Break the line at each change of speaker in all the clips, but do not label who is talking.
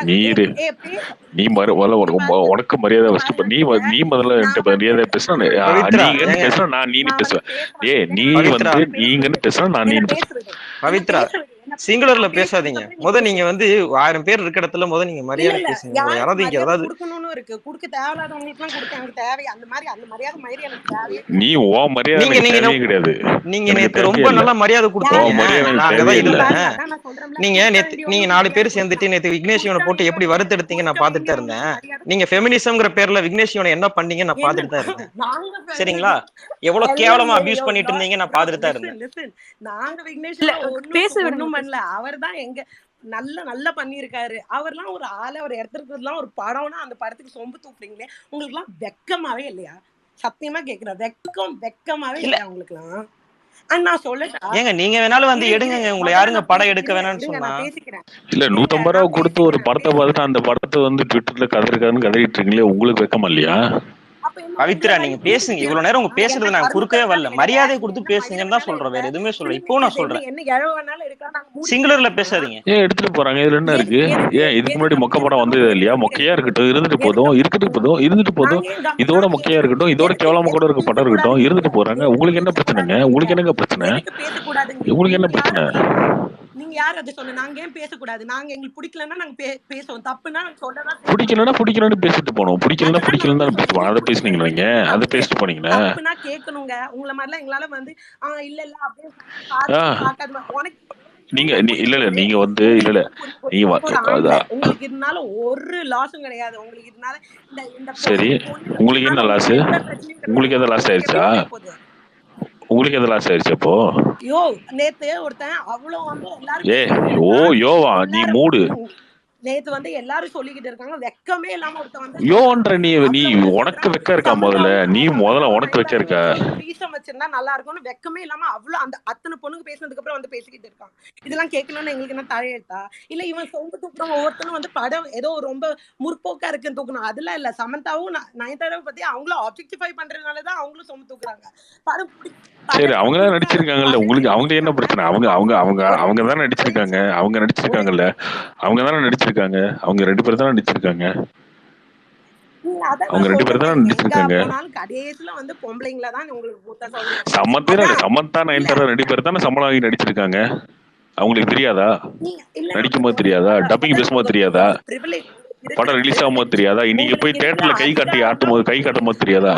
நீரு நீ உனக்கு மரியாதை ஃபர்ஸ்ட் நீ முதல்ல என்கிட்ட மரியாதை பேசுனா நீங்கன்னு பேசுனா நான் நீனு பேசுவேன். நீ வந்து நீங்கன்னு பேசுனா நான் நீனு பேசுவேன்.
பவித்ரா சிங்குலர்ல பேசாதீங்க. நீங்க வந்து 1000 பேர் இருக்க இடத்துல நீங்க மரியாதை பேசுங்க. யாராவது இங்க ஏதாவது
கொடுக்கணும்னு இருக்கு, கொடுக்க தேவையில்லாதவங்களுக்கு எல்லாம் கொடுக்க எனக்கு தேவை. அந்த மரியாதை மாதிரி எனக்கு தேவை.
நீ ஓ மரியாதை தேவையே கிடையாது.
நீங்க நேத்து ரொம்ப நல்லா மரியாதை கொடுத்தீங்க. நாங்கதான் இல்ல. நீங்க 4 பேர் சேர்ந்துட்டு நேத்து விக்னேஷ் இவனை போட்டு எப்படி வறுத்தெடுத்தீங்க நான் பாத்துட்டு இருந்தேன். நீங்க ஃபெமினிசம்ங்கிற பேர்ல விக்னேஷ் இவனை என்ன பண்ணீங்க நான் பாத்துட்டு தான் இருந்தேன். சரிங்களா? எவ்வளவு கேவலமா அபியூஸ் பண்ணிட்டு இருந்தீங்க நான் பாத்துட்டு தான் இருந்தேன்.
நாங்க விக்னேஷ் பேச விடணும் பண்ணல, அவர் தான் எங்க நல்லா பண்ணிருக்காரு. அவர்லாம் ஒரு ஆளை ஒரு இடத்துக்குலாம் ஒரு படம்னா அந்த படத்துக்கு சொம்பு தூக்குறீங்களே, உங்களுக்கு எல்லாம் வெக்கமாவே இல்லையா? சத்தியமா கேக்குறேன், வெக்கமாவே இல்லையா உங்களுக்கு எல்லாம்? நான் சொல்லட்டா
ஏங்க நீங்க வேணாலும் வந்து எடுங்க, உங்களை யாருங்க படம் எடுக்க வேணாம்னு சொன்னா?
இல்ல 150 ரூபா கொடுத்து ஒரு படத்தை பார்த்துட்டு அந்த படத்தை வந்து ட்விட்டர்ல கதறிட்டு இருக்கீங்களே, உங்களுக்கு வெக்கமா இல்லையா?
பவித்ரா நீங்க பேசுங்க. இவ்வளவு நேரம் உங்க பேசுறது நாங்க குறுக்கவே வரல. மரியாதை கொடுத்து பேசுங்கன்னு தான் சொல்றோம், வேற எதுவுமே சொல்ல. இப்போ நான் சொல்றேன், சிங்குலர்ல பேசாதீங்க.
எடுத்துட்டு போறாங்க, இதுல என்ன இருக்கு? இதுக்கு முன்னாடி மொக்க படம் வந்தது இல்லையா? மொக்கையா இருக்கட்டும், இருந்துட்டு போதும். இதோட மொக்கையா இருக்கட்டும், இதோட கேவலமா கூட இருக்க படம் இருக்கட்டும், இருந்துட்டு போறாங்க. உங்களுக்கு என்ன பிரச்சனைங்க? உங்களுக்கு என்னங்க பிரச்சனை? உங்களுக்கு என்ன பிரச்சனை?
நீங்க யார் அது சொன்ன? நாங்க ஏன் பேசக்கூடாது? நாங்க எங்களுக்கு பிடிக்கலன்னா நாங்க பேசுவோம், தப்புனா சொல்லலாம்.
பிடிக்கலன்னா பேசிட்டு போனோம், பிடிக்கலன்னா பேசுவோம். அதை பேசுனீங்களா? நீங்க அதை பேசிட்டு போனீங்களா?
தப்புனா கேட்கணுங்க. உங்களை மாதிரிலாம் எங்களால வந்து இல்ல அப்படியே உனக்கு
நீங்க இல்ல நீங்க வந்து இல்ல நீங்க
உங்களுக்கு இருந்தாலும் ஒரு லாஸும் கிடையாது. உங்களுக்கு இருந்தாலும்
சரி, உங்களுக்கு என்ன லாஸ்? உங்களுக்கு எதாவது லாஸ் ஆயிடுச்சா? உங்களுக்கு எதாவது லாஸ் ஆயிடுச்சு? அப்போ
நேத்து ஒருத்தன் அவ்வளவு வந்து எல்லாரும்
யோவா நீ மூடு.
நேத்து வந்து எல்லாரும் சொல்லிக்கிட்டு இருக்காங்க, வெக்கமே இல்லாம ஒருத்தன் வந்து
யோன்ற நீ உனக்கு வெக்க இருக்கா? முதல்ல உனக்கு வெக்க இருக்கா?
ரீசன் வச்சிருந்தா நல்லா இருக்கும்னு வெக்கமே இல்லாம அவ்வளவு அந்த அத்தனை பொண்ணுக்கு பேசினதுக்கு அப்புறம் வந்து பேசிக்கிட்டு இருக்கான். இதெல்லாம் கேட்கணும்னு எங்களுக்கு என்ன தலையெழுத்தா? இல்ல இவன் சொம்பு தூக்குறவங்க ஒவ்வொருத்தனும் வந்து படம் ஏதோ ரொம்ப முற்போக்கா இருக்குன்னு தூக்கணும், அதெல்லாம் இல்ல. சமந்தாவும் நயன்தாராவை பத்தி அவங்களும் ஆப்ஜெக்டிஃபை பண்றதுனாலதான் அவங்களும் சொம்பு தூக்குறாங்க. படம்
சரி, அவங்கதான் நடிச்சிருக்காங்கல்ல, உங்களுக்கு அவங்க என்ன பிரச்சனை? அவங்கதான் நடிச்சிருக்காங்க, நடிச்சிருக்காங்கல்ல, அவங்கதானே நடிச்சிருக்காங்க. அவங்க 2 பேரும் தானே நடிச்சிருக்காங்க. அவங்க 2 பேரும் தானே நடிச்சிருக்காங்க.
கடைசியில வந்து பொம்பளைங்கள தான் உங்களுக்கு
சமந்தா நயன்தாரா 2 பேரும் தானே சம்பளம் வாங்கி நடிச்சிருக்காங்க. அவங்களுக்கு தெரியாதா? நடிக்கும் போது தெரியாதா? டப்பிங் பேசும்போது தெரியாதா? படம் ரிலீஸ் ஆகும்போது தெரியாதா? இன்னைக்கு போய் தியேட்டர்ல கை காட்டும் போது தெரியாதா?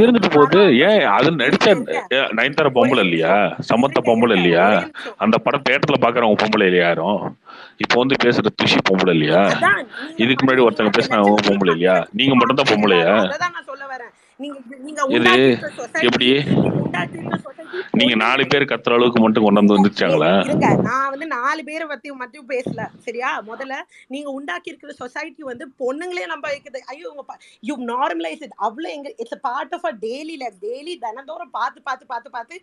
இருந்துட்டு போகுது. ஏன் அது நடிச்ச நயன்தாரா பொம்பளை இல்லையா? சமந்தா பொம்பளை இல்லையா? அந்த படம் தியேட்டர்ல பாக்குறவங்க பொம்பளை இல்லையா? யாரும் இப்ப வந்து பேசுற துஷி பொம்பளை இல்லையா? இதுக்கு முன்னாடி ஒருத்தங்க பேசினவங்க பொம்பளை இல்லையா? நீங்க மட்டும் தான் பொம்பளையா? இது எப்படி நீங்க 4 பேர் கத்துற அளவுக்கு மட்டும் கொண்டு வந்துச்சாங்களா?
நான் வந்து 4 பேரை பத்தி மட்டும் பேசல, சரியா? முதல்ல நீங்க உண்டாக்கி இருக்கிற சொசைட்டி வந்து பொண்ணுங்களே நம்ப வைக்கிறது. ஐயோ யூ நார்மலைஸ் இட். அவ்வளவு it's part of a daily life. Daily தினந்தோறும் பார்த்து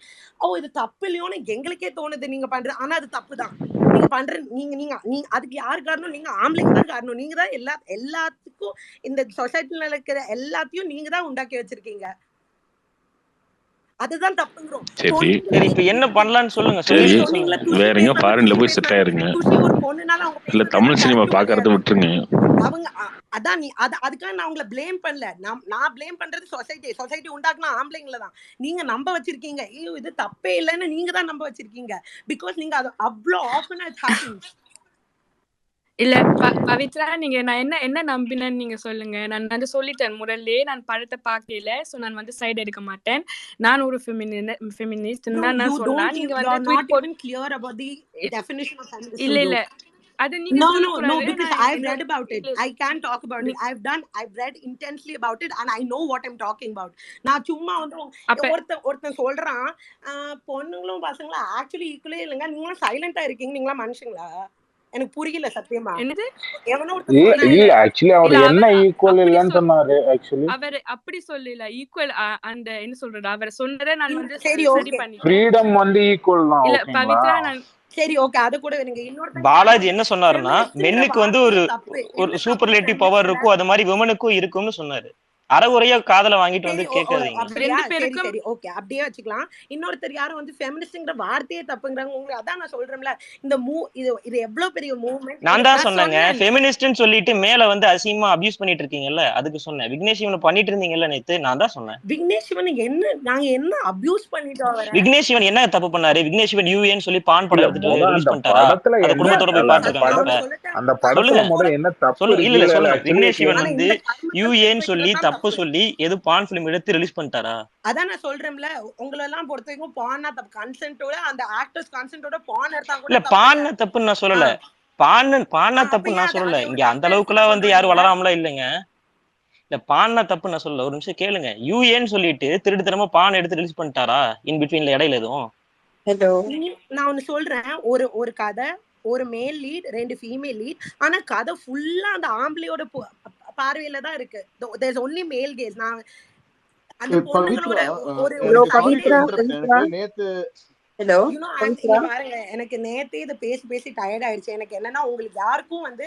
இது தப்பு இல்லையோன்னு எங்களுக்கே தோணுது நீங்க பண்ற. ஆனா அது தப்பு தான் நீங்க பண்ற. நீங்க அதுக்கு யாரு காரணம்? நீங்க ஆம்பளைங்க தான் காரணம். நீங்க தான் எல்லாத்துக்கும் இந்த சொசைட்டில இருக்கிற எல்லாத்தையும் நீங்க தான் உண்டாக்கி வச்சிருக்கீங்க. அதுதான் தப்புங்கிறோம்.
இப்ப என்ன பண்ணலாம்னு சொல்லுங்க.
வேற எங்க ஃபாரின்ல போய் செட் ஆயிருங்க. இல்ல தமிழ் சினிமா பாக்குறத விட்டுருங்க.
அவங்க அதான் அதுக்காக நான் உங்களை பிளேம் பண்ணல. நான் பிளேம் பண்றது சொசைட்டி உண்டாக்குனா ஆம்பளைங்கள தான். நீங்க நம்ப வச்சிருக்கீங்க. ஐயோ இது தப்பே இல்லைன்னு நீங்க தான் நம்ப வச்சிருக்கீங்க. பிகாஸ் நீங்க அது அவ்வளோ ஆஃபனா இட் ஹேப்பன்ஸ்.
இல்ல பவித்ரா, நீங்க நான் என்ன நம்பினேன்னு நீங்க சொல்லுங்க. நான் வந்து சொல்லிட்டேன் முதல்ல, நான் படத்தை பார்க்கல. சோ நான் வந்து சைடு எடுக்க மாட்டேன். நான் ஒரு ஃபெமினிஸ்ட் தான் நான் சொன்னேன். நீங்க வந்து
not even clear about the definition of feminism.
இல்ல அது நீங்க
no because I've read about it. I can't talk about it. I've read intensely about it and I know what I'm talking about. நான் சும்மா வந்து ஒருத்தன் சொல்றான் பொண்ணுங்களும் பசங்களும் ஆக்சுவலி ஈக்குவலே இல்லைங்க, நீங்களும் சைலண்டா இருக்கீங்க, நீங்களா மனுஷங்களா? எனக்கு புரியல சத்தியமா.
என்னது?
இல்ல ஆக்சுவலி அவர் என்ன ஈக்குவல் இல்லன்னு சொன்னாரு. ஆக்சுவலி
அவர் அப்படி சொல்லல. ஈக்குவல் அந்த என்ன சொல்றது, அவர் சொன்னதை நான் வந்து
சரி
பண்ணி
ஃப்ரீடம் வந்து ஈக்குவல் தான்.
இல்ல பவித்ரா, நான்
சரி ஓகே அத கூட நீங்க இன்னொரு
பாலாஜி என்ன சொன்னாருன்னா மென்னுக்கு வந்து ஒரு சூப்பர்லேட்டிவ் பவர் இருக்கும், அது மாதிரி விமனுக்கும் இருக்கும்னு சொன்னாரு. அறகுறையா காதல வாங்கிட்டு
சரி
வந்து கேட்காதீங்க.
அப்படியா?
ரெண்டு
சரி
பேருக்கும்
சரி ஓகே, அப்படியே வச்சுக்கலாம். இன்னொருத்தர் யாரும் வந்து ஃபெமினிஸ்ட்ங்கிற வார்த்தையே தப்புங்கிறாங்க. உங்களுக்கு அதான் நான் சொல்றேன்ல, இந்த இது இது எவ்வளவு பெரிய மூவ்மெண்ட்.
நான் தான்
நான்
சொன்னேங்க,
சொன்னேன்.
ஃபெமினிஸ்ட்னு சொல்லிட்டு மேல வந்து அசிங்கமா அபியூஸ் பண்ணிட்டு இருக்கீங்கல்ல, அதுக்கு சொன்னேன். விக்னேஷ் இவனை பண்ணிட்டு இருந்தீங்கல்ல நேத்து, நான் தான் சொன்னேன்.
விக்னேஷ் சிவன் என்ன நாங்க என்ன அபியூஸ் பண்ணிட்டோம் அவரை?
விக்னேஷ் சிவன் என்ன தப்பு பண்ணாரு? விக்னேஷ் சிவன் யூஏன்னு சொல்லி பான் படம் எடுத்துட்டு ரிலீஸ்
அந்த
பண்ணிட்டாரா?
படத்துல
அத
என்ன
குடும்பத்தோட போய்
அந்த
பாத்துருக்காங்க.
அந்த படத்துல
சொல்லுங்க
முதல்ல என்ன தப்பு
சொல்லுங்க. இல்ல
இருக்கு?
சொல்லுங்க,
ஆக்சுவலி
விக்னேஷ் சிவன் வந்து
இந்த கர்மத்தை
யூஏன்னு சொல்லி
வைக்கிறதுதான்
தப்பு சொல்லி எது பான் பிலிம் எடுத்து ரிலீஸ் பண்ணிட்டாரா?
அதான் நான் சொல்றேன்ல, உங்களை எல்லாம் பொறுத்த வரைக்கும் பான்னா தப்பு. கன்சென்ட்டோட அந்த ஆக்டர்ஸ் கன்சென்ட்டோட பான் எடுத்தா கூட
இல்ல, பான் தப்புன்னு நான் சொல்லல. பான்னா
அப்ப
தப்புன்னு
ஏன்
நான் சொல்லல.
அது ஒரு
இங்க அந்த அளவுக்கு வந்து யாரும் வளராமலாம் இல்லைங்க. இல்ல, பான்னா தப்பு நான் சொல்லல. ஒரு நிமிஷம் கேளுங்க. யூஏன்னு சொல்லிட்டு திருட்டுத்தனமா பான் எடுத்து ரிலீஸ் பண்ணிட்டாரா இன் பிட்வீன்ல இடையில எதுவும்?
ஹலோ,
நான் ஒண்ணு சொல்றேன். ஒரு கதை, ஒரு மேல் லீட், 2 ஃபீமேல் லீட். ஆனா கதை ஃபுல்லா அந்த ஆம்பளையோட பார்வையில தான் இருக்கு. there's only male gaze. நான் அந்த பொண்ணுங்களோட ஒரு
ஹலோ
கதையிலே
பவித்ரா,
நேத்து
ஹலோ
இங்க பாருங்க, எனக்கு நேத்தே இதை பேசி பேசி டயர்ட் ஆயிடுச்சு. எனக்கு என்னன்னா, உங்களுக்கு யாருக்கும் வந்து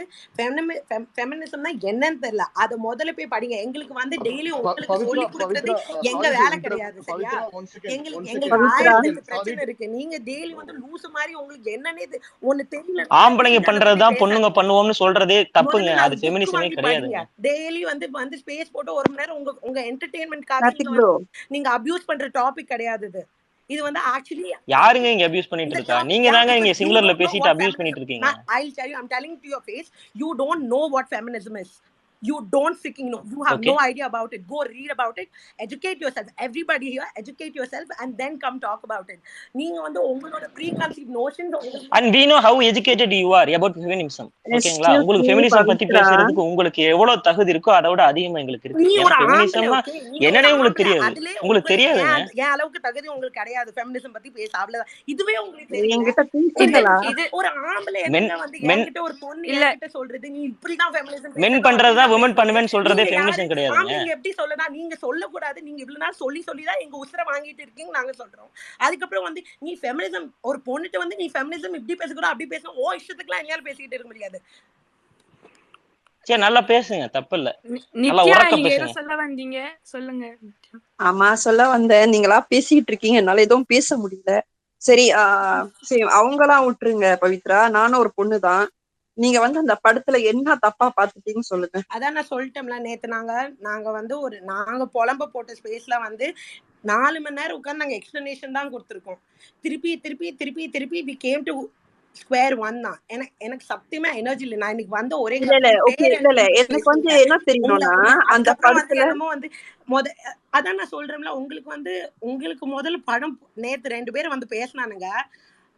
ஃபெமினிசம்னா என்னன்னு தெரியல. அதை முதல்ல போய் படிங்க. எங்களுக்கு வந்து டெய்லி உங்களுக்கு சொல்லி கொடுக்கறது எங்க வேலை கிடையாது, சரியா? எங்களுக்கு ஆயிரத்தெட்டு பிரச்சனை இருக்கு. நீங்க டெய்லி வந்து லூசு மாதிரி உங்களுக்கு என்னன்னே ஒண்ணு தெரியல.
ஆம்பளைங்க பண்றதுதான் பொண்ணுங்க பண்ணுவோம்னு சொல்றதே தப்புங்க. அது ஃபெமினிசமே கிடையாதுங்க.
டெய்லி வந்து ஸ்பேஸ் போட்டு 1 மணி நேரம் உங்க என்டர்டெயின்மென்ட்காக நீங்க அபியூஸ் பண்ற டாபிக் கிடையாது இது. இது வந்து ஆக்சுவலி
யாருங்க இங்க அபியூஸ் பண்ணிட்டு இருக்கா? நீங்க தாங்க இங்க சிங்குலர்ல பேசிட்டு அபியூஸ் பண்ணிட்டு இருக்கீங்க.
I'll tell you, I'm telling to your face, you don't know what feminism is. You don't freaking know. You have no idea about it. Go read about it. Educate yourself. Everybody here, educate yourself and then come talk about it. நீங்க வந்து உங்களோட preconceived notions
and we know how educated you are about feminism. ஓகேங்களா? உங்களுக்கு feminism பத்தி பேசுறதுக்கு உங்களுக்கு எவ்வளவு தகுதி இருக்கோ அதோட அதிகமா எங்களுக்கு இருக்கு. ஃபெமினிசம்னா என்னன்னே உங்களுக்கு தெரியாது. உங்களுக்கு தெரியாதுங்க.
ஏன் அளவுக்கு தகுதி உங்களுக்கு கிடையாது ஃபெமினிசம் பத்தி பேச. அவ்வளவுதான். இதுவே உங்களுக்கு
என்கிட்ட
இது ஒரு ஆம்பளை என்ன வந்து என்கிட்ட ஒரு பொண்ணு என்கிட்ட சொல்றது நீ இப்படிதான் ஃபெமினிசம்
மென் பண்றதா women பண்ணுவேன்னு சொல்றதே ஃபெமினிசம் கிடையாதுங்க.
நீங்க எப்படி சொல்லலாம்? நீங்க சொல்லக்கூடாது. நீங்க இவ்வளவு நாள் சொல்லிதான் எங்க உசுரை வாங்கிட்டு இருக்கீங்க நாங்க சொல்றோம். அதுக்கப்புறம் வந்து நீ ஃபெமினிசம் ஒரு பொண்ணுட்டு வந்து நீ ஃபெமினிசம் இப்படி பேசக்கூடாது அப்படி பேசணும். ஓ இஷ்டத்துக்குலாம் என்னால பேசிக்கிட்டு இருக்க முடியாது.
சரி, நல்லா பேசுங்க, தப்பு இல்ல. நல்லா
நித்யா,
உரக்க
நீங்க
பேசுங்க.
ஏதோ சொல்ல வந்தீங்க, சொல்லுங்க.
ஆமா, சொல்ல வந்தேன். நீங்களா பேசிட்டு இருக்கீங்க, என்னால எதுவும் பேச முடியல. சரி, சரி, அவங்களாம் விட்டுருங்க பவித்ரா. நானும் ஒரு பொண்ணுதான். நீங்க வந்து அந்த படத்துல என்ன தப்பா பாத்துட்டீங்கன்னு சொல்லுங்க.
அதான் நான் சொல்லிட்டோம்ல, நேத்து நாங்க வந்து நாங்க புலம்ப போட்ட ஸ்பேஸ்ல வந்து 4 மணி நேரம் உட்கார்ந்து நாங்க எக்ஸ்பிளனேஷன் தான் கொடுத்துருக்கோம். திருப்பி we came to square one தான். எனக்கு சத்தியமா எனர்ஜி இல்ல. நான் இன்னைக்கு வந்து ஒரே
இல்ல எனக்கு வந்து என்ன தெரியணும்னா, அந்த படத்துல
வந்து அதான் நான் சொல்றேன்ல, உங்களுக்கு முதல்ல படம் நேத்து 2 பேரும் வந்து பேசினானுங்க.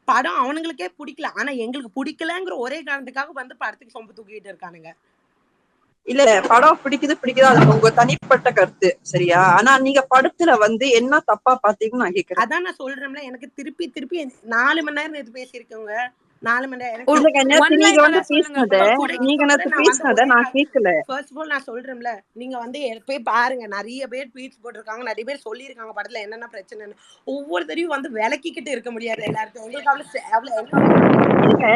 படம் அவனுங்களுக்கே பிடிக்கல. ஆனா எங்களுக்கு பிடிக்கலங்கிற ஒரே காரணத்துக்காக வந்து படத்துக்கு சொம்பு தூக்கிட்டு இருக்கானுங்க.
இல்ல, படம் பிடிக்குது அது உங்க தனிப்பட்ட கருத்து, சரியா? ஆனா நீங்க படத்துல வந்து என்ன தப்பா பாத்தீங்கன்னு நான் கேக்குறேன்.
அதான் நான் சொல்றேன்ல, எனக்கு திருப்பி 4 மணி நேரம் நேத்து பேசியிருக்கோங்க. 4 மணி நேரம்
நீங்க வந்து பேசினத நான் கேட்கல.
ஃபர்ஸ்ட் ஆஃப் ஆல் நான் சொல்றேன்ல, நீங்க வந்து போய் பாருங்க. நிறைய பேர் ட்வீட்ஸ் போட்டிருக்காங்க, நிறைய பேர் சொல்லியிருக்காங்க படத்துல என்னென்ன பிரச்சனைன்னு. ஒவ்வொருத்தரையும் வந்து விளக்கிக்கிட்டு இருக்க முடியாது எல்லாருக்கும்.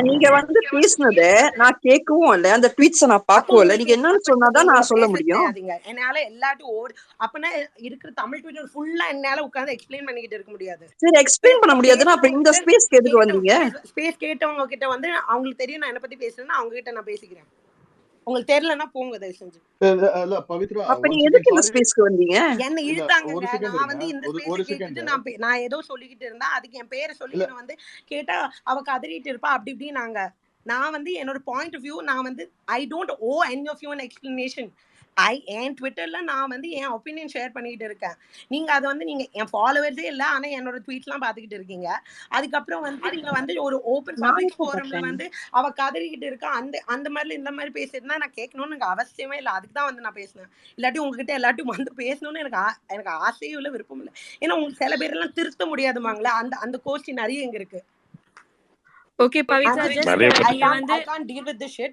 நீங்க வந்து பேசினத நான் கேட்கவும் இல்ல, அந்த ட்வீட்ஸை நான் பார்க்கவும் இல்ல. நீங்க என்னன்னு சொன்னாதான் நான் சொல்ல முடியும்.
என்னால எல்லாட்டும் அப்பனா இருக்கிற தமிழ் ட்விட்டர் ஃபுல்லா என்னால உட்கார்ந்து எக்ஸ்பிளைன் பண்ணிக்கிட்டு இருக்க முடியாது.
சரி, எக்ஸ்பிளைன் பண்ண முடியாதுன்னா அப்ப இந்த ஸ்பேஸ்க்கு எதுக்கு வந்தீங்க?
ஸ்பேஸ் கேட்டவங்க கிட்ட வந்து அவங்களுக்கு தெரியும் நான் என்ன பத்தி பேசுறேன்னா அவங்க கிட்ட நான் பேசிக்கிறேன். உங்களுக்கு தெரியலன்னா போங்க தயவு செஞ்சு.
பவித்ரா,
அப்ப நீங்க எதுக்கு இந்த ஸ்பேஸ்க்கு வந்தீங்க?
என்ன இழுத்தாங்க. நான் வந்து இந்த ஸ்பேஸ் கேட்டுட்டு நான் ஏதோ சொல்லிக்கிட்டு இருந்தா அதுக்கு என் பேரை சொல்லி நான் வந்து கேட்டா அவ கதறிட்டு இருப்பா அப்படி இப்படின்னாங்க. நான் வந்து என்னோட பாயிண்ட் ஆஃப் வியூ, நான் வந்து I don't owe any of you an explanation. என் ட்விட்டர்ல நான் வந்து என் ஒப்பீனியன் ஷேர் பண்ணிக்கிட்டு இருக்கேன். நீங்க அதை வந்து நீங்க என் ஃபாலோவர்ஸே இல்லை, ஆனா என்னோட ட்வீட்ஸ்லாம் பார்த்துக்கிட்டு இருக்கீங்க. அதுக்கப்புறம் வந்து நீங்க வந்து ஒரு ஓப்பன் பப்ளிக் ஃபோரம்ல வந்து அவ கதறிக்கிட்டு இருக்கா அந்த மாதிரி இந்த மாதிரி பேசிட்டுனா நான் கேட்கணும்னு எனக்கு அவசியமே இல்லை. அதுக்கு தான் வந்து நான் பேசினேன். இல்லாட்டி உங்ககிட்ட எல்லாட்டும் வந்து பேசணும்னு எனக்கு ஆசையும் இல்லை, விருப்பம் இல்லை. ஏன்னா உங்களுக்கு சில பேரெல்லாம் திருத்த முடியாதுமாங்களே, அந்த கோஷ்டி நிறைய இங்க இருக்கு.
Okay, Pavitra,
I can't deal with this shit.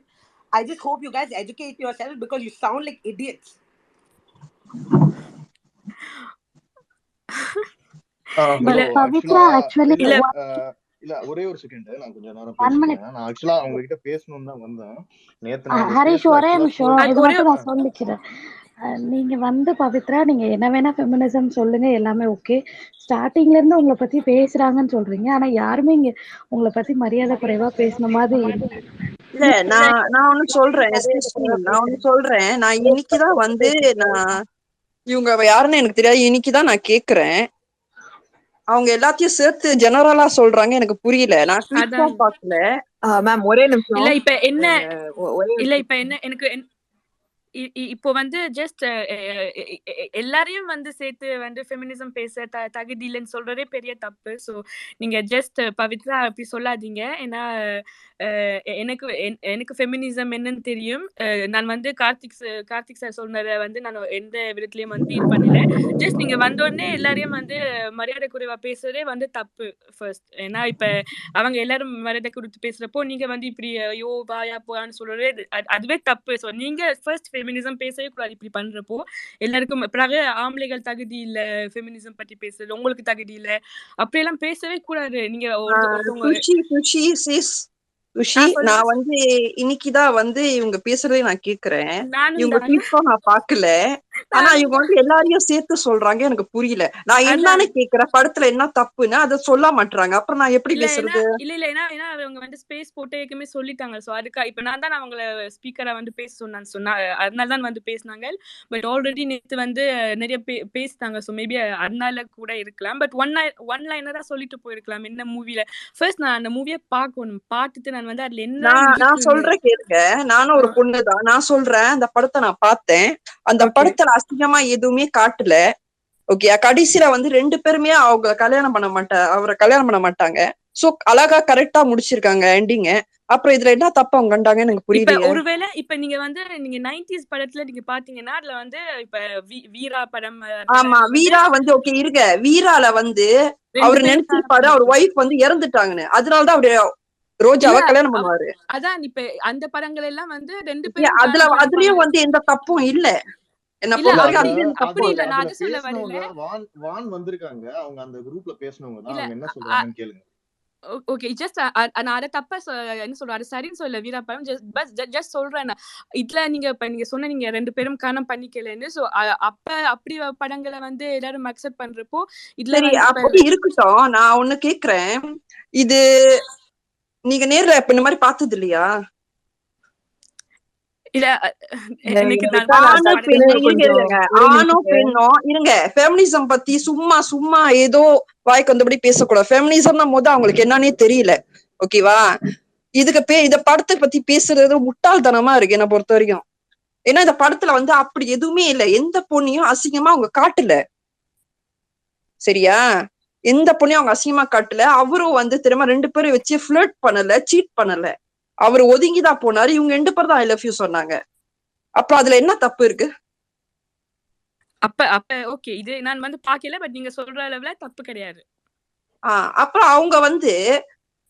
I just hope you guys educate yourself because you sound like idiots.
Pavitra, actually இல்ல ஒரே ஒரு செகண்ட், நான் கொஞ்ச நேரம் பேசுறேன். நான் ஆக்சுவலா அவங்க கிட்ட பேசணும்னு தான் வந்தேன். நேத்து நான் ஹரிஷ் ஒரே நிமிஷம் இது மட்டும் நான் சொல்லிக்கிறேன்.
நீங்க வந்து பவித்ரா நீங்க என்ன வேணா ஃபெமினிசம் சொல்லுங்க, எல்லாமே ஓகே. ஸ்டார்டிங்ல இருந்து உங்களை பத்தி பேசுறாங்கன்னு சொல்றீங்க, ஆனா யாருமே இங்க உங்களை பத்தி மரியாதை குறைவா பேசின மாதிரி இல்ல.
இல்ல நான் ஒண்ணு சொல்றேன், எஸ்கியூஸ் மீ, நான் ஒண்ணு சொல்றேன். நான் இன்னைக்குதான் வந்து நான் இவங்க யாருன்னு எனக்கு தெரியாது, இன்னைக்குதான் நான் கேக்குறேன். அவங்க எல்லாத்தையும் சேர்த்து ஜெனரலா சொல்றாங்க, எனக்கு புரியல. நான் குயிக்கா பாக்கல.
மேம் ஒரே நிமிஷம்.
இல்ல இப்ப என்ன
ஒரே
இல்ல இப்ப என்ன எனக்கு இப்போ வந்து ஜஸ்ட் எல்லாரையும் வந்து சேர்த்து வந்து ஃபெமினிசம் பேச தகுதி இல்லைன்னு சொல்றதே பெரிய தப்பு. ஸோ நீங்க ஜஸ்ட் பவித்ரா அப்படி சொல்லாதீங்க. ஏன்னா எனக்கு எனக்கு ஃபெமினிசம் என்னன்னு தெரியும். நான் வந்து கார்த்திக் சார் சொன்னதை வந்து நான் எந்த விதத்துலயும் வந்து இது பண்ணல. ஜஸ்ட் நீங்க வந்தோடனே எல்லாரையும் வந்து மரியாதை குறைவா பேசுறதே வந்து தப்பு ஃபர்ஸ்ட். ஏன்னா இப்ப அவங்க எல்லாரும் மரியாதை கொடுத்து பேசுறப்போ நீங்க வந்து இப்படி ஐயோ வாயா போயான்னு சொல்றதே அதுவே தப்பு. ஸோ நீங்க ஃபர்ஸ்ட் ஃபெமினிசம் பேசவே கூடாது. இப்படி பண்றப்போ எல்லாருக்கும் பிறகு ஆம்பளைகள் தகுதி இல்ல ஃபெமினிசம் பத்தி பேசுறது, உங்களுக்கு தகுதி இல்ல, அப்படியெல்லாம் பேசவே கூடாது. நீங்க
நான் வந்து இன்னைக்குதான் வந்து இவங்க பேசுறதே நான் கேக்குறேன். இவங்க குயிக்கா நான் பாக்கல. ஆனா இவங்க வந்து எல்லாரையும் சேர்த்து சொல்றாங்க, எனக்கு புரியல. நான் என்னன்னு கேக்குறேன், படத்துல என்ன தப்புன்னு அதை சொல்ல மாட்டாங்க. அப்புறம் நான் எப்படி பேசுறது?
இல்ல ஏன்னா அவங்க வந்து ஸ்பேஸ் போட்டு ஏற்கனவே சொல்லிட்டாங்க. சோ அதுக்கு இப்ப நான் தான் அவங்கள ஸ்பீக்கரா வந்து பேச சொன்னா அதனால தான் வந்து பேசினாங்க. பட் ஆல்ரெடி நேத்து வந்து நிறைய பேசிட்டாங்க. சோ மேபி அதனால கூட இருக்கலாம். பட் ஒன் லைனரா சொல்லிட்டு போயிருக்கலாம் என்ன மூவில. ஃபர்ஸ்ட் நான் அந்த மூவியை பார்க்கணும், பார்த்துட்டு நான் வந்து அதுல என்ன
நான் சொல்றேன் கேளுங்க. நானும் ஒரு பொண்ணுதான், நான் சொல்றேன். அந்த படத்தை நான் பார்த்தேன். அந்த படத்துல அசிங்கமா எதுவுமே காட்டல. ஓகே, கடைசியில வந்து 2 பேருமே அவரை கல்யாணம் பண்ண மாட்டாங்க. சோ அழகா கரெக்டா முடிச்சிருக்காங்க எண்டிங்க. அப்புறம் இதுல என்ன தப்பு அவங்க கண்டாங்கன்னு எனக்கு புரியல.
ஒருவேளை இப்ப நீங்க வந்து நீங்க 90s படத்துல நீங்க பாத்தீங்கன்னா அதுல வந்து இப்ப வீரா படம்.
ஆமா, வீரா வந்து ஓகே இருங்க. வீரால வந்து அவரு நினைச்சிருப்பாரு அவர் ஒய்ஃப் வந்து இறந்துட்டாங்கன்னு, அதனாலதான் அவரு ரோஜாவை கல்யாணம் பண்ணுவாரு.
அதான் இப்ப அந்த படங்கள் எல்லாம் வந்து 2 பேரும்
அதுலயும் வந்து எந்த தப்பும் இல்ல. என்ன
அப்படி இல்ல, நான் அது சொல்ல வரல. வான் வந்திருக்காங்க, அவங்க அந்த குரூப்ல பேசனவங்க தான், அவங்க என்ன சொல்றாங்கன்னு கேளுங்க.
ஓகே, ஜஸ்ட் நான் அதை தப்பா என்ன சொல்றேன், அது சரின்னு சொல்ல வீரா படம் ஜஸ்ட் சொல்றேன். இதுல நீங்க சொன்ன நீங்க 2 பேரும் காணம் பண்ணிக்கலன்னு. சோ அப்படி படங்களை வந்து எல்லாரும் அக்செப்ட் பண்றப்போ இதுல
அப்படி இருக்கட்டும். நான் ஒண்ணு கேக்குறேன், இது நீங்க நேர்ல இந்த மாதிரி பார்த்தது இல்லையா? ஆணும் பெண்ணும் இருங்க. ஃபெமினிசம் பத்தி சும்மா ஏதோ வாய்க்கு வந்தபடி பேசக்கூடாது. ஃபெமினிசம் போது அவங்களுக்கு என்னன்னே தெரியல. ஓகேவா? இத படத்தை பத்தி பேசுறது முட்டாள்தனமா இருக்கு என்ன பொறுத்த வரைக்கும். ஏன்னா இந்த படத்துல வந்து அப்படி எதுவுமே இல்ல. எந்த பொண்ணையும் அசிங்கமா அவங்க காட்டல. சரியா? எந்த பொண்ணையும் அவங்க அசிங்கமா காட்டல. அவரும் வந்து திரும்ப 2 பேரும் வச்சு ஃபிளர்ட் பண்ணல, சீட் பண்ணல. அவர் ஒதுங்கிதான் போனாரு. இவங்க 2 பேர் தான் ஐ லவ் யூ சொன்னாங்க. அப்ப அதுல என்ன தப்பு இருக்கு?
அப்ப ஓகே, இது நான் வந்து பாக்கல. பட் நீங்க சொல்ற அளவுல தப்பு கிடையாது.
அப்புறம் அவங்க வந்து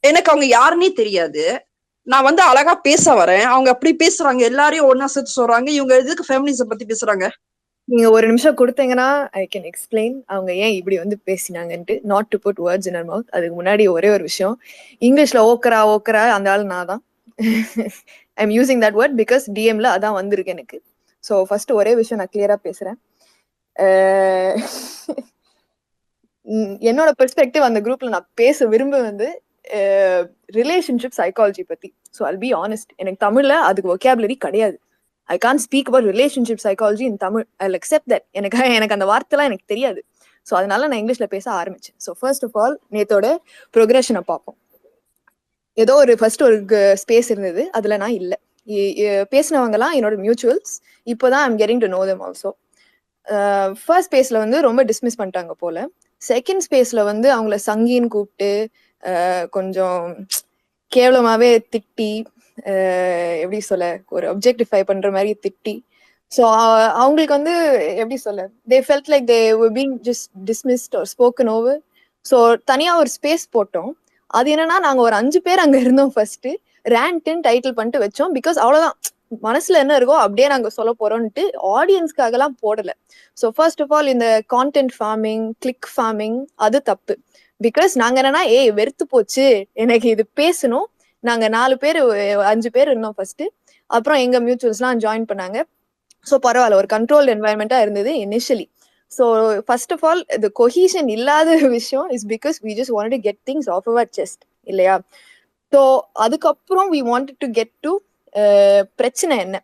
எனக்கு அவங்க யாருன்னே தெரியாது. நான் வந்து அழகா பேச வரேன், அவங்க அப்படி பேசுறாங்க. எல்லாரையும் ஒன்னா சேர்த்து சொல்றாங்க. இவங்க எதுக்கு ஃபெமினிசம் பத்தி பேசுறாங்க?
நீங்க ஒரு நிமிஷம் கொடுத்தீங்கன்னா ஐ கேன் எக்ஸ்பிளைன் அவங்க ஏன் இப்படி வந்து பேசினாங்கன்ட்டு. Not to put words in our mouth. அதுக்கு முன்னாடி ஒரே ஒரு விஷயம், இங்கிலீஷ்ல ஓக்கரா அந்த ஆள் நான் தான். I am using that word because டிஎம்ல அதான் வந்திருக்கு எனக்கு. ஸோ ஃபர்ஸ்ட் ஒரே விஷயம் நான் கிளியரா பேசுறேன். என்னோட பெர்ஸ்பெக்டிவ் அந்த குரூப்ல நான் பேச விரும்ப வந்து ரிலேஷன்ஷிப் சைக்காலஜி பத்தி. ஸோ ஐல் பி ஆனஸ்ட், எனக்கு தமிழ்ல அதுக்கு ஒகேபுலரி கிடையாது. I can't speak about relationship psychology in Tamil. I'll accept that. எனக்கு அந்த வார்த்தைலாம் எனக்கு தெரியாது. ஸோ அதனால நான் இங்கிலீஷ்ல பேச ஆரம்பிச்சேன். ஸோ ஃபர்ஸ்ட் ஆஃப் ஆல் நேத்தோட ப்ரோக்ரஷனை பார்ப்போம். ஏதோ ஒரு ஃபர்ஸ்ட் ஒரு ஸ்பேஸ் இருந்தது, அதுல நான் இல்லை. பேசினவங்கலாம் என்னோட மியூச்சுவல்ஸ். இப்போதான் I'm getting to know them also. First ஸ்பேஸ்ல வந்து ரொம்ப டிஸ்மிஸ் பண்ணிட்டாங்க போல. செகண்ட் ஸ்பேஸ்ல வந்து அவங்கள சங்கின்னு கூப்பிட்டு கொஞ்சம் கேவலமாவே திட்டி, எப்படி சொல்ல, ஒரு அப்ஜெக்டிஃபை பண்ற மாதிரி திட்டி. ஸோ அவங்களுக்கு வந்து எப்படி சொல்ல, they felt like they were being just dismissed or spoken over. So தனியா ஒரு ஸ்பேஸ் போட்டோம். அது என்னன்னா, நாங்க ஒரு 5 பேர் அங்க இருந்தோம். ஃபர்ஸ்ட் ரேண்ட்னு டைட்டில் பண்ணிட்டு வச்சோம். பிகாஸ் அவ்வளவுதான், மனசுல என்ன இருக்கோ அப்படியே நாங்க சொல்ல போறோம்ட்டு ஆடியன்ஸ்க்காக எல்லாம் போடல. ஸோ ஃபர்ஸ்ட் ஆஃப் ஆல் இந்த கான்டென்ட் ஃபார்மிங், கிளிக் ஃபார்மிங் அது தப்பு. பிகாஸ் நாங்க என்னன்னா, வெறுத்து போச்சு எனக்கு இது பேசணும். நாங்க 4 பேர் 5 பேர் இருந்தோம் ஃபர்ஸ்ட். அப்புறம் எங்க மியூச்சுவல்ஸ் எல்லாம் ஜாயின் பண்ணாங்க. ஸோ பரவாயில்ல, ஒரு கண்ட்ரோல்டு என்வாயன்மெண்டா இருந்தது initially. So first of all இந்த கொஹீஷன் இல்லாத விஷயம் is because we just wanted to get things off our chest இல்லையா. ஸோ அதுக்கப்புறம் we wanted to get to பிரச்சனை என்ன.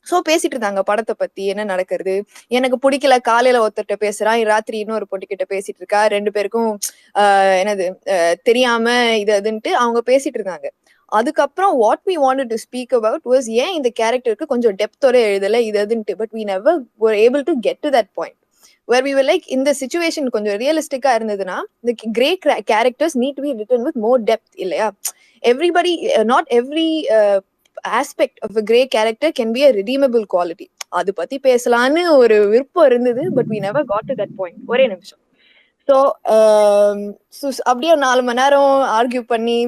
ஸோ பேசிட்டு இருந்தாங்க படத்தை பத்தி என்ன நடக்கிறது, எனக்கு பிடிக்கல, காலையில ஒருத்தர்கிட்ட பேசுறான், ராத்திரி இன்னொரு பொண்ணுகிட்ட பேசிட்டு இருக்கா, 2 பேருக்கும் என்னது தெரியாம இது அதுன்ட்டு அவங்க பேசிட்டு இருந்தாங்க. அதுக்கப்புறம் what we wanted to speak about was ஏன் இந்த கேரக்டருக்கு கொஞ்சம் டெப்த்தோட எழுதல இது அதுன்ட்டு. But we never were able to get to that point where we were like இந்த சிச்சுவேஷன் கொஞ்சம் ரியலிஸ்டிக்கா இருந்ததுன்னா the grey characters need to be written with more depth இல்லையா. everybody not every aspect of a grey character can be a redeemable quality. அது பத்தி பேசலான்னு ஒரு விருப்பம் இருந்தது, but we never got to that point. ஒரே நிமிஷம். ஸோ அப்படியே 4 மணி நேரம் ஆர்கியூ பண்ணி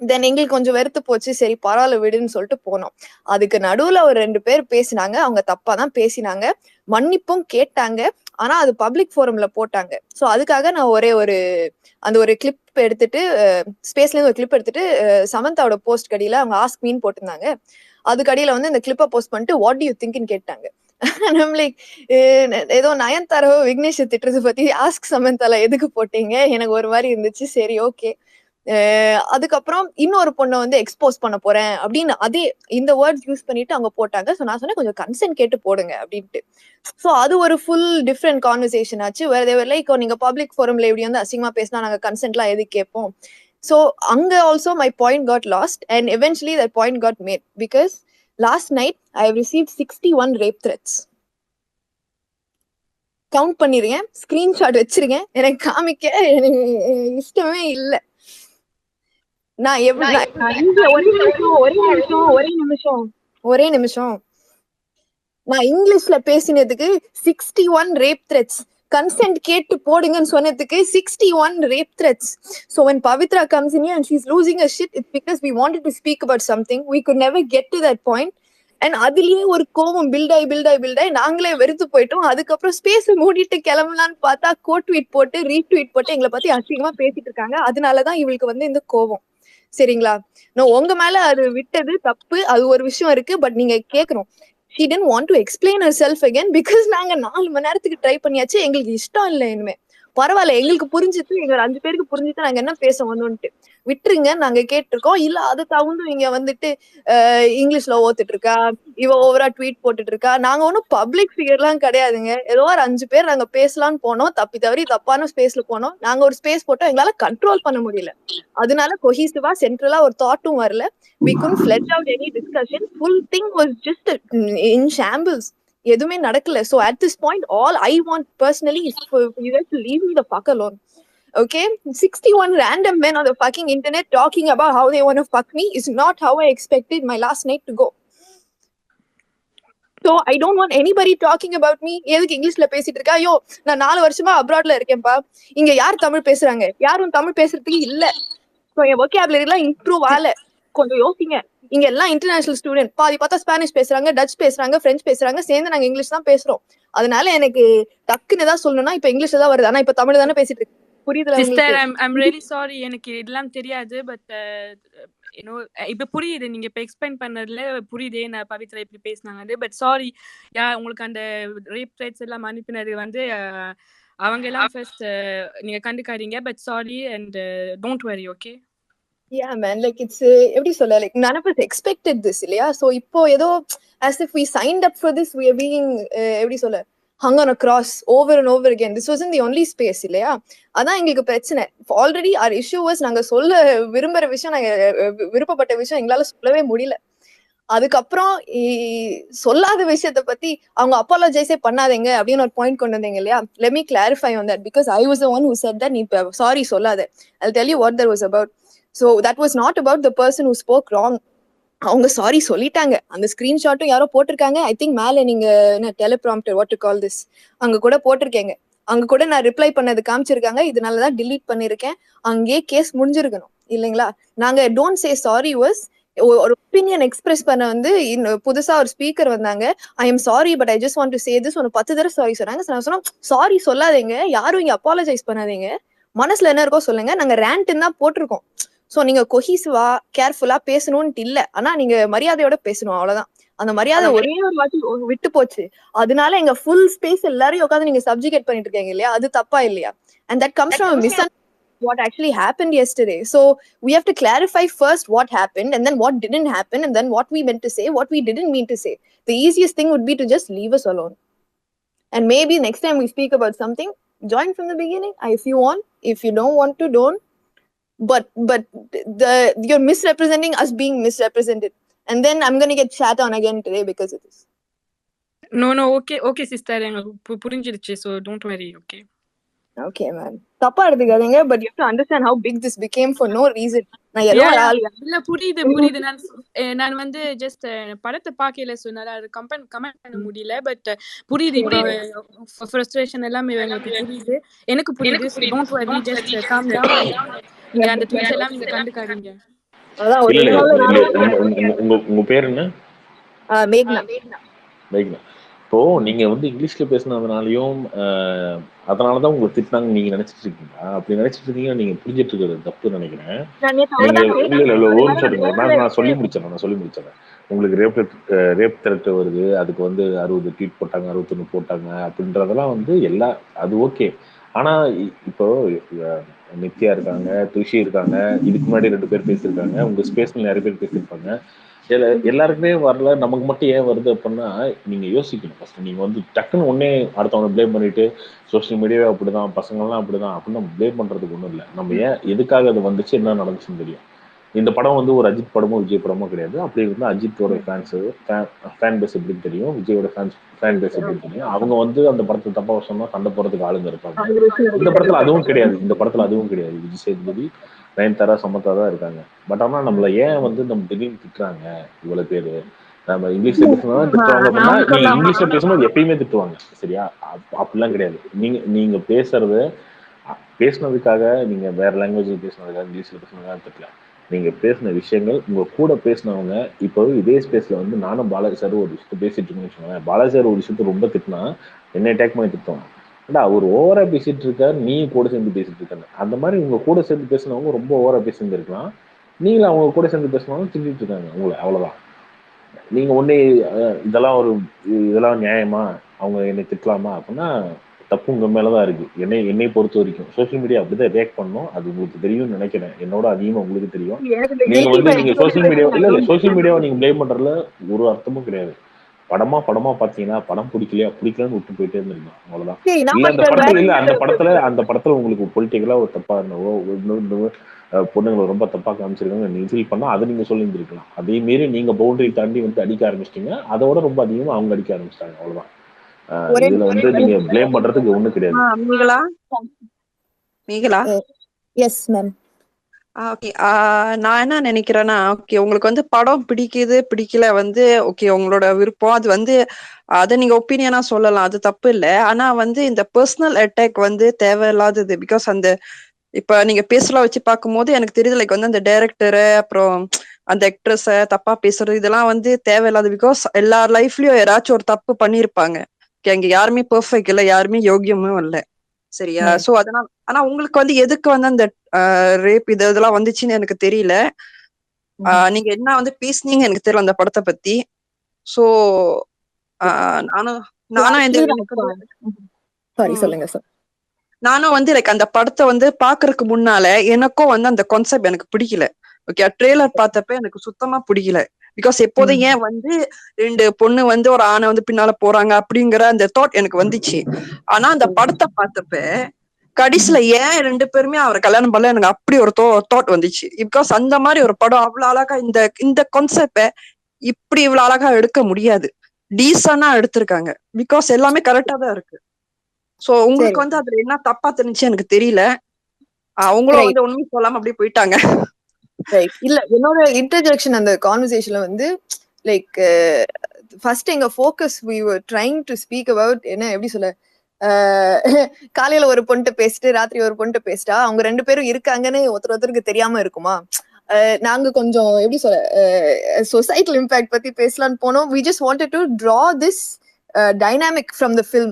தென் எங்களுக்கு கொஞ்சம் வெறுத்து போச்சு, சரி பரவாயில்ல விடுன்னு சொல்லிட்டு போனோம். அதுக்கு நடுவுல ஒரு 2 பேர் பேசினாங்க, அவங்க தப்பா தான் பேசினாங்க, மன்னிப்பும் கேட்டாங்க, ஆனா அது பப்ளிக் ஃபோரம்ல போட்டாங்க. ஸோ அதுக்காக நான் அந்த ஒரு கிளிப் எடுத்துட்டு ஸ்பேஸ்ல இருந்து ஒரு கிளிப் எடுத்துட்டு சமந்தாவோட போஸ்ட் கடியில அவங்க ஆஸ்க் மீன் போட்டிருந்தாங்க, அதுக்கு அடியில வந்து இந்த கிளிப்பை போஸ்ட் பண்ணிட்டு வாட் டு யூ திங்க்னு கேட்டாங்க. லைக் ஏதோ நயன்தாராவோ விக்னேஷ் திட்டுறது பத்தி ஆஸ்க் சமந்தால எதுக்கு போட்டீங்க, எனக்கு ஒரு மாதிரி இருந்துச்சு. சரி ஓகே. அதுக்கப்புறம் இன்னொரு பொண்ணை வந்து எக்ஸ்போஸ் பண்ண போறேன் அப்படின்னு அதே இந்த வேர்ட்ஸ் யூஸ் பண்ணிட்டு அவங்க போட்டாங்க. ஸோ நான் சொன்னேன் கொஞ்சம் கன்சென்ட் கேட்டு போடுங்க அப்படின்ட்டு. ஸோ அது ஒரு ஃபுல் டிஃப்ரெண்ட் கான்வர்சேஷன் ஆச்சு. வேற தேவர் லைக் நீங்க பப்ளிக் ஃபோரம்ல இப்படி வந்து அசிங்கமா பேசினா நாங்க கன்சென்ட்லாம் எது கேட்போம். ஸோ அங்க also my point got lost and eventually that point got made because last night I have received 61 rape threats. Count பண்ணிருக்கேன், ஸ்கிரீன்ஷாட் வச்சிருக்கேன், எனக்கு காமிக்க எனக்கு இஷ்டமே இல்லை. நான் ஒரே நிமிஷம் நான் இங்கிலீஷ்ல பேசினதுக்கு 61 ரேப் த்ரெட்ஸ், கன்சென்ட் கேட்டு போடுங்கன்னு சொன்னதுக்கு 61 rape threats. So when Pavitra comes in here and she's losing her shit, it's because we wanted to speak about something. We could never get to that point. And அதுலயே ஒரு கோவம் build ஆகி நாங்களே வெறுத்து போயிட்டோம். அதுக்கப்புறம் ஸ்பேஸ் மூடிட்டு கிளம்பலான்னு பார்த்தா கோட்வீட் போட்டு ரீட்வீட் போட்டு எங்களை பத்தி அசிங்கமா பேசிட்டு இருக்காங்க. அதனாலதான் இவளுக்கு வந்து இந்த கோவம். சரிங்களா? நான் உங்க மேல அது விட்டது தப்பு, அது ஒரு விஷயம் இருக்கு. பட் நீங்க கேட்கணும், she didn't want to explain herself again because நாங்க 4 மணி நேரத்துக்கு ட்ரை பண்ணியாச்சு, எங்களுக்கு இஷ்டம் இல்லை இனிமே. பரவாயில்ல, எங்களுக்கு புரிஞ்சுட்டு, எங்க 5 பேருக்கு புரிஞ்சுட்டு நாங்க என்ன பேச வந்தோம்ட்டு விட்டுருங்க, நாங்க கேட்டிருக்கோம். இல்ல அது தகுந்து இங்க வந்துட்டு இங்கிலீஷ்ல ஓத்துட்டு இருக்கா, இவ ஓவரா ட்வீட் போட்டுட்டு இருக்கா. நாங்க ஒன்னும் பப்ளிக் ஃபிகர் எல்லாம் கிடையாதுங்க. ஏதோ ஒரு 5 பேர் நாங்க பேசலாம்னு போனோம், தப்பி தவறி தப்பான ஸ்பேஸ்ல போனோம். நாங்க ஒரு ஸ்பேஸ் போட்டோம், எங்களால கண்ட்ரோல் பண்ண முடியல. அதனால கொஹீசிவா சென்ட்ரலா ஒரு தாட்டும் வரல. We couldn't fledge out any discussion. Full thing was just in shambles. எதுவுமே நடக்கல. So at this point, all I want personally is for you guys to leave me the fuck alone. Okay? 61 random men on the fucking internet talking about how they want to fuck me is not how I expected my last night to go. So I don't want anybody talking about me. எதுக்கு இங்கிலீஷ்ல பேசிட்டு இருக்கா? ஐயோ, நான் 4 வருஷமா அப்ராட்ல இருக்கேன்ப்பா, இங்க யார் தமிழ் பேசுறாங்க? யாரும் தமிழ் பேசுறதுக்கு இல்ல. So என் vocabulary எல்லாம் இம்ப்ரூவ் ஆகல. கொஞ்சம் யோசிங்க. இங்க எல்லாம் இன்டர்நேஷனல் ஸ்டூடெண்ட், பாதி பார்த்தா ஸ்பானிஷ் பேசுறாங்க, டச் பேசுறாங்க, பிரெஞ்சு பேசுறாங்க, சேர்ந்து நாங்க இங்கிலீஷ் தான் பேசுறோம். அதனால எனக்கு டக்குன்னு தான் சொல்லணும்னா இப்ப இங்கிலீஷ்ல தான் வருது. ஆனா இப்ப தமிழ் தானே பேசிட்டு இருக்கு. புரியுதுல
சிஸ்டர்? I'm really sorry, எனக்கு இதெல்லாம் தெரியாது. பட் இப்ப புரியுது, நீங்க இப்ப எக்ஸ்பிளைன் பண்ணதுல புரியுது நான் பவித்ரா இப்படி பேசினாங்க. பட் சாரி, உங்களுக்கு அந்த ரேப் ரைட்ஸ் எல்லாம் அனுப்பினது வந்து அவங்க எல்லாம் ஃபர்ஸ்ட் நீங்க கண்டுக்காதீங்க. But sorry and don't worry. Okay?
Yeah man, like it's எப்படி சொல்ல, like none of us expected this இல்லையா? So இப்போ ஏதோ as if we signed up for this, we are being எப்படி சொல்ல, hung on a cross over and over again. This wasn't the only space இல்லையா? அதான் எங்களுக்கு பிரச்சனை. ஆல்ரெடி our issue was நாங்க சொல்ல விரும்புற விஷயம், நாங்க விருப்பப்பட்ட விஷயம் எங்களால சொல்லவே முடியல. அதுக்கப்புறம் சொல்லாத விஷயத்த பத்தி அவங்க அப்பாலஜைஸே பண்ணாதீங்க அப்படின்னு ஒரு பாயிண்ட் கொண்டு வந்தீங்க இல்லையா? Let me clarify on that because I was the one who said that நீ சாரி சொல்லாத. I'll tell you what that was about. So that was not about the person who spoke wrong. அவங்க sorry சொல்லிட்டாங்க. அந்த ஸ்கிரீன்ஷாட்டும் யாரோ போட்டிருக்காங்க. I think மேல நீங்க என்ன teleprompter what to call this அங்க கூட போட்டிருக்கேங்க. அங்க கூட நான் ரிப்ளை பண்ணது காமிச்சிருக்காங்க. இதனாலதான் டிலீட் பண்ணிருக்கேன். அங்கேயே கேஸ் முடிஞ்சிருக்கணும் இல்லைங்களா? நாங்க டோன்ட் சே சாரி வாஸ் ஒரு ஒப்பீனியன் எக்ஸ்பிரஸ் பண்ண வந்து புதுசா ஒரு ஸ்பீக்கர் வந்தாங்க. I am sorry but I just want to say this. 10 தடவை சாரி சொன்னாங்க. நான் சொன்னோம் சாரி சொல்லாதீங்க, யாரும் இங்க அப்பாலஜைஸ் பண்ணாதீங்க, மனசுல என்ன இருக்கோ சொல்லுங்க, நாங்க ரேண்ட்ன்னு தான் போட்டிருக்கோம். சோ நீங்க கொஹீசிவா கேர்ஃபுல்லா பேசணும்னு இல்ல, ஆனா நீங்க மரியாதையோட பேசணும், அவ்வளவுதான். அந்த மரியாதை ஒரே ஒரு வாட்டி விட்டு போச்சு. அதனால எங்க ஃபுல் ஸ்பேஸ் எல்லாரையும் உட்காந்து நீங்க சப்ஜுகேட் பண்ணிட்டு இருக்கீங்க இல்லையா, அது தப்பா இல்லையா? And that comes from a misunderstanding what actually happened yesterday. So we have to clarify first what happened, and then what didn't happen, and then what we meant to say, what we didn't mean to say. The easiest thing would be to just leave us alone. And maybe next time we speak about something, join from the beginning if you want. If you don't want to, don't. But you're misrepresenting us being misrepresented, and then I'm going to get chat on again today because of this.
No, okay sister, எனக்கு புரிஞ்சிருச்சு, so don't worry.
Okay man, தப்பா எடுத்துக்காதீங்க, but you have to understand how big this became for no reason. நான் ஏதோ
இல்ல புரியுது. நான் வந்து ஜஸ்ட் படத்தை பார்க்கல, சொன்னால அது கமெண்ட் பண்ண முடியல. பட் புரியுது, இப்போ ஃப்ரஸ்ட்ரேஷன் எல்லாமே எங்களுக்கு புரியுது, எனக்கு புரியுது. So don't worry, just calm down. நீங்க அந்த ட்வீட்ஸ் எல்லாம் நீங்க கண்டுக்காதீங்க.
அதான் ஒரு
உங்க பேர் என்ன?
மேக்னா.
இப்போ நீங்க வந்து இங்கிலீஷ்ல பேசினதுனாலையும் அதனாலதான் உங்களுக்கு திட்டினாங்க நீங்க நினைச்சிட்டு இருக்கீங்களா? அப்படி நினைச்சிட்டு இருக்கீங்க, நீங்க புரிஞ்சிட்டு இருக்கிறது தப்பு நினைக்கிறேன். நான் சொல்லி முடிச்சேன். உங்களுக்கு ரேப் த்ரெட் வருது, அதுக்கு வந்து 60 ட்வீட் போட்டாங்க, 61 போட்டாங்க அப்படின்றதெல்லாம் வந்து அது ஓகே. ஆனா இப்போ நித்யா இருக்காங்க, துஷி இருக்காங்க, இதுக்கு முன்னாடி 2 பேர் பேசியிருக்காங்க, உங்க ஸ்பேஸ்ல நிறைய பேர் பேசியிருப்பாங்க. எல்லாருக்குமே வரல, நமக்கு மட்டும் ஏன் வருது அப்படின்னா நீங்க யோசிக்கணும் ஃபர்ஸ்ட். நீங்க வந்து டக்குன்னு ஒன்னே அடுத்தவனை பிளேம் பண்ணிட்டு சோசியல் மீடியாவே அப்படிதான், பசங்கள்லாம் அப்படிதான் அப்படின்னு நம்ம பிளேம் பண்றதுக்கு ஒன்றும் இல்லை. நம்ம ஏன் எதுக்காக அது வந்துச்சு, என்ன நடந்துச்சுன்னு தெரியும். இந்த படம் வந்து ஒரு அஜித் படமோ விஜய் படமோ கிடையாது. அப்படி இருந்தா அஜித்தோட ஃபேன் பேஸ் எப்படின்னு தெரியும், விஜயோட ஃபேன் பேஸ் எப்படின்னு தெரியும். அவங்க வந்து அந்த படத்தை தப்பா சொன்னா சண்டை போறதுக்கு ஆளுங்க இருப்பாங்க. இந்த படத்துல அதுவும் கிடையாது. விஜய் சேதுபதி, நயன்தாரா, சமந்தா தான் இருக்காங்க. பட் ஆனா நம்மள ஏன் வந்து நம்ம திடீர்னு திட்டுறாங்க இவ்வளவு பேரு? நம்ம இங்கிலீஷ்ல பேசணும் திட்டுவாங்க அப்படின்னா, நீங்க இங்கிலீஷ்ல பேசணும் எப்பயுமே திட்டுவாங்க, சரியா? அப்படிலாம் கிடையாது. நீங்க பேசுனதுக்காக, நீங்க வேற லாங்குவேஜ்ல பேசினதுக்காக, இங்கிலீஷ்ல பேசினதுக்காக திட்டல. நீங்க பேசின விஷயங்கள், உங்க கூட பேசினவங்க, இப்போ இதே ஸ்பேஸ்ல வந்து நானும் பாலாஜி சார் ஒரு விஷயத்த பேசிட்டு இருக்கேன்னு வச்சுக்கோங்க. பாலாஜி சார் ஒரு விஷயத்த ரொம்ப திட்டினா என்ன அட்டாக் பண்ணி திட்டுவாங்க. அவர் ஓவரா பேசிட்டு இருக்காரு, நீ கூட சேர்ந்து பேசிட்டு இருக்காங்க. அந்த மாதிரி உங்க கூட சேர்ந்து பேசினவங்க ரொம்ப ஓவரா பேசிட்டு இருக்கலாம், நீங்களும் அவங்க கூட சேர்ந்து பேசினவங்க திட்டிட்டு இருக்காங்க உங்களை, அவ்வளவுதான். நீங்க ஒன்னே இதெல்லாம் நியாயமா, அவங்க என்னை திட்டலாமா அப்படின்னா தப்பு உங்க மேலதான் இருக்கு. என்னை பொறுத்த வரைக்கும் சோசியல் மீடியா அப்படிதான் ரியாக்ட் பண்ணணும். அது உங்களுக்கு தெரியும்னு நினைக்கிறேன், என்னோட அதிகமா உங்களுக்கு தெரியும். நீங்க சோசியல் மீடியாவை நீங்க பிளேம் பண்றதுல ஒரு அர்த்தமும் கிடையாது. படமா பாத்தீங்கன்னா படம் பிடிக்கலன்னு விட்டு போயிட்டே இருந்திருக்கலாம், அவ்வளவுதான். இல்ல அந்த படத்துல உங்களுக்கு பொலிட்டிக்கலா ஒரு தப்பா இருந்தவோ பொண்ணுங்களை ரொம்ப தப்பா காமிச்சிருக்காங்க நீங்க ஃபீல் பண்ணா அதை நீங்க சொல்லியிருந்திருக்கலாம். அதே மாரி நீங்க பவுண்டரி தாண்டி வந்து அடிக்க ஆரம்பிச்சிட்டீங்க, அதோட ரொம்ப அதிகமா அவங்க அடிக்க ஆரம்பிச்சிட்டாங்க, அவ்வளவுதான். இதுல வந்து நீங்க பிளேம் பண்றதுக்கு ஒண்ணும் கிடையாது.
Yes ma'am.
ஓகே, நான் என்ன நினைக்கிறேன்னா, ஓகே உங்களுக்கு வந்து படம் பிடிக்கல வந்து ஓகே உங்களோட விருப்பம், அது வந்து அதை நீங்க ஒப்பீனியனா சொல்லலாம், அது தப்பு இல்லை. ஆனா வந்து இந்த பர்சனல் அட்டாக் வந்து தேவையில்லாதது. பிகாஸ் அந்த இப்ப நீங்க பேசலாம் வச்சு பார்க்கும்போது எனக்கு தெரியுது லைக் வந்து அந்த டைரக்டரு அப்புறம் அந்த ஆக்ட்ரஸ தப்பா பேசுறது இதெல்லாம் வந்து தேவையில்லாது. பிகாஸ் எல்லார் லைஃப்லயும் யாராச்சும் ஒரு தப்பு பண்ணிருப்பாங்க. அங்க யாருமே பெர்ஃபெக்ட் இல்லை, யாருமே யோகியமும் இல்லை, சரியா? சோ அதனால ஆனா உங்களுக்கு வந்து எதுக்கு வந்து அந்த ரேப் இதெல்லாம் வந்துச்சுன்னு எனக்கு தெரியல. நீங்க என்ன வந்து பேசுனீங்க எனக்கு தெரியல அந்த படத்தை பத்தி. சோ நானும் வந்து லைக் அந்த படத்தை வந்து பாக்குறதுக்கு முன்னால எனக்கும் வந்து அந்த கான்செப்ட் எனக்கு பிடிக்கல. ஓகே, ட்ரெய்லர் பார்த்தப்ப எனக்கு சுத்தமா பிடிக்கல. பிகாஸ் எப்போதும் ஏன் வந்து 2 பொண்ணு வந்து ஒரு ஆணை வந்து பின்னால போறாங்க அப்படிங்கிற அந்த தாட் எனக்கு வந்துச்சு. ஆனா அந்த படத்தை பார்த்தப்ப கடைசியில ஏன் 2 பேருமே அவரை கல்யாணம் பண்ணல எனக்கு அப்படி ஒரு தாட் வந்துச்சு. பிகாஸ் அந்த மாதிரி ஒரு படம் அவ்வளவு அழகா இந்த கான்செப்ட இப்படி இவ்வளவு அழகா எடுக்க முடியாது. டீசனா எடுத்திருக்காங்க. பிகாஸ் எல்லாமே கரெக்டா தான் இருக்கு. சோ உங்களுக்கு வந்து அதுல என்ன தப்பா தெரிஞ்சு எனக்கு தெரியல. அவங்களும் வந்து ஒண்ணுமே சொல்லாம அப்படியே போயிட்டாங்க.
இல்ல, என்னோட இன்டர்ஜெக்ஷன் அந்த கான்வர்சேஷன்ல வந்து லைக் ஃபர்ஸ்ட் எங்க focus we were trying to speak about என்ன எப்படி சொல்ல, காலையில ஒரு பொண்ணு பேசிட்டு ராத்திரி ஒரு பொண்ணு பேசிட்டா அவங்க 2 பேரும் இருக்காங்கன்னு ஒருத்தருக்கு தெரியாம இருக்குமா? நாங்க கொஞ்சம் எப்படி சொல்ல சொசைட்டல் இம்பாக்ட் பத்தி பேசலான்னு போனோம். we just wanted to draw this dynamic from the film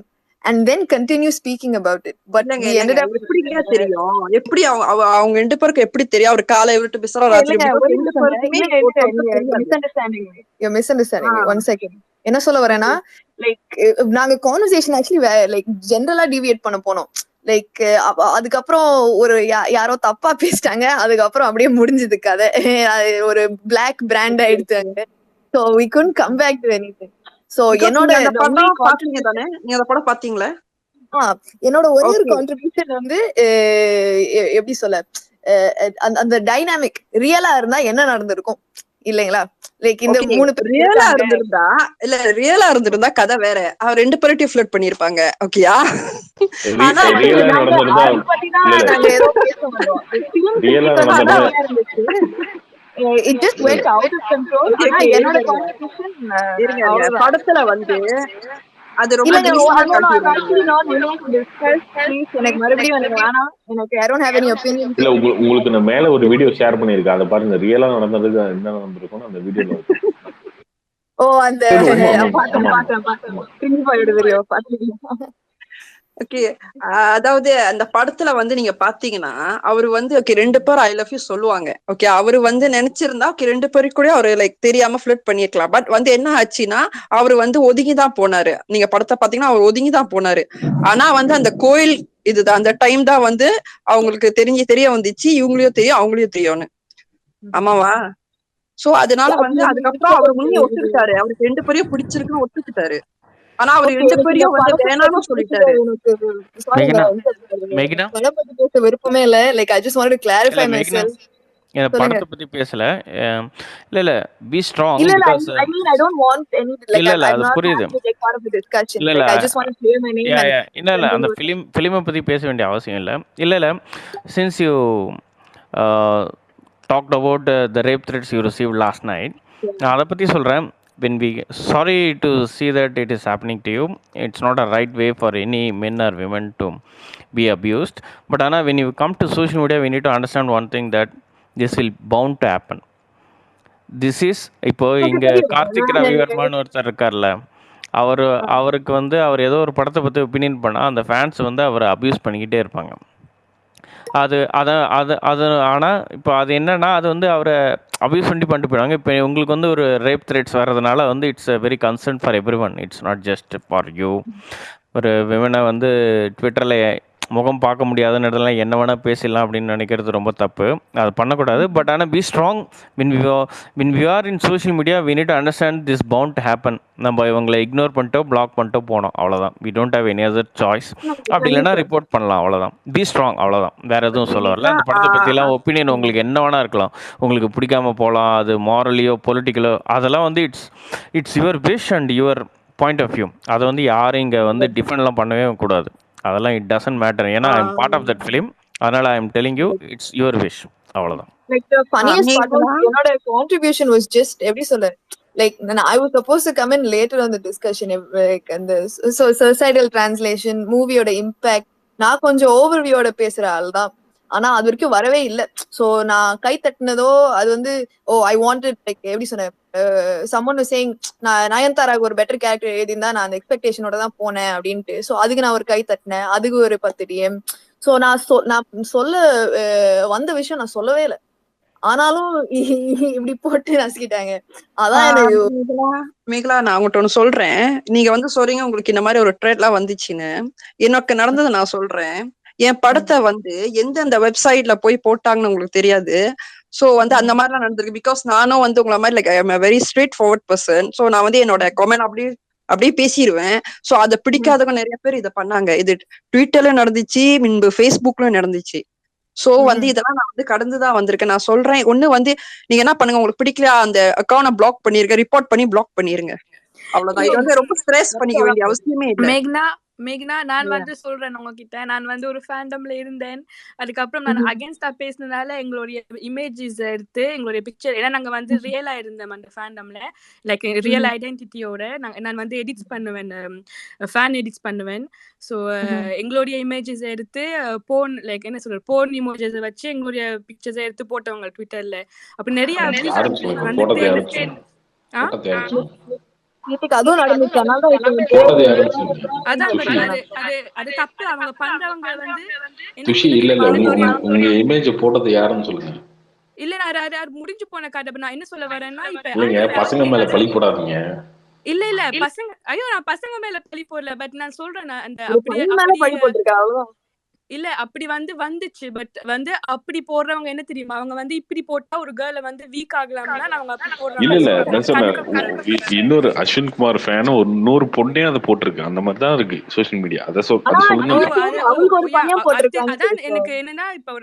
and then continue speaking about it. But we ended up
எப்படிங்க தெரியும்? எப்படி அவங்க ரெண்டு பேருக்கு எப்படி தெரியும்? அவர் காலை விட்டு பேசுறா ராத்திரி
misunderstanding. You're misunderstanding. One second. என்ன சொல்ல வரேன்னா லைக் நாங்க கான்வர்சேஷன் ஆக்சுவலி லைக் ஜெனரலா டிவியேட் பண்ண போனோம். லைக் அதுக்கப்புறம் ஒரு யாரோ தப்பா பேசிட்டாங்க, அதுக்கப்புறம் அப்படியே முடிஞ்சது கதை. ஒரு பிளாக் பிராண்ட் ஆயிடுச்சு அங்க. So we couldn't come back to anything. So என்னோட
படம் பாத்தீங்களா?
என்னோட ஒரே ஒரு கான்ட்ரிபியூஷன் வந்து எப்படி சொல்ல, அந்த டைனாமிக் ரியலா இருந்தா என்ன நடந்திருக்கும் இல்லைங்களா? லைக் இந்த 3 பேர்
ரியலா இருந்திருந்தா இல்ல ரியலா இருந்திருந்தா கதை வேற. அவர் ரெண்டு பேர்ட்டையும் ஃப்ளர்ட் பண்ணிருப்பாங்க. ஓகேயா?
ஆனா
அதை பத்தி தான் நாங்க ஏதோ பேச வந்தோம். It just went out of control. ஆனா என்னோட கான்ட்ரிபியூஷன்
படத்துல வந்து அது ரொம்ப
எனக்கு மறுபடியும் எனக்கு வேணாம். எனக்கு I don't have any opinion.
இல்ல உங்களுக்கு நான் மேல ஒரு வீடியோ ஷேர் பண்ணிருக்கேன், அதை பாருங்க. ரியலா நடந்ததுக்கு என்ன நடந்திருக்கும் அந்த வீடியோல.
அந்த
ஓகே, அதாவது அந்த படத்துல வந்து நீங்க பாத்தீங்கன்னா அவரு வந்து ஓகே ரெண்டு பேரும் ஐ லவ் யூ சொல்லுவாங்க. ஓகே, அவரு வந்து நினைச்சிருந்தா ஓகே ரெண்டு பேரும் கூட அவரு லைக் தெரியாம ஃபிளர்ட் பண்ணிருக்கலாம். பட் வந்து என்ன ஆச்சுன்னா அவரு வந்து ஒதுங்கிதான் போனாரு. நீங்க படத்தை பாத்தீங்கன்னா அவர் ஒதுங்கிதான் போனாரு. ஆனா வந்து அந்த கோயில் இதுதான் அந்த டைம் தான் வந்து அவங்களுக்கு தெரிய வந்துச்சு, இவங்களையும் தெரியும் அவங்களையும் தெரியும்னு. ஆமாவா? சோ அதனால வந்து அதுக்கப்புறம் அவர் முன்னே ஒத்துக்கிட்டாரு. அவருக்கு ரெண்டு பேரையும் பிடிச்சிருக்குன்னு ஒத்துக்கிட்டாரு. ஆனா அவர் ரெண்டு பேரையும் வந்து வேணாம்னு சொல்லிட்டாரு.
விருப்பமே இல்ல. Like I just wanted to clarify myself.
படத்தை பத்தி பேசல. இல்ல be strong.
I mean I don't want any like I'm not
புரியுது.
like part of the discussion. Like I just want to clear my name.
இல்ல அந்த ஃபிலிமை பத்தி பேச வேண்டிய அவசியம் இல்ல. Since you talked about the rape threats you received last night, நான் அதை பத்தி சொல்றேன். When we sorry to see that it is happening to you, it's not a right way for any men or women to be abused. But Anna, when you come to social media, we need to understand one thing, that this will bound to happen. This is இப்போ இங்க கார்த்திக் ரவிவர்மான்னு ஒருத்தர் இருக்கார்ல, அவருக்கு வந்து அவர் ஏதோ ஒரு படத்தை பற்றி ஒப்பீனியன் பண்ணால் அந்த ஃபேன்ஸ் வந்து அவரை அப்யூஸ் பண்ணிக்கிட்டே இருப்பாங்க. அது ஆனால் இப்போ அது என்னன்னா அது வந்து அவரை அப்யூஸ் பண்ணிட்டு போயிடுவாங்க. இப்போ உங்களுக்கு வந்து ஒரு ரேப் த்ரெட்ஸ் வர்றதுனால வந்து it's a very concern for every one. It's not just for you. ஒரு விமனை வந்து ட்விட்டரில் முகம் பார்க்க முடியாதுன்னு இடத்துல என்ன வேணால் பேசிடலாம் அப்படின்னு நினைக்கிறது ரொம்ப தப்பு. அது பண்ணக்கூடாது. பட் ஆனால் be strong. when we are in social media, we need to understand this bound to happen. நம்ம இவங்களை இக்னோர் பண்ணிட்டோ பிளாக் பண்ணிட்டோ போனோம், அவ்வளோதான். we don't have any other choice. அப்படி இல்லைன்னா ரிப்போர்ட் பண்ணலாம், அவ்வளோதான். பி ஸ்ட்ராங், அவ்வளோதான். வேறு எதுவும் சொல்ல வரல. இந்த படத்தை பற்றிலாம் ஒப்பீனியன் உங்களுக்கு என்ன வேணா இருக்கலாம். உங்களுக்கு பிடிக்காம போகலாம், அது மாரலியோ பொலிட்டிக்கலோ, அதெல்லாம் வந்து it's your wish and your point of view. அதை வந்து யாரும் இங்கே வந்து டிஃபெண்ட்லாம் பண்ணவே கூடாது. அதெல்லாம் இட் டசன்ட் மேட்டர். ஏன்னா I am part of that film. அதனால I am telling you it's your wish, அவ்வளவுதான்.
Like the funniest part was என்னோட contribution was just எப்படி சொல்ல, like I was supposed to come in later on the discussion, like and the suicidal translation மூவியோட impact நான் கொஞ்சம் ஓவர்வியூவோட பேசுற ஆள் தான். ஆனா அது வரைக்கும் வரவே இல்லை. சோ நான் கை தட்டினதோ அது வந்து ஐ வாண்டட் லைக் எப்படி சொன்னேன், someone was saying நான் நயன்தாராக்கு ஒரு பெட்டர் கேரக்டர் எழுதியிருந்தா நான் அந்த எக்ஸ்பெக்டேஷனோட தான் போனேன் அப்படின்ட்டு. சோ அதுக்கு நான் ஒரு கை தட்டினேன், அதுக்கு ஒரு 10 DM. சோ நான் சொல்ல வந்த விஷயம் நான் சொல்லவே இல்லை. ஆனாலும் இப்படி போட்டு நசுக்கிட்டாங்க. அதான்
மேகலா, நான் உங்கள்கிட்ட ஒண்ணு சொல்றேன். நீங்க வந்து சொல்றீங்க உங்களுக்கு இந்த மாதிரி ஒரு ட்ரெட் எல்லாம் வந்துச்சுன்னு. எனக்கு நடந்தது நான் சொல்றேன். என் படத்தை வந்து எந்தெந்த வெப்சைட்ல போய் போட்டாங்கன்னு உங்களுக்கு தெரியாது. சோ வந்து அந்த மாதிரிலாம் நடந்திருக்கு. பிகாஸ் நானும் வந்து உங்களை மாதிரி like I am very straight forward person. So நான் வந்து என்னோட கமெண்ட் அப்படியே பேசிடுவேன். சோ அதை பிடிக்காதவங்க நிறைய பேர் இதை பண்ணாங்க. இது ட்விட்டர்ல நடந்துச்சு, முன்பு ஃபேஸ்புக்லயும் நடந்துச்சு. சோ வந்து இதெல்லாம் நான் வந்து கடந்துதான் வந்திருக்கேன். நான் சொல்றேன், ஒண்ணு வந்து நீங்க என்ன பண்ணுங்க, உங்களுக்கு பிடிக்கல அந்த அக்கௌண்ட் பிளாக் பண்ணிருங்க, ரிப்போர்ட் பண்ணி பிளாக் பண்ணிருங்க, அவ்வளவுதான். இது வந்து ரொம்ப ஸ்ட்ரெஸ் பண்ணிக்க வேண்டிய அவசியமே இல்லை.
மேக்னா நான் வந்து சொல்றேன் உங்ககிட்ட, நான் வந்து ஒரு ஃபேண்டம்ல இருந்தேன். அதுக்கப்புறம் நான் அகேன்ஸ்டா பேசினதால எங்களுடைய இமேஜஸ் எடுத்து எங்களுடைய பிக்சர், ஏன்னா நாங்க வந்து ரியலா இருந்தோம் அந்த ஃபேண்டம்ல, லைக் ரியல் ஐடென்டிட்டியோட நான் வந்து எடிட்ஸ் பண்ணுவேன், ஃபேன் எடிட்ஸ் பண்ணுவேன். ஸோ எங்களுடைய இமேஜஸ் எடுத்து போன் லைக் என்ன சொல்ற போன் இமோஜஸ் வச்சு எங்களுடைய பிக்சர்ஸ் எடுத்து போட்டவங்க ட்விட்டர்ல. அப்படி நிறைய
வீட்டுக்கு அதுவும் நடந்துச்சு. அதனால தான் இப்போ
போட்டது யாருன்னு சொல்லுங்க.
அதான் பட்
துஷி
அது தப்பு. அவங்க பண்றவங்க வந்து என்ன
துஷி
என்ன
இல்ல
தெரியுமா
உங்க
அதுக்கு ஒரு
உங்க இமேஜ் போட்டது யாருன்னு சொல்லுங்க.
இல்ல அது முடிஞ்சு போன கதை. நான் என்ன சொல்ல வரேன்னா இப்ப
இல்லைங்க, பசங்க மேல பழி போடாதீங்க.
இல்ல பசங்க, ஐயோ நான் பசங்க மேல பழி போடல. பட் நான் சொல்றேன் அந்த
ஒரு
அப்படியே
பையன் மேல பழி போட்டிருக்கா அவ்வளவுதான்.
இல்ல அப்படி வந்துச்சு. பட் அப்படி போடுறவங்க என்ன தெரியுமா, அவங்க இப்படி போட்டா ஒரு கேர்ள வீக் ஆகலாம்னா அவங்க அப்படி
இல்ல
போடுறாங்க.
நான் சொன்னேன், இன்னொரு அஸ்வின் குமார் ஃபேன் ஒரு 100 பொண்ணே அதை போட்டிருக்கு. அந்த மாதிரி தான் இருக்கு சோசியல் மீடியா. அதை சொல்லுங்க.
அவங்க ஒரு பையன் போட்டிருக்காங்க.
அதான் எனக்கு என்னன்னா இப்ப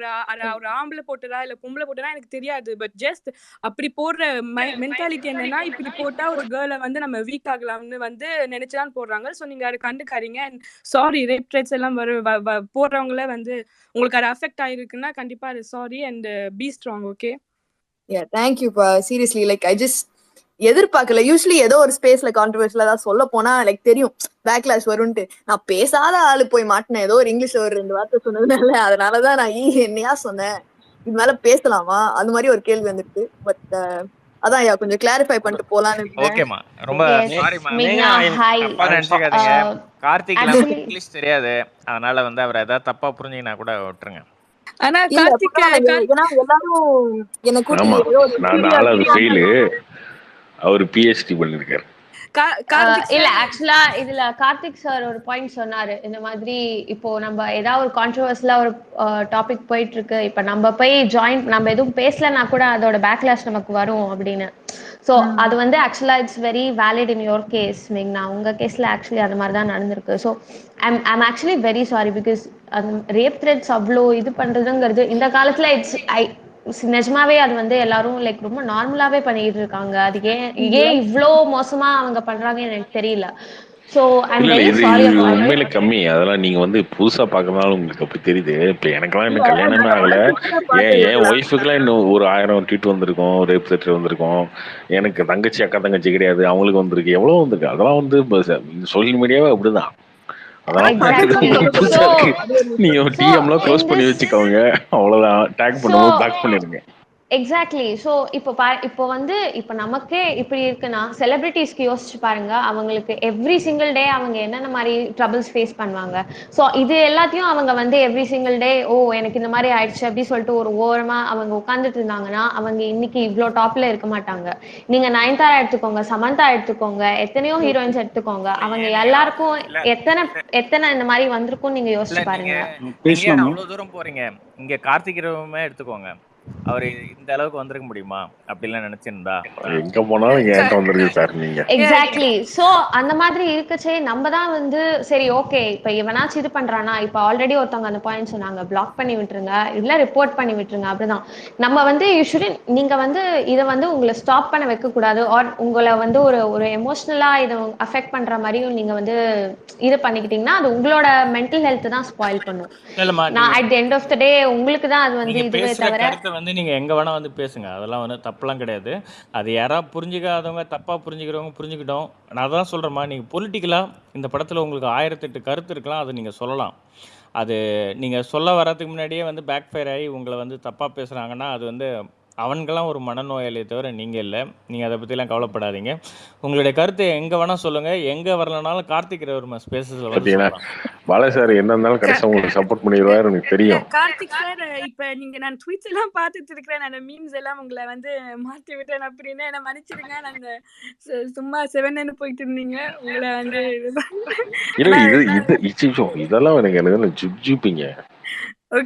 ஒரு ஆம்பளை போட்டதா இல்ல பொம்பளை போட்டதா எனக்கு தெரியாது. பட் ஜஸ்ட் அப்படி போடுற மென்டாலிட்டி என்னன்னா, இப்படி போட்டா ஒரு கேர்ள நம்ம வீக் ஆகலாம்னு நினைச்சுதான் போடுறாங்க. சோ நீங்க அதை கண்டுக்காதீங்க. சாரி, ரேப் த்ரெட்ஸ் எல்லாம் போடுறவங்க உங்களுக்கு அது அஃபெக்ட் ஆயிருக்குன்னா கண்டிப்பா அது sorry and be strong. Okay,
Yeah, thank you pa. Seriously, like I just எதிர்பார்க்கல. யூஸ்வலி ஏதோ ஒரு ஸ்பேஸ்ல கான்ட்ரவர்ஷியலா தான் சொல்ல போனா லைக் தெரியும் பேக்லாஷ் வரும்ட்டு. நான் பேசாத ஆளு போய் மாட்டினேன். ஏதோ ஒரு இங்கிலீஷ்ல ஒரு 2 வார்த்தை சொன்னதுனால அதனாலதான் நான் என்னையா சொன்னேன், இது மேல பேசலாமா அந்த மாதிரி ஒரு கேள்வி வந்துருக்கு. பட் அதான் யா கொஞ்சம் கிளாரிஃபை பண்ணிட்டு போலான்னு.
ஓகேமா, ரொம்ப சாரிமா. தப்பா நினைச்சுக்காதீங்க. கார்த்திக் இங்கிலீஷ் தெரியாது, அதனால அவர் ஏதாவது தப்பா புரிஞ்சுக்கினா கூட விட்டுருங்க.
ஆனா கார்த்திக்
எல்லாரும் என்ன கூட்டி
நான் 4வது ஃபெயில், அவர் PhD பண்ணிருக்காரு.
இல்ல ஆக்சுவலா இதுல கார்த்திக் சார் ஒரு பாயிண்ட் சொன்னாரு. இந்த மாதிரி இப்போ நம்ம ஏதாவது ஒரு கான்ட்ரவர்சியலா ஒரு டாபிக் போயிட்டு இருக்கு, இப்ப நம்ம போய் நம்ம எதுவும் பேசலன்னா கூட அதோட பேக்லாஷ் நமக்கு வரும் அப்படின்னு. ஸோ அது ஆக்சுவலா it's very valid in your case மேக்னா. உங்க கேஸ்ல ஆக்சுவலி அது மாதிரி தான் நடந்திருக்கு. So I'm actually very sorry. Because rape threats அவ்வளோ இது பண்றதுங்கிறது இந்த காலத்துல நிஜமாவே அது எல்லாரும் லைக் ரொம்ப நார்மலாவே பண்ணிட்டு இருக்காங்க. அது ஏன் இவ்ளோ மோசமா அவங்க பண்றாங்கன்னு எனக்கு தெரியல. So I am very sorry.
உண்மையில கம்மி. அதெல்லாம் நீங்க புதுசா பாக்கறதுனால உங்களுக்கு அப்படி தெரியுது. இப்ப எனக்கெல்லாம் இன்னும் கல்யாணமே ஆகல. என் ஒய்ஃபுக்குலாம் இன்னும் ஒரு 1000 ட்வீட் வந்திருக்கும், ரேப் த்ரெட் வந்திருக்கும். எனக்கு தங்கச்சி அக்கா தங்கச்சி கிடையாது, அவங்களுக்கு வந்திருக்கு. எவ்வளவு வந்திருக்கு. அதெல்லாம் சோசியல் மீடியாவே அப்படிதான். அதெல்லாம் புதுசா இருக்கு. நீங்க டிஎம்லாம் க்ளோஸ் பண்ணி வச்சுக்கோங்க, அவ்வளவுதான். டேக் பண்ணும்போது பேக் பண்ணிருங்க.
எக்ஸாக்ட்லி. ஸோ இப்போ நமக்கே இப்படி இருக்குன்னா செலிபிரிட்டிஸ்க்கு யோசிச்சு பாருங்க. அவங்களுக்கு எவ்ரி சிங்கிள் டே அவங்க என்னென்ன மாதிரி ட்ரபிள்ஸ் ஃபேஸ் பண்ணுவாங்க. ஸோ இது எல்லாத்தையும் அவங்க எவ்ரி சிங்கிள் டே எனக்கு இந்த மாதிரி ஆயிடுச்சு அப்படி சொல்லிட்டு ஒரு ஓரமா அவங்க உட்காந்துட்டு இருந்தாங்கன்னா அவங்க இன்னைக்கு இவ்வளோ டாப்ல இருக்க மாட்டாங்க. நீங்க நயன்தாரா எடுத்துக்கோங்க, சமந்தா எடுத்துக்கோங்க, எத்தனையோ ஹீரோயின்ஸ் எடுத்துக்கோங்க. அவங்க எல்லாருக்கும் எத்தனை இந்த மாதிரி வந்திருக்கும் நீங்க யோசிச்சு பாருங்க.
அவ்வளவு தூரம் போறீங்க. இங்க கார்த்திக் எடுத்துக்கோங்க. அவரு இந்த அளவுக்கு வந்திருக்க முடியுமா அப்படிலாம் நினைச்சிருந்தா
எங்க போனாலும் என்கிட்ட வந்திருக்கு சார். நீங்க
எக்ஸாக்ட்லி. சோ அந்த மாதிரி இருக்கச்சே நம்ம தான் சரி ஓகே இப்ப இவனாச்சும் இது பண்றானா, இப்ப ஆல்ரெடி ஒருத்தவங்க அந்த பாயிண்ட் சொன்னாங்க, பிளாக் பண்ணி விட்டுருங்க இல்ல ரிப்போர்ட் பண்ணி விட்டுருங்க. அப்படிதான் நம்ம யூசுவலி நீங்க இதை உங்களை ஸ்டாப் பண்ண வைக்க கூடாது. ஆர் உங்களை ஒரு எமோஷனலா இதை அஃபெக்ட் பண்ற மாதிரியும் நீங்க இது பண்ணிக்கிட்டீங்கன்னா அது உங்களோட மென்டல் ஹெல்த் தான் ஸ்பாயில் பண்ணும். நான் at the end of the day உங்களுக்கு தான் அது இதுவே தவிர
நீங்க எங்க வேணா பேசுங்க. அதெல்லாம் தப்புலாம் கிடையாது. அது யாரா புரிஞ்சுக்காதவங்க தப்பா புரிஞ்சுக்கிறவங்க புரிஞ்சுக்கிட்டோம். நான் தான் சொல்றேம்மா, நீங்க பொலிட்டிக்கலா இந்த படத்துல உங்களுக்கு 1008 கருத்து இருக்கலாம், அதை நீங்க சொல்லலாம். அது நீங்க சொல்ல வர்றதுக்கு முன்னாடியே பேக் ஃபயர் ஆகி உங்களை தப்பா பேசுறாங்கன்னா அது அவன்கெல்லாம் ஒரு மனநோயாளியை தவிர நீங்க இல்லை. நீங்க அதை பத்திலாம் கவலைப்படாதீங்க. உங்களுடைய கருத்தை எங்க வேணா சொல்லுங்க. எங்க வரலனாலும் கார்த்திக் ரவர்மா ஸ்பேசஸ்ல
பாலா சார் என்ன இருந்தாலும் கடைசியா உங்களுக்கு சப்போர்ட் பண்ணிடுவாரு, எனக்கு தெரியும்.
கார்த்திக் சார் இப்ப நான் ட்வீட்ஸ் எல்லாம் பார்த்துட்டு இருக்கிறேன். நான் மீம்ஸ் எல்லாம் உங்களை மாத்தி விட்டேன் அப்படின்னு என்ன மன்னிச்சிருங்க. நான் சும்மா செவன்னு போயிட்டு இருந்தீங்க. உங்களை
இதெல்லாம் எனக்கு ஜிப்ஜிப்பிங்க.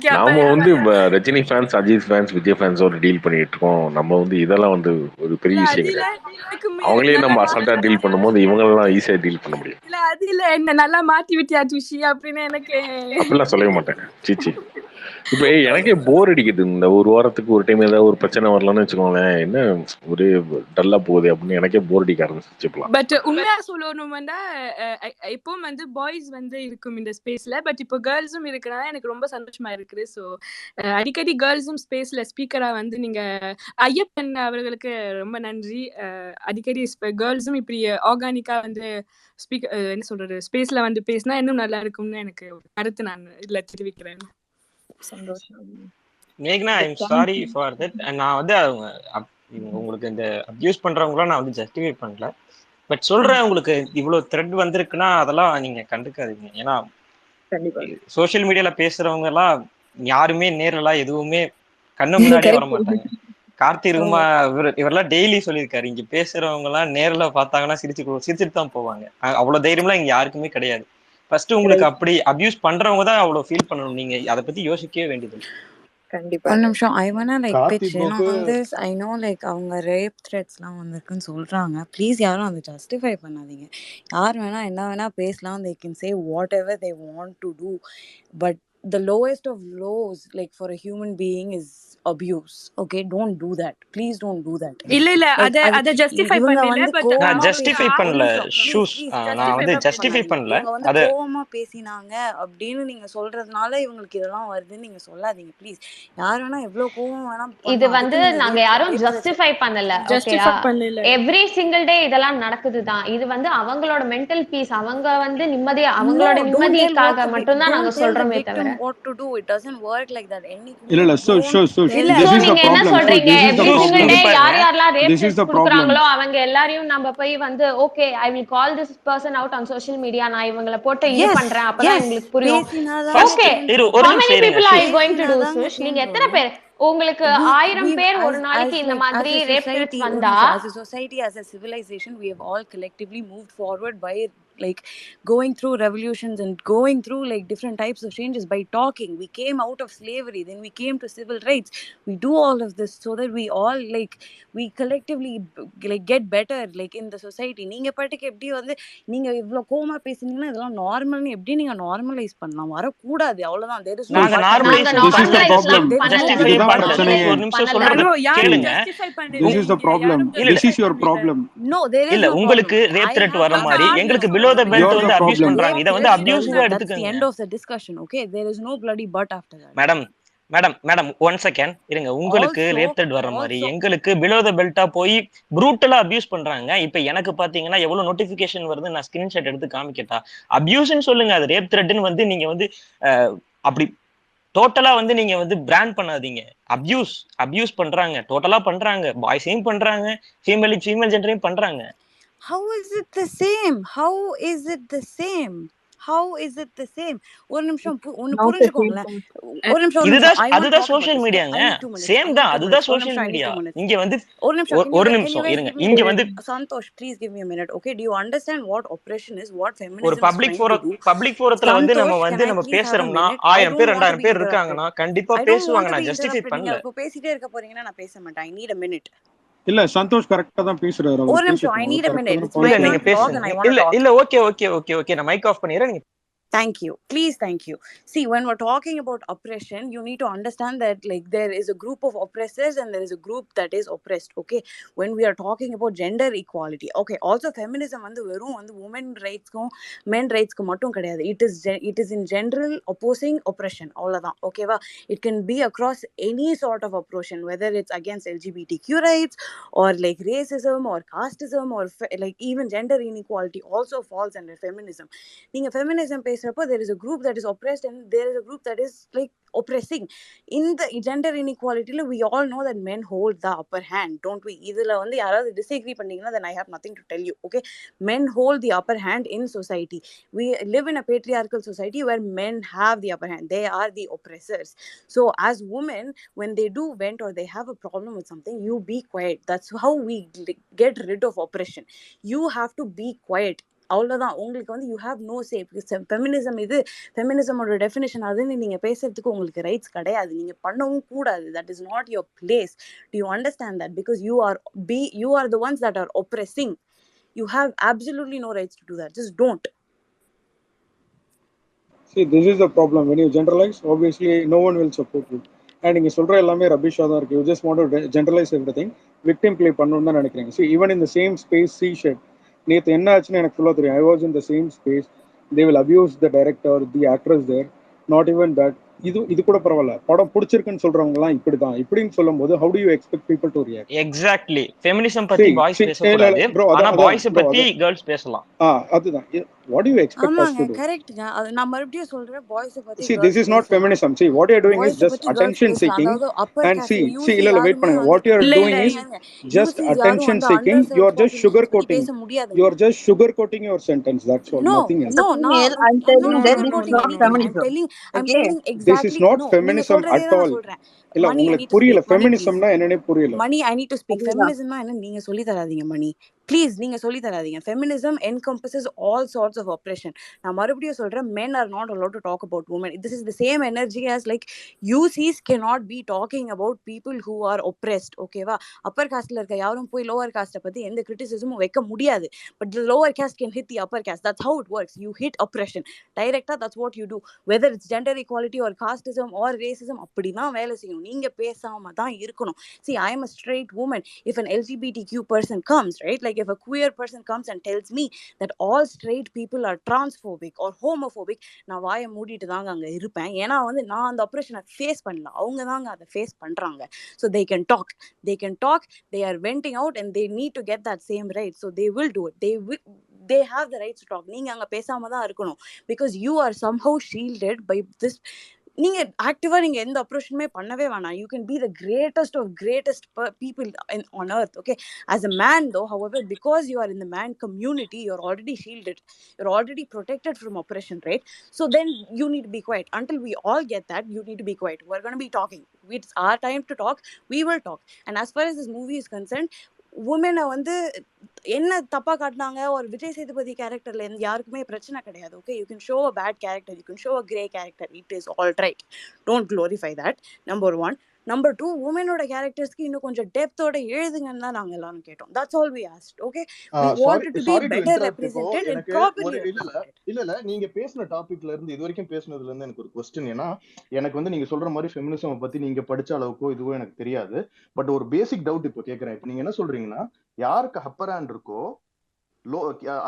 நாம ரஜினி ஃபேன்ஸ், அஜித் ஃபேன்ஸ், விஜய் ஃபேன்ஸோட டீல் பண்ணிட்டு இருக்கோம். நம்ம இதெல்லாம் ஒரு பெரிய விஷயம் கிடையாது. அவங்களே நம்ம அசால்ட்டா டீல் பண்ணும்போது இவங்களெல்லாம் ஈஸியா டீல் பண்ண முடியும்.
இல்ல அது இல்ல, என்ன நல்லா மாத்தி விட்டியா துஷி அப்படின்னு எனக்கு
அப்படிலாம் சொல்லவே மாட்டேன். சீச்சி. இப்ப எனக்கே போர் அடிக்குது. இந்த ஒரு வாரத்துக்கு ஒரு டைம் ஏதாவது ஒரு பிரச்சனை வரலாம்னு வச்சுக்கோங்களேன், என்ன ஒரு டல்லா போகுது அப்படின்னு எனக்கே போர் அடிக்க ஆரம்பிச்சிருச்சுலாம்.
பட் உண்மையா சொல்லணும்னா எப்பவும் பாய்ஸ் இருக்கும் இந்த ஸ்பேஸ்ல. பட் இப்போ கேர்ள்ஸும் இருக்கிறனால எனக்கு ரொம்ப சந்தோஷமா இருக்குது. ஸோ அடிக்கடி கேர்ள்ஸும் ஸ்பேஸ்ல ஸ்பீக்கரா நீங்க ஐயப்பன் அவர்களுக்கு ரொம்ப நன்றி. அடிக்கடி கேர்ள்ஸும் இப்படி ஆர்கானிக்கா ஸ்பீக்கர் என்ன சொல்றது ஸ்பேஸ்ல பேசினா இன்னும் நல்லா இருக்கும்னு எனக்கு கருத்து நான் இதுல தெரிவிக்கிறேன்.
சந்தோஷம்.
மேக்னா ஐ அம் சாரி ஃபார் தட். நான் அவங்க உங்களுக்கு இந்த அபியூஸ் பண்றவங்கள நான் ஜஸ்டிஃபை பண்ணல. பட் சொல்றேன், உங்களுக்கு இவ்வளவு த்ரெட் வந்திருக்குன்னா அதெல்லாம் நீங்க கண்டுக்காதீங்க. ஏன்னா சோசியல் மீடியால பேசுறவங்க எல்லாம் யாருமே நேரெல்லாம் எதுவுமே கண்ணு முன்னாடியே வர மாட்டாங்க. கார்த்தி இருக்குமா, இவரெல்லாம் டெய்லி சொல்லியிருக்காரு, இங்க பேசுறவங்க எல்லாம் நேர்ல பார்த்தாங்கன்னா சிரிச்சுட்டு தான் போவாங்க. அவ்வளவு தைரியம்லாம் இங்க யாருக்குமே கிடையாது. ஃபர்ஸ்ட் உங்களுக்கு அப்படி அபியூஸ் பண்றவங்க தான் அவ்வளவு ஃபீல் பண்ணணும். நீங்க அதை பத்தி யோசிக்கவே வேண்டியது.
ஒரு நிமிஷம். ஐ வானா like pitch on this. I know like அவங்க ரேப் த்ரெட்ஸ்லாம் வந்திருக்குன்னு சொல்றாங்க. ப்ளீஸ் யாரும் அதை ஜஸ்டிஃபை பண்ணாதீங்க. யார் வேணா என்ன வேணா பேசலாம். they can say whatever they want to do, but the lowest of lows like for a human being is abuse. Okay, don't do that, please don't do that.
இல்ல அத ஜஸ்டிஃபை பண்ணல. பட்
நான் ஜஸ்டிஃபை பண்ணல. Shoes நான் வந்து justify பண்ணல.
அது கோவமா பேசினாங்க அப்படினு நீங்க சொல்றதுனால இவங்களுக்கு இதெல்லாம் வருதுன்னு நீங்க சொல்லாதீங்க ப்ளீஸ். யார் வேணா எவ்வளவு கோவம் வேணா.
இது வந்து நாங்க யாரும் ஜஸ்டிஃபை பண்ணல. எவ்ரி சிங்கிள் டே இதெல்லாம் நடக்குதுதான். இது வந்து அவங்களோட மென்டல் பீஸ், அவங்க வந்து நிம்மதியா அவங்களோட நிம்மதிக்காக மட்டும் தான் நாங்க சொல்றோமே தவிர
what to do. It doesn't work like that.
இல்ல so
நீங்க என்ன சொல்றீங்க? எவ்ரி சிங்கிள் டே யார் யாரெல்லாம் ரேப் கொடுக்குறாங்களோ அவங்க எல்லாரையும் நம்ம போய் வந்து okay I will call this person out on social media, நான் இவங்கள போட்டு இது பண்றேன், அப்பதான் உங்களுக்கு புரியும். Okay how many people are you going to do sush? நீங்க எத்தனை பேர்? உங்களுக்கு 1000 பேர் ஒரு நாளைக்கு இந்த மாதிரி ரேப் த்ரெட்ஸ் வந்தா,
as a society, as a civilization, we have all collectively moved forward by like going through revolutions and going through like different types of changes by talking. We came out of slavery, then we came to civil rights. We do all of this so that we all like we collectively like get better like in the society. நீங்க பாட்டுக்கு எப்படி வந்து நீங்க இவ்ளோ coma பேசுனீங்கன்னா இதெல்லாம் நார்மல்னு எப்படி நீங்க நார்மலைஸ் பண்ணலாம்? வர கூடாது, அவ்வளவுதான். there is no
நாங்க நார்மலைஸ் ஜஸ்டிஃபை பண்ணல. ஒரு நிமிஷம் சொல்றேன் கேளுங்க.
this is the problem. this is your problem.
no there is
இல்ல உங்களுக்கு ரேப் த்ரெட் வர மாதிரி எங்களுக்கு below the belt வந்து அபியூஸ் பண்றாங்க. இத வந்து அபியூசிவா எடுத்துக்கங்க.
end of the discussion. okay, there is no bloody but after that.
Madam 1 second இருங்க. உங்களுக்கு ரேப் த்ரெட் வர மாதிரி எங்களுக்கு below the belt போய் ப்ரூட்டலா அபியூஸ் பண்றாங்க. இப்போ எனக்கு பாத்தீங்கன்னா எவ்வளவு நோட்டிபிகேஷன் வருது, நான் ஸ்கிரீன்ஷாட் எடுத்து காமிக்கட்டா? அபியூஸ்னு சொல்லுங்க, அது ரேப் த்ரெட்னு வந்து நீங்க வந்து அப்படி டோட்டலா வந்து நீங்க வந்து பிராண்ட் பண்ணாதீங்க. அபியூஸ் பண்றாங்க, டோட்டலா பண்றாங்க. பாய்ஸையும் பண்றாங்க, ஃபீமேல் ஜெண்டரையும் பண்றாங்க.
How is it the same? How is it the same? How is it the same? ஒரு நிமிஷம் ஒன்னு புரிஞ்சுக்கோங்க. ஒரு நிமிஷம்
அதுதான் சோஷியல் மீடியாங்க. சேம் தான், அதுதான் சோஷியல் மீடியா. இங்க வந்து ஒரு நிமிஷம் இருங்க. இங்க வந்து
Santhosh please give me a minute. okay, do you understand what oppression is, what feminism is?
ஒரு பப்ளிக் ஃபோரத்துல வந்து நம்ம பேசுறோம்னா 1000 பேர் 2000 பேர் இருக்காங்கன்னா கண்டிப்பா பேசுவாங்க. நான் ஜஸ்டிஃபை பண்ணல.
இப்ப பேசிட்டே இருக்க போறீங்கன்னா நான் பேச மாட்டேன். I need a minute.
இல்ல சந்தோஷ் கரெக்ட்டா தான் பேசுறாரு.
ஒரு நிமிஷம் I need a minute.
இல்ல நீங்க பேசுங்க. இல்ல ஓகே நான் மைக் ஆஃப் பண்ணிறேன்.
Thank you. Please, thank you. See, when we're talking about oppression, you need to understand that like there is a group of oppressors and there is a group that is oppressed. Okay, when we are talking about gender equality, okay, also feminism வந்து வெறும் வந்து women rights-க்கும் men rights-க்கும் மட்டும் கிடையாது. It is in general opposing oppression. அவ்வளவுதான். ஓகேவா? It can be across any sort of oppression, whether it's against LGBTQ rights or like racism or casteism or like even gender inequality also falls under feminism. நீங்க feminism there is a group that is oppressed and there is a group that is like oppressing. In the gender inequality we all know that men hold the upper hand, don't we? Idhula வந்து யாராவது disagree பண்ணீங்கன்னா then I have nothing to tell you. okay, men hold the upper hand in society. We live in a patriarchal society where men have the upper hand. They are the oppressors. So as women, when they do vent or they have a problem with something, you be quiet. That's how we get rid of oppression. You have to be quiet. அவ்வளவுதான். உங்களுக்கு வந்து you have no say. Feminism இது ஃபெமினிசமோட definition அதுன்னு நீங்க பேசுறதுக்கு உங்களுக்கு rights கிடையாது. நீங்க பண்ணவும் கூடாது. That is not your place. Do you understand that? Because you are the ones that are oppressing. You have absolutely no rights to do that. Just don't.
See, this is the problem. When you generalize, obviously no one will support you. And நீங்க சொல்ற எல்லாமே ரபிஷா தான் இருக்கு. You just want to generalize everything. Victim play பண்ணணும்னு தான் நினைக்கிறீங்க. See, even in the same space, C shed. நேற்று என்ன ஆச்சுன்னு எனக்கு ஃபுல்லாக தெரியும். I was in the same space. They will abuse the director, the actress there. Not even that, இது கூட பரவாயில்ல, படம் பிடிச்சிருக்குன்னு சொல்றவங்க எல்லாம் இப்படிதான் இப்படின்னு சொல்லும் போது how do you expect people to react?
Exactly feminism பத்தி பாய்ஸ் பேசக்கூடாது, ஆனா பாய்ஸ் பத்தி கேர்ள்ஸ் பேசலாம்.
அதுதான் what do you expect us
ஆமாங்க
to do?
கரெக்ட்ங்க. அது நான் மறுபடியும் சொல்றேன், பாய்ஸ் பத்தி
See, this
girls
is not
பேசலாம்,
feminism. See, what you are doing is
boys
just
பத்தி கேர்ள்ஸ்
attention
பேசலாம்.
seeking.
அதாவது upper
And
caste
see,
you see
இல்ல wait
யாருமே
பண்ணுங்க,
வந்து
what you are doing is
இருங்க,
just
யூசிஸ் யாரும்
attention
வந்து
seeking.
Under
You
self
are just
populations பத்தி
sugarcoating.
பேச
You
முடியாதுங்க.
are just sugarcoating your sentence. That's all,
No,
nothing else.
As a
no,
female, I'm
I'm
telling
not
that this is
sugarcoating
not
anything.
feminism.
I'm
Okay?
telling
This is
exactly.
not
No, நீங்க
feminism
சொல்றதே
at
தான் நான்
all.
சொல்றேன்.
இல்ல
Mani, I
உங்களுக்கு
need to
புரியல
speak. Mani please.
feminismனா என்னன்னே புரியல.
மணி, I need to speak.
அதுதான்.
ஃபெமினிசம்னா என்ன நீங்க சொல்லி தராதீங்க மணி. ப்ளீஸ் நீங்க சொல்லி தராதீங்க. Feminism encompasses all sorts of oppression. நான் மறுபடியும் சொல்றேன், men are not allowed to talk about women. This is the same energy as like UCs cannot be talking about people who are oppressed. ஓகேவா? அப்பர் காஸ்ட்ல இருக்க யாரும் போய் லோவர் காஸ்ட்டை பத்தி எந்த கிரிட்டிசிசமும் வைக்க முடியாது. But the lower caste can hit the upper caste. That's how it works. You hit oppression. Directா that's what you do. Whether it's gender equality or casteism or racism, அப்படிதான் வேலை செய்யும். நீங்க பேசாம தான் இருக்கணும். See, I am a straight woman. If an LGBTQ person comes, right, like if a queer person comes and tells me that all straight people are transphobic or homophobic, நான் வாயை மூடிட்டு தாங்க அங்க இருப்பேன். ஏன்னா வந்து நான் அந்த ஆப்ரேஷனை ஃபேஸ் பண்ணல, அவங்க தாங்க அதை ஃபேஸ் பண்றாங்க. So they can talk, they are venting out and they need to get that same right. So they will do it. They have the right to talk. நீங்க அங்க பேசாம தான் இருக்கணும், because you are somehow shielded by this. நீங்க ஆக்டிவா நீங்க எந்த அப்ரோச்சுமே பண்ணவே வேணாம். You can be the greatest people on earth. Okay, as a man though, however, because you are in the man community, you're already shielded, you're already protected from oppression, right? So then you need to be quiet. Until we all get that, you need to be quiet. We're going to be talking. It's our time to talk. We will talk. And as far as this movie is concerned, உமனை வந்து என்ன தப்பா காட்டினாங்க, ஒரு விஜய் சேதுபதி கேரக்டர்ல யாருக்குமே பிரச்சனை கிடையாது. Okay, you can show a bad character, you can show a grey character, it is all right. Don't glorify that. Number 1. Number 2, உமனோட கேரக்டர்ஸ்க்கு இன்னும் கொஞ்சம் டெப்த்தோட எழுதுங்கன்னு தான் நாங்க எல்லாரும் கேட்டோம். That's all we asked. Okay, we wanted to be better represented and properly represented.
இல்ல நீங்க பேசின டாபிக்ல இருந்து இது வரைக்கும் பேசினதுல இருந்து எனக்கு ஒரு क्वेश्चन. ஏன்னா எனக்கு வந்து நீங்க சொல்ற மாதிரி ஃபெமினிசம் பத்தி நீங்க படிச்ச அளவுக்கோ இதுவோ எனக்கு தெரியாது. பட் ஒரு பேசிக் டவுட் இப்போ கேக்குறேன். இப்போ நீங்க என்ன சொல்றீங்கன்னா, யாருக்கு அப்பர் ஹேண்ட் இருக்கோ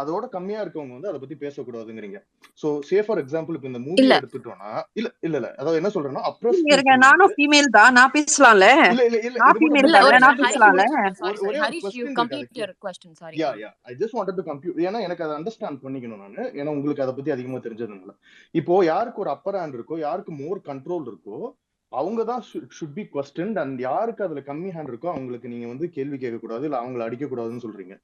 அதோட கம்மியா இருக்கவங்க வந்து அதை பத்தி பேசக்கூடாதுங்கிறீங்க. சோ சே ஃபார் எக்ஸாம்பிள் இப்ப இந்த மூவி எடுத்துட்டோம்னா, இல்ல அதாவது என்ன சொல்றேன்னா,
நானும் ஃபீமேல் தான், நான் பேசலாம்ல. நான் ஃபீமேல் தான், நான் பேசலாம்ல.
ஒரே ஒரு क्वेश्चन இருக்கு. Yeah I just wanted to compute. ஏன்னா எனக்கு அதை அண்டர்ஸ்டாண்ட் பண்ணிக்கணும் நானு. ஏன்னா உங்களுக்கு அதை பத்தி அதிகமா தெரிஞ்சதுனால. இப்போ யாருக்கு ஒரு அப்பர் ஹேண்ட் இருக்கோ, யாருக்கு மோர் கண்ட்ரோல் இருக்கோ, அவங்க தான் should be questioned. அண்ட் யாருக்கு அதுல கம்மி ஹேண்ட் இருக்கோ அவங்களுக்கு நீங்க வந்து கேள்வி கேட்க கூடாது, இல்ல அவங்களை அடிக்க கூடாதுன்னு சொல்றீங்க.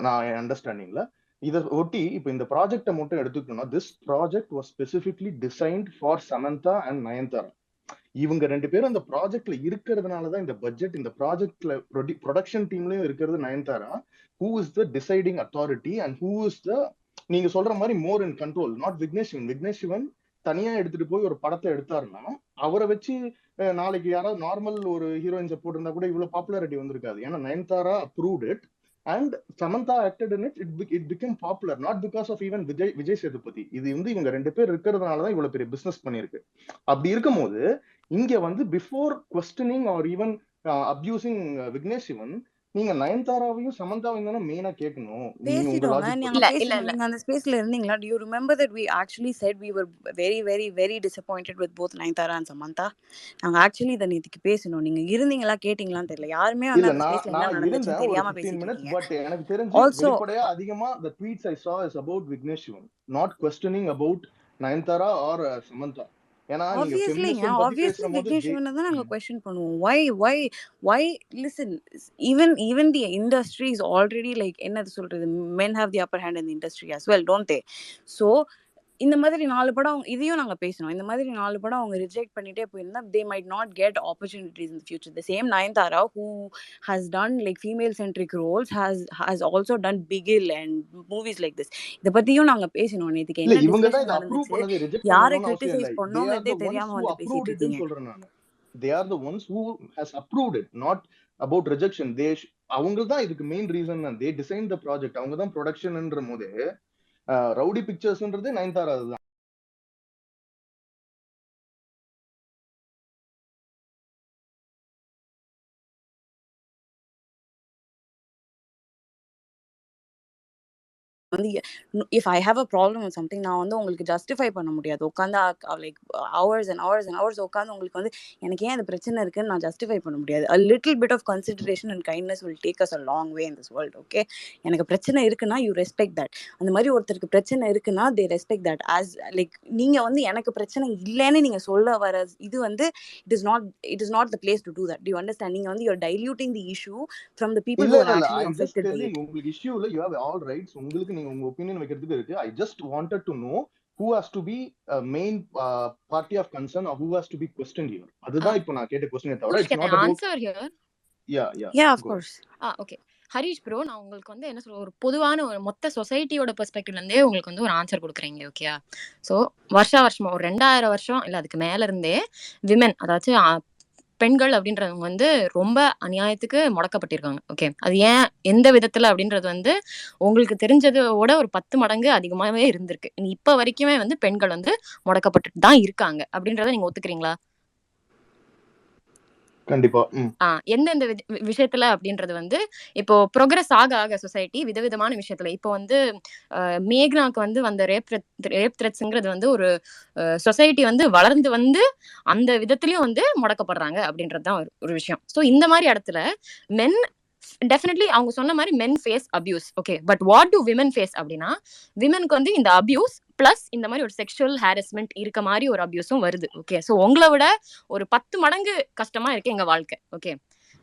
நான் அண்டர்ஸ்டாண்டிங்ல இதை ஒட்டி இப்ப இந்த ப்ராஜெக்டை மட்டும் எடுத்துக்கிட்டோம்னா, this project was specifically designed for Samantha and Nayanthara. இவங்க 2 பேரும் அந்த ப்ராஜெக்ட்ல இருக்கிறதுனாலதான் இந்த பட்ஜெட், இந்த ப்ராஜெக்ட்ல ப்ரொடக்ஷன் டீம்லயும் இருக்கிறது Nayanthara. Who is the deciding authority and who is the, நீங்க சொல்ற மாதிரி more in control, not Vignesh Shivan தனியா எடுத்துட்டு போய் ஒரு படத்தை எடுத்தாருன்னா, அவரை வச்சு நாளைக்கு யாராவது நார்மல் ஒரு ஹீரோயின்ஸை போட்டிருந்தா கூட இவ்வளவு பாப்புலாரிட்டி வந்திருக்காது. ஏன்னா Nayanthara approved it and Samantha acted in it. It became popular not because of even Vijay Sethupathi. இது வந்து இவங்க 2 பேர் இருக்கிறதுனாலதான் இவ்வளவு பெரிய பிசினஸ் பண்ணிருக்கு. அப்படி இருக்கும் போது இங்க வந்து before questioning or even abusing Vignesh Sivan, நீங்க நயன்தாராவையும் சமந்தாவையும் தானே மெயினா கேட்கணும்.
நீங்க அந்த ஸ்பேஸ்ல இருந்தீங்களா? Do you remember that we actually said we were very very very disappointed with both Nayanthara and Samantha? நாங்க ஆக்சுவலி இத நேத்துக்கு பேசணும். நீங்க இருந்தீங்களா கேட்டிங்களான்னு தெரியல. யாருமே அந்த ஸ்பேஸ்ல என்ன நடந்துச்சு தெரியாம பேசிட்டு இருக்கீங்க.
பட் எனக்கு தெரிஞ்சு வெளிப்படையா அதிகமா the tweets I saw is about Vignesh Sivan, not questioning about Nayanthara or Samantha.
Obviously Vignesh தான் நாங்க question பண்ணுவோம். Why listen, even the industry is already like என்னது சொல்றது, men have the upper hand in the industry as well, don't they? So இந்த மாதிரி 4 படம் இதையும் நாங்க பேசணும். இந்த மாதிரி 4 படம் அவங்க ரிஜெக்ட் பண்ணிட்டே போயிருந்தா they might not get opportunities in the future. The same Nayanthara who has done like female centric roles has also done Bigil and movies like this. இத பத்தியும் நாங்க பேசணும். நேத்துக்கு என்ன டிஸ்கஷன் நடந்துச்சு, யாரை கிரிட்டிசைஸ் பண்ணோம்ங்கறதே தெரியாம வந்து பேசிட்டு இருக்கீங்க.
They are the ones who has approved it, not about rejection. அவங்க தான் இதுக்கு main reason. they designed the project. அவங்க தான் ப்ரொடக்ஷன்ன்ற போதே ரவுடி பிக்சர்ஸ்ன்றது நயன்தாரா தான்.
வந்து if I have a problem with something நான் வந்து உங்களுக்கு ஜஸ்டிஃபை பண்ண முடியாது. உட்காந்து like hours and hours and hours உட்காந்து உங்களுக்கு வந்து எனக்கு ஏன் அது பிரச்சனை இருக்குன்னு நான் ஜஸ்டிஃபை பண்ண முடியாது. a little bit of consideration and kindness will take us a long way in this world. okay, எனக்கு பிரச்சனை இருக்குன்னா யூ ரெஸ்பெக்ட் தட். அந்த மாதிரி ஒருத்தருக்கு பிரச்சனை இருக்குன்னா தே ரெஸ்பெக்ட் தட். ஆஸ் லைக் நீங்க வந்து எனக்கு பிரச்சனை இல்லைன்னு நீங்க சொல்ல வர இது வந்து it is not the place to do that. Do you understand? நீங்க வந்து you're diluting the issue from the people who are actually affected by it.
உங்களுக்கு இஷ்யூல you have all rights. உங்களுக்கு நீங்க உங்க ஒபினியன் வைக்கிறதுக்கு இருக்கு. I just wanted to know who has to be a main party of concern or who has to be questioned here. அதுதான் இப்போ நான் கேட்ட क्वेश्चன் தவிர it's not about
answer here.
yeah of course.
Okay, Harish bro, நான் உங்களுக்கு வந்து என்ன சொல்ற, ஒரு பொதுவான ஒரு மொத்த சொசைட்டியோட பெர்ஸ்பெக்டிவ்ல இருந்தே உங்களுக்கு வந்து ஒரு ஆன்சர் கொடுக்குறீங்க. ஓகேயா? ஸோ வருஷமா ஒரு 2000 வருஷம் இல்லை அதுக்கு மேல இருந்தே விமென், அதாச்சும் பெண்கள் அப்படின்றவங்க வந்து ரொம்ப அநியாயத்துக்கு முடக்கப்பட்டிருக்காங்க. ஓகே, அது ஏன் எந்த விதத்துல அப்படின்றது வந்து உங்களுக்கு தெரிஞ்சதோட ஒரு 10 மடங்கு அதிகமாவே இருந்திருக்கு. இப்ப வரைக்குமே வந்து பெண்கள் வந்து முடக்கப்பட்டு தான் இருக்காங்க அப்படின்றத நீங்க ஒத்துக்கிறீங்களா?
கண்டிப்பா.
எந்தெந்த விஷயத்துல அப்படின்றது வந்து இப்போ ப்ரோக்ரஸ் ஆக சொசைட்டி விதவிதமான விஷயத்துல இப்போ வந்து மேக்னாக்கு வந்து வந்த ரேப் த்ரெட்ஸ்ங்கிறது வந்து ஒரு சொசைட்டி வந்து வளர்ந்து வந்து அந்த விதத்திலயும் வந்து முடக்கப்படுறாங்க அப்படின்றதுதான் ஒரு விஷயம். ஸோ இந்த மாதிரி இடத்துல மென் டெஃபினெட்லி அவங்க சொன்ன மாதிரி men face abuse. Okay, but what do women face அப்படின்னா விமனுக்கு வந்து இந்த அபியூஸ் பிளஸ் இந்த மாதிரி ஒரு செக்ஷுவல் ஹாரஸ்மெண்ட் இருக்க மாதிரி ஒரு அபியூஸும் வருது. ஓகே, ஸோ உங்களை விட ஒரு 10 மடங்கு கஷ்டமா இருக்கு எங்க வாழ்க்கை. ஓகே,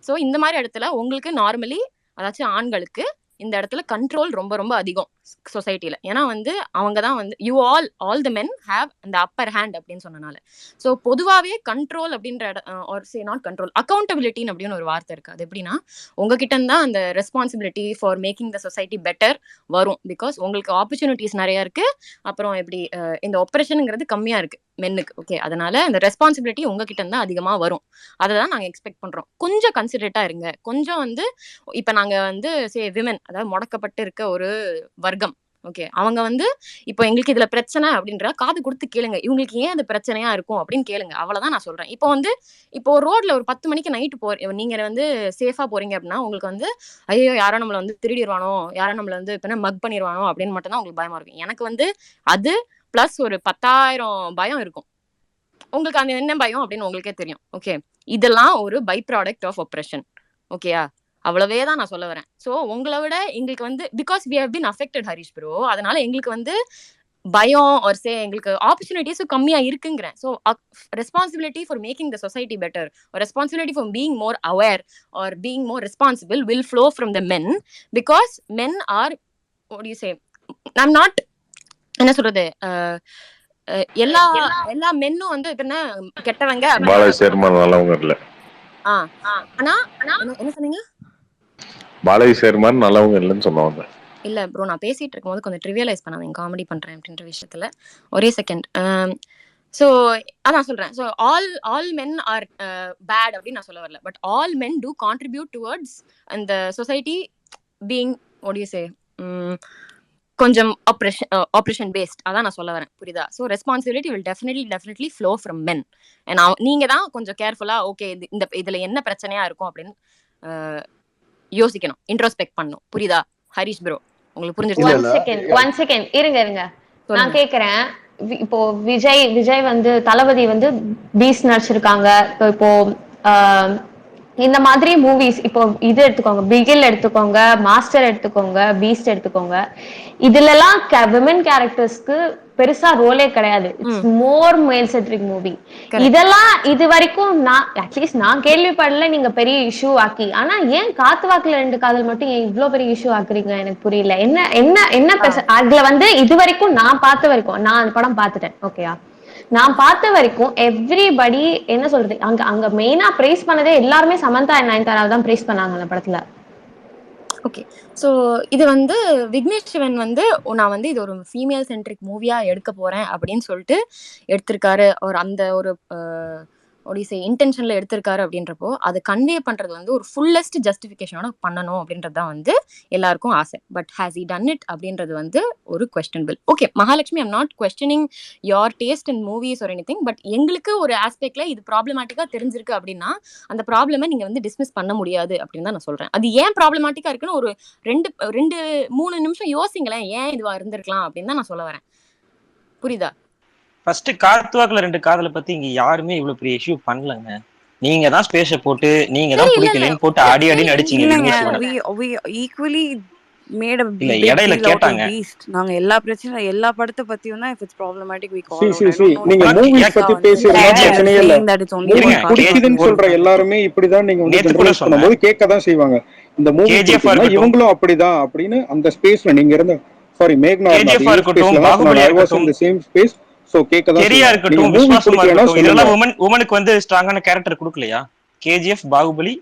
ஸோ இந்த மாதிரி இடத்துல உங்களுக்கு நார்மலி அதாச்சும் ஆண்களுக்கு இந்த இடத்துல கண்ட்ரோல் ரொம்ப ரொம்ப அதிகம் சொசைட்டில. ஏன்னா வந்து அவங்க தான் வந்து you all the men have அந்த அப்பர் ஹேண்ட் அப்படின்னு சொன்னனால. ஸோ பொதுவாகவே கண்ட்ரோல் அப்படின்ற ஒரு சே நாட் கண்ட்ரோல், அக்கௌண்டபிலிட்டின்னு அப்படின்னு ஒரு வார்த்தை இருக்கு. அது எப்படின்னா உங்ககிட்ட தான் அந்த responsibility for making the society better வரும். பிகாஸ் உங்களுக்கு ஆப்பர்ச்சுனிட்டிஸ் நிறைய இருக்கு, அப்புறம் எப்படி இந்த ஆப்பரேஷனுங்கிறது கம்மியா இருக்கு மென்னுக்கு. ஓகே, அதனால அந்த ரெஸ்பான்சிபிலிட்டி உங்ககிட்ட தான் அதிகமா வரும். அதை தான் நாங்க எக்ஸ்பெக்ட் பண்றோம். கொஞ்சம் கன்சிடரேட்டா இருங்க. கொஞ்சம் வந்து இப்ப நாங்க வந்து சே விமன், அதாவது முடக்கப்பட்டு இருக்க ஒரு வர்க்கம். ஓகே, அவங்க வந்து இப்போ எங்களுக்கு இதுல பிரச்சனை அப்படின்ற காது கொடுத்து கேளுங்க, இவங்களுக்கு ஏன் அது பிரச்சனையா இருக்கும் அப்படின்னு கேளுங்க. அவ்வளவுதான் நான் சொல்றேன். இப்போ ரோட்ல ஒரு 10 மணிக்கு நைட்டு நீங்க வந்து சேஃபா போறீங்க அப்படின்னா உங்களுக்கு வந்து ஐயோ யாரோ நம்மள வந்து திருடிடுவானோ, யாரோ நம்மள வந்து இப்ப மக் பண்ணிடுவானோ அப்படின்னு மட்டும் தான் உங்களுக்கு பயமா இருக்கும். எனக்கு வந்து அது பிளஸ் ஒரு 10,000 பயம் இருக்கும். உங்களுக்கு அந்த என்ன பயம் அப்படின்னு உங்களுக்கே தெரியும். ஓகே, இதெல்லாம் ஒரு பை ப்ராடக்ட் ஆஃப் ஆப்ரேஷன். ஓகேயா? அவ்வளவே தான் நான் சொல்ல வரேன். ஸோ உங்களை விட எங்களுக்கு வந்து because we have been affected Harish bro, அதனால எங்களுக்கு வந்து பயம் ஒரு எங்களுக்கு ஆப்பர்ச்சுனிட்டிஸும் கம்மியா இருக்குங்கிறேன். So responsibility for making the society better, responsibility for being more aware or being more responsible will flow from the men. Because men are what you say, I'm not என்ன சொல்றது, எல்லா மென்னும் வந்து என்ன கெட்டவங்க ஆனா என்ன சொன்னீங்க?
பாலாஜி சேர்மான் நல்லவங்க இல்லைன்னு சொன்னவங்க
இல்ல ப்ரோ, நான் பேசிட்டு இருக்கும்போது கொஞ்சம் ட்ரிவியலைஸ் பண்ணாதீங்க காமெடி பண்றேன் அப்படின்ற விஷயத்துல. ஒரே செகண்ட். ஸோ அதான் சொல்றேன். So all men are bad அப்படின்னு நான் சொல்ல வரல. But all men do contribute towards அந்த society being what you say கொஞ்சம் ஆப்ரேஷன் பேஸ்ட். அதான் நான் சொல்ல வரேன். புரியுதா? So responsibility will definitely flow from men. நீங்க தான் கொஞ்சம் கேர்ஃபுல்லா ஓகே இதுல என்ன பிரச்சனையா இருக்கும் அப்படின்னு யோசிக்கணும், இன்ட்ரோஸ்பெக்ட் பண்ணணும். புரியுதா ஹரிஷ் ப்ரோ? உங்களுக்கு புரிஞ்சிருச்சு?
ஒன் செகண்ட் இருங்க. நான் கேக்குறேன், இப்போ விஜய் வந்து தளபதி வந்து பீஸ் நடிச்சிருக்காங்க. இப்போ இந்த மாதிரி மூவிஸ் இப்போ இது எடுத்துக்கோங்க, பிகில் எடுத்துக்கோங்க, மாஸ்டர் எடுத்துக்கோங்க, பீஸ்ட் எடுத்துக்கோங்க. இதுல எல்லாம் விமன் கேரக்டர்ஸ்க்கு பெருசா ரோலே கிடையாது. இட்ஸ் மோர் மேல் சென்ட்ரிக் மூவி. இதெல்லாம் இது வரைக்கும் அட்லீஸ்ட் நான் கேள்விப்படல நீங்க பெரிய இஷ்யூ ஆக்கி. ஆனா ஏன் காத்துவாக்குல 2 காதல் மட்டும் ஏன் இவ்வளவு பெரிய இஷ்யூ ஆக்குறீங்க? எனக்கு புரியல. என்ன அதுல வந்து இது வரைக்கும் நான் பார்த்த வரைக்கும், நான் அந்த படம் பார்த்துட்டேன். ஓகேயா? நான் பார்த்த வரைக்கும் எவ்ரிபடி என்ன சொல்றது, அங்க மெயினா பிரைஸ் பண்ணதே எல்லாருமே சமந்தா அண்ட் நயன்தாராவை தான் பிரைஸ் பண்ணாங்க அந்த படத்துல.
ஓகே, ஸோ இது வந்து விக்னேஷ் சிவன் வந்து நான் வந்து இது ஒரு ஃபீமேல் சென்ட்ரிக் மூவியா எடுக்க போறேன் அப்படின்னு சொல்லிட்டு எடுத்திருக்காரு. அந்த ஒரு இன்டென்ஷன்ல எடுத்திருக்காரு அப்படின்றப்போ அதை கன்வே பண்றது வந்து ஒரு ஃபுல்லஸ்ட் ஜஸ்டிஃபிகேஷனோட பண்ணணும் அப்படின்றது தான் வந்து எல்லாருக்கும் ஆசை. But has he done it அப்படின்றது வந்து ஒரு questionable. Okay Mahalakshmi, I'm not questioning your taste in movies or anything, but எங்களுக்கு ஒரு ஆஸ்பெக்ட்ல இது ப்ராப்ளமேட்டிக்கா தெரிஞ்சிருக்கு அப்படின்னா அந்த ப்ராப்ளமை நீங்க வந்து டிஸ்மிஸ் பண்ண முடியாது அப்படின்னு தான் நான் சொல்றேன். அது ஏன் ப்ராப்ளமேட்டிக்கா இருக்குன்னு ஒரு 2-3 நிமிஷம் யோசிங்களேன், ஏன் இதுவா இருந்திருக்கலாம் அப்படின்னு தான் நான் சொல்ல வரேன். புரியுதா?
ஃபர்ஸ்ட் காத்துவாக்குல 2 காதலை பத்தி இங்க யாருமே இவ்வளவு பெரிய இஷ்யூ பண்ணலங்க. நீங்க தான் ஸ்பேஸ போட்டு நீங்க தான் பிடிக்கலன்னு போட்டு அடி அடின்னு அடிச்சீங்க.
ஈக்குவலி மேட் a
இல்ல
big
இடையில
deal out of
கேட்டாங்க.
beast. நாங்க எல்லா பிரச்சனை எல்லா படத்தை பத்தியும் தான் if it's problematic we call out.
நீங்க மூவிஸ் பத்தி பேசிறதா பிரச்சனையே இல்ல. மூவிஸ் பிடிக்குதுன்னு சொல்ற எல்லாருமே இப்படிதான் நீங்க வந்து ஜெனரலைஸ் பண்ணும்போது கேட்க தான் செய்வாங்க. இந்த மூவி இவங்களும் அப்படிதான் அப்படின்னு அந்த ஸ்பேஸ்ல நீங்க இருந்த சாரி மேக்னா I was in the same space. So கேட்க தான்
கெரியா இருக்கட்டும், விஸ்வாசமா இருக்கட்டும், இதெல்லாம் உமனுக்கு வந்து ஸ்ட்ராங்கான கேரக்டர் கொடுக்கலையா? கேஜிஎஃப், பாகுபலி,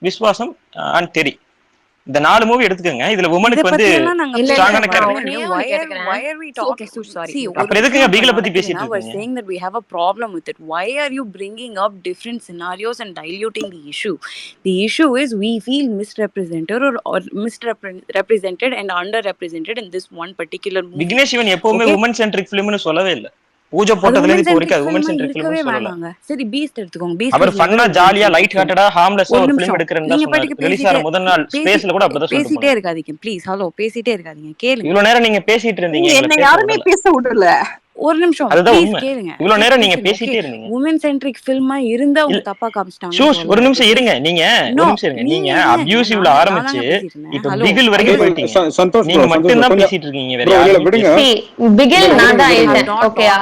விஸ்வாசம் அண்ட் தெரி, இந்த 4 மூவி எடுத்துக்கங்க. இதுல உமனுக்கு வந்து ஸ்ட்ராங்கான character.
why are we talking? See,
அப்புறம் எதுக்குங்க பிகில பத்தி பேசிட்டு இருக்கீங்க?
we're saying that we have a problem with it. Why are you bringing up different scenarios and diluting the issue? The issue is we feel misrepresented or misrepresented and underrepresented in this one particular movie.
Vignesh இவன் எப்பவுமே women centric film னு சொல்லவே இல்ல. பூஜை போட்டதுல இருந்து இப்போ வரைக்கும் women centric film சொல்லல.
சரி பீஸ்ட் எடுத்துக்கோங்க. பீஸ்ட்
அவர் ஃபன்னா ஜாலியா லைட் ஹார்ட்டடா ஹார்ம்லெஸ்ஸா ஒரு film எடுக்கறேன்னு சொன்னாரு. ரிலீஸ் ஆற முதல் நாள் ஸ்பேஸ்ல கூட அப்படிதான் சொல்றாங்க.
பேசிட்டே இருக்காதீங்க ப்ளீஸ். ஹலோ பேசிட்டே இருக்காதீங்க, கேளுங்க.
இவ்வளவு நேரம் நீங்க பேசிட்டு இருந்தீங்க,
என்ன யாருமே பேச விடல.
ஒரு நிமிஷம் ப்ளீஸ் கேளுங்க.
இவ்வளவு நேரம் நீங்க பேசிட்டே இருந்தீங்க.
women centric film இருந்தா உங்க தப்பா காமிச்சிட்டாங்க.
ஷூஸ் ஒரு நிமிஷம் இருங்க. நீங்க ஒரு நிமிஷம் இருங்க. நீங்க அபியூசிவ்ல ஆரம்பிச்சு இப்ப பிகில் வரைக்கும் போயிட்டீங்க.
சந்தோஷ்
நீங்க மட்டும் தான் பேசிட்டு இருக்கீங்க. வேற யாரும்
விடுங்க. பிகில் நான் தான் எழுதேன். ஓகேயா?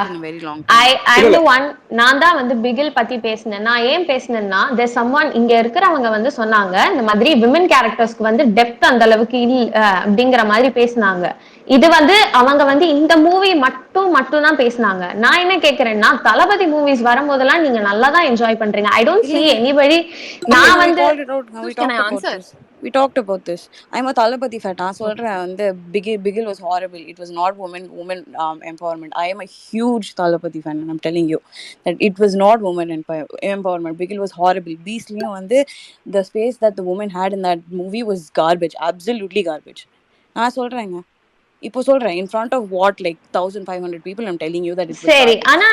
ஐ அம் தி ஒன். நான் தான் வந்து பிகில் பத்தி பேசினேன். நான் ஏன் பேசினேன்னா there's someone இங்க இருக்கிறவங்க வந்து சொன்னாங்க இந்த மாதிரி women charactersக்கு வந்து டெப்த் அந்த அளவுக்கு இல்ல அப்படிங்கிற மாதிரி பேசினாங்க. இது வந்து அவங்க வந்து இந்த மூவி மட்டும் தான் பேசினாங்க. நான் என்ன கேக்குறேன்னா தளபதி மூவிஸ் வரும்போதெல்லாம் நீங்க நல்லா தான் என்ஜாய் பண்றீங்க. I don't see anybody. நான் வந்து
we talked about this. I'm a Thalapathy fan. நான் சொல்றேன் வந்து Bigil was horrible. It was not women empowerment. I am a huge Thalapathy fan and I'm telling you that it was not women empowerment. Bigil was horrible. Beastலயும் வந்து the space that the woman had in that movie was garbage, absolutely garbage. நான் சொல்றேங்க, இப்போ சொல்றேன் in front of what like 1500 people I'm telling you that it was
சரி. ஆனா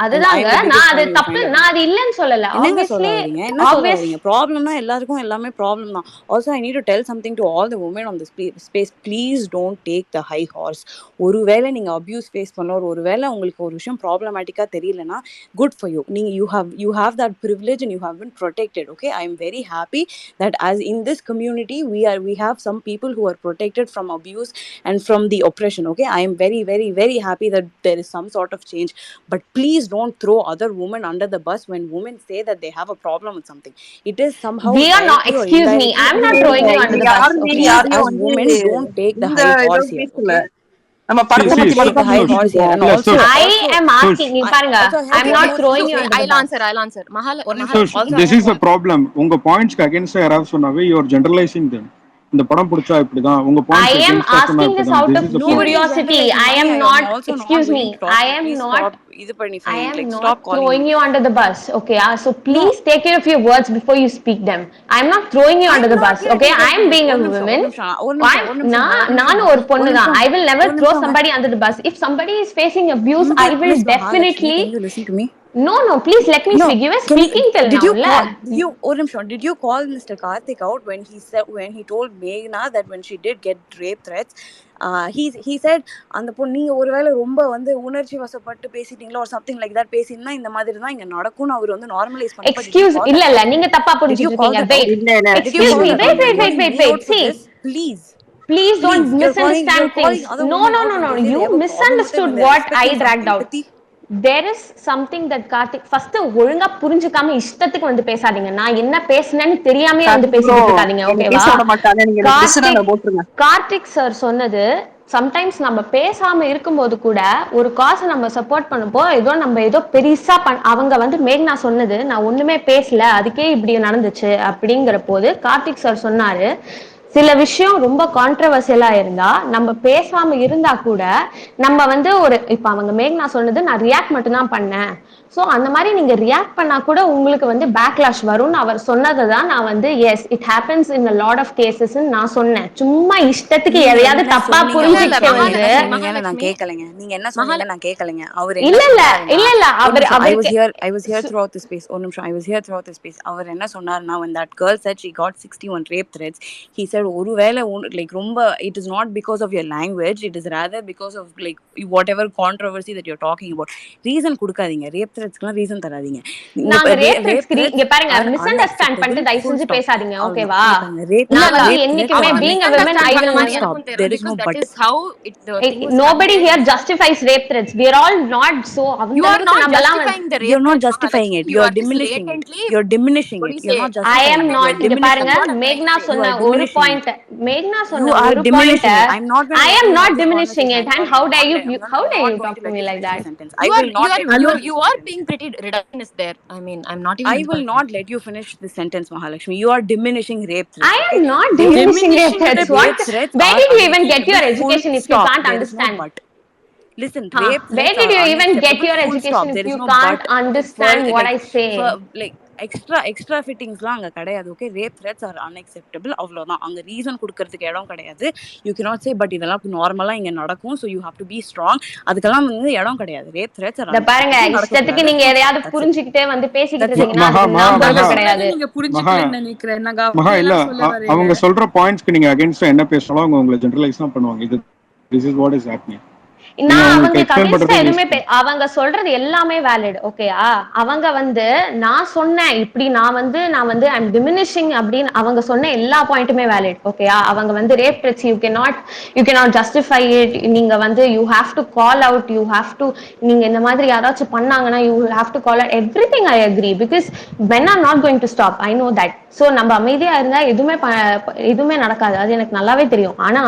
அதுதாங்க நான் அது தப்பு, நான் அது இல்லன்னு சொல்லல.
obviously என்ன சொல்றீங்க? ப்ராப்ளம்னா எல்லாருக்கும் எல்லாமே ப்ராப்ளம் தான். also I need to tell something to all the women on this space. please don't take the high horse. ஒருவேளை நீங்க abuse face பண்ணோர், ஒருவேளை உங்களுக்கு ஒரு விஷயம் ப்ராப்ளமேட்டிக்கா தெரியலனா good for you. நீங்க you have that privilege and you have been protected. okay, I am very happy that as in this community we have some people who are protected from abuse and from the oppression. okay, I am very very very happy that there is some sort of change, but please don't throw other women under the bus when women say that they have a problem with something. It is somehow
we are not, excuse me, I am not throwing you under the bus.
okay, as women don't take the high horse here. okay?
I am asking you பாருங்க, I am not throwing you under the bus.
I'll answer Mahala.
This is a problem. உங்க points against யாராவது சொன்னாவே you are generalizing them. இந்த படம் பிடிச்சா இப்படிதான் உங்க
I am asking this out of curiosity. I am not, excuse me, I am not throwing you under the bus. okay, so please take care of your words before you speak them. I am not throwing you under the bus. okay, I am being a woman. நான் ஒரு பொண்ணு தான். I will never throw somebody under the bus. If somebody is facing abuse, I will definitely.
Can you listen to me?
No, please let me speak. You were speaking till now.
Did you call Mr. Karthik out when he told Meghna that when she did get rape threats, he said அந்த பொண்ணு நீங்க ஒருவேளை ரொம்ப வந்து உணர்ச்சி வசப்பட்டு பேசிட்டீங்களா or something like that பேசினா இந்த மாதிரி தான் இங்க நடக்கும்னு அவர் வந்து நார்மலைஸ் பண்ணி
excuse இல்ல நீங்க தப்பா புரிஞ்சிட்டு இருக்கீங்க. excuse me, wait see, please don't misunderstand things. No, you misunderstood what I dragged out. There is something that Karthik first ஒழுங்கா புரிஞ்சுக்காம இஷ்டத்துக்கு வந்து பேசாதீங்க. நான் என்ன பேசுனேன்னு தெரியாம வந்து பேசிட்டு இருக்காதீங்க. ஓகேவா? கார்த்திக் சார் சொன்னது சம்டைம்ஸ் நம்ம பேசாம இருக்கும்போது கூட ஒரு காசை நம்ம சப்போர்ட் பண்ணப்போ ஏதோ பெருசா அவங்க வந்து மேக்னா சொன்னது நான் ஒண்ணுமே பேசல அதுக்கே இப்படி நடந்துச்சு அப்படிங்கிற போது கார்த்திக் சார் சொன்னாரு சில விஷயம் ரொம்ப கான்ட்ரவர்சியலா இருந்தா நம்ம பேசாம இருந்தா கூட நம்ம வந்து ஒரு இப்ப அவங்க மேக்னா சொன்னது நான் ரியாக்ட் மட்டும் தான் பண்ணேன். சோ அந்த மாதிரி நீங்க ரியாக்ட் பண்ணா கூட உங்களுக்கு வந்து பேக்லாஷ் வரும்னு அவர் சொன்னதை தான் நான் வந்து S it happens in a lot of cases நான் சொன்னேன். சும்மா இஷ்டத்துக்கு
நீங்க
எதையாவது
என்ன
தப்பா
சொன்னீங்க
புரிஞ்சுக்கிட்டு வந்து
நான் கேட்கலைங்க. நீங்க என்ன சொன்னீங்க நான் கேட்கலைங்க. அவர்
இல்ல
என்ன
இல்ல
சொன்னாருன்னா
இல்ல இல்ல அவர் அவருக்கு
I was here throughout the space. ஒரு நிமிஷம். I was here throughout the space. அவர் என்ன சொன்னாருன்னா when that girl said she got 61 rape threats, he said ஒருவேளை like ரொம்ப it is not because of your language, it is rather because of like whatever controversy that you're talking about. Reason கொடுக்காதீங்க. Rape த்ரெட்ஸ்க்குலாம் reason தராதீங்க.
நாங்க rape த்ரெட்ஸ்க்கு இங்க பாருங்க miss understand பண்ணிட்டு தயவு செஞ்சு பேசாதீங்க ஓகேவா? நான் வந்து என்னைக்குமே being a woman I will not.
There is no but.
That is how the thing was.
Nobody here justifies rape threats. We are all not so.
You are not justifying the rape.
You're not justifying it. You're diminishing it. You're diminishing it. You're not justifying it.
I am not. இங்க பாருங்க மேக்னா சொன்ன ஒரு point மேக்னா சொன்ன ஒரு point I am not diminishing it. And how dare you talk to me like that?
You are being pretty reductionist there. I mean, I'm not even.
I will not let you finish the sentence, Mahalakshmi. You are diminishing rape threats.
I am not diminishing rape threats. What? Where did you even get your education if you can't understand?
Listen, rape threats.
Where did you even get your education if you can't understand what I say?
Like extra ஃபிட்டிங்ஸ்லாம் அங்க கிடையாது. Okay, rape threats are unacceptable. அவ்வளவுதான். அங்க reason கொடுக்கறதுக்கு இடம் கிடையாது. You cannot say but இதெல்லாம் நார்மலா இங்க நடக்கும், so you have to be strong. அதுக்கெல்லாம் வந்து இடம் கிடையாது. ரேப் த்ரெட்ஸ் ஆர்
பாருங்க இஷ்டத்துக்கு நீங்க எதையாவது புரிஞ்சுக்கிட்டே வந்து பேசிக்கிட்டு இருக்கீங்கன்னா கிடையாது.
நீங்க புரிஞ்சுக்கலன்னு நினைக்கிறேன்.
மகா இல்ல அவங்க சொல்ற பாயிண்ட்ஸ்க்கு நீங்க அகைன்ஸ்டா என்ன பேசணும் அவங்க உங்களை ஜெனரலைஸ் தான் பண்ணுவாங்க. இது this is what is happening.
நான் அவங்க கடைசியா எதுவுமே அவங்க சொல்றது எல்லாமே வேலிட் ஓகேயா? அவங்க வந்து நான் சொன்னேன் இப்படி நான் வந்து ஐ அம் டிமினிஷிங் அப்படின்னு அவங்க சொன்ன எல்லா பாயிண்ட்டுமே வேலிட் ஓகேயா? அவங்க வந்து rape threats you cannot justify it. நீங்க வந்து you have to call out, you have to நீங்க இந்த மாதிரி யாராச்சும் பண்ணாங்கன்னா you have to call out everything. I agree because men are not going to stop. I know that. So நம்ம அமைதியா இருந்தா எதுவுமே நடக்காது, அது எனக்கு நல்லாவே தெரியும். ஆனா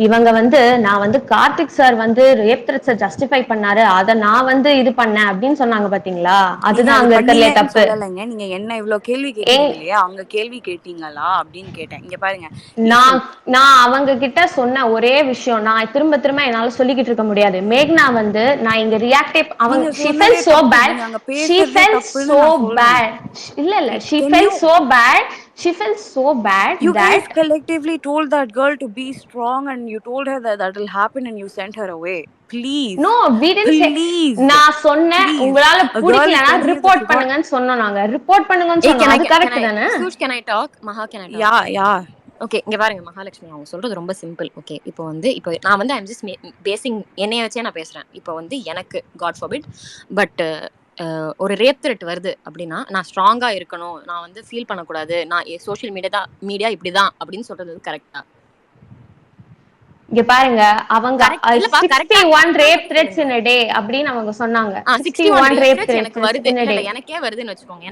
இவங்க வந்து நான் வந்து கார்த்திக் சார் வந்து ரேப் த்ரெட்ஸை ஜஸ்டிஃபை பண்ணாரு, அத நான் வந்து இது பண்ணேன் அப்படின்னு சொன்னாங்க பாத்தீங்களா? அதுதான் அங்க இருக்கறதுல தப்பு.
சொல்லலைங்க. நீங்க என்ன இவ்ளோ கேள்வி கேட்டீங்க இல்லையா? அவங்க கேள்வி கேட்டீங்களா அப்படின்னு கேட்டேன். இங்க பாருங்க,
நான் அவங்க கிட்ட சொன்ன ஒரே விஷயம் நான் திரும்ப என்னால சொல்லிக்கிட்டு இருக்க முடியாது. மேக்னா வந்து நான் இங்க ரியாக்ட் அவங்க she felt so bad. She felt so bad. இல்ல she felt so bad. She felt so bad
you
that
guys collectively told that girl to be strong and you told her that will happen and you sent her away. Please.
No, we didn't say. நான் சொன்னேன் உங்களால பிடிக்கலனா report பண்ணுங்கன்னு சொன்னோம். நாங்க report பண்ணுங்கன்னு சொன்னோம். அது கரெக்ட் தானே?
Can I talk? Maha, can I talk?
Yeah.
Okay, இங்க பாருங்க மகாலட்சுமி அவங்க சொல்றது ரொம்ப சிம்பிள். ஓகே, இப்போ நான் வந்து ஐம் ஜஸ்ட் பேசிங் என்னைய வச்சே நான் பேசுறேன். இப்போ வந்து எனக்கு காட் ஃபார்பிட் பட் ஒரு ரேப் த்ரெட் வருது அப்படின்னா நான் ஸ்ட்ராங்கா இருக்கணும், நான் வந்து ஃபீல் பண்ணக்கூடாது, நான் சோஷியல் மீடியா இப்படிதான் அப்படின்னு சொல்றது கரெக்டா?
இங்க பாருங்க அவங்க 61 rape threats in a day அப்படின்னு அவங்க சொன்னாங்க. 61 rape threats
எனக்கு வருது, எனக்கே வருதுன்னு வச்சுக்கோங்க.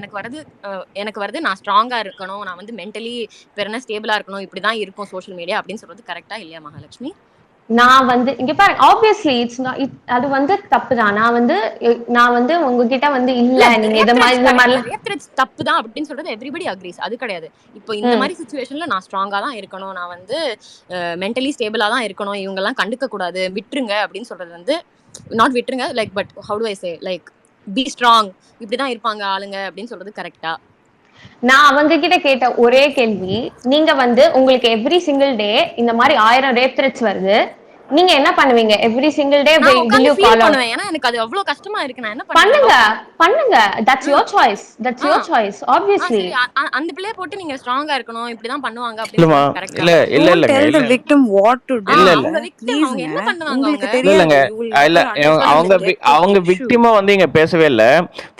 எனக்கு வருது நான் ஸ்ட்ராங்கா இருக்கணும், நான் வந்து மென்டலி பெருனா ஸ்டேபிளா இருக்கணும், இப்படிதான் இருக்கும் சோஷியல் மீடியா அப்படின்னு சொல்றது கரெக்டா இல்லையா மகாலட்சுமி?
நான் வந்து இங்க பாருங்க ஆப்வியஸ்லி அது வந்து தப்பு தான். நான் வந்து உங்ககிட்ட வந்து இல்ல நீங்க இந்த மாதிரி
ரேப் த்ரெட்ஸ் தப்பு தான் அப்படின்னு சொல்றது எவ்ரிபடி அக்ரீஸ். அது கிடையாது. இப்போ இந்த மாதிரி சிச்சுவேஷன்ல நான் ஸ்ட்ராங்கா தான் இருக்கணும், நான் வந்து மென்டலி ஸ்டேபிளா தான் இருக்கணும், இவங்க எல்லாம் கண்டுக்க கூடாது, விட்டுருங்க அப்படின்னு சொல்றது வந்து நாட் விட்டுருங்க like but how to I say like be strong, இப்படிதான் இருப்பாங்க ஆளுங்க அப்படின்னு சொல்றது கரெக்டா?
நான் அவங்க கிட்ட கேட்ட ஒரே கேள்வி, நீங்க வந்து உங்களுக்கு எவ்ரி சிங்கிள் டே இந்த மாதிரி 1000 ரேப் த்ரெட்ஸ் வருது, நீங்க என்ன பண்ணுவீங்க? Every single day will you call out?
ஏன்னா எனக்கு அது அவ்வளவு கஷ்டமா இருக்கு. நான் என்ன
பண்ணுங்க that's your choice obviously.
அந்த பிளே போட்டு நீங்க ஸ்ட்ராங்கா இருக்கணும், இப்படிதான் பண்ணுவாங்க அப்படின்னு கரெக்ட்டா?
இல்ல tell the victim what to do.
அவங்க victim அவங்க என்ன பண்ணுவாங்க
உங்களுக்கு தெரியாது.
இல்ல அவங்க விக்டிமா வந்து இங்க பேசவே இல்ல.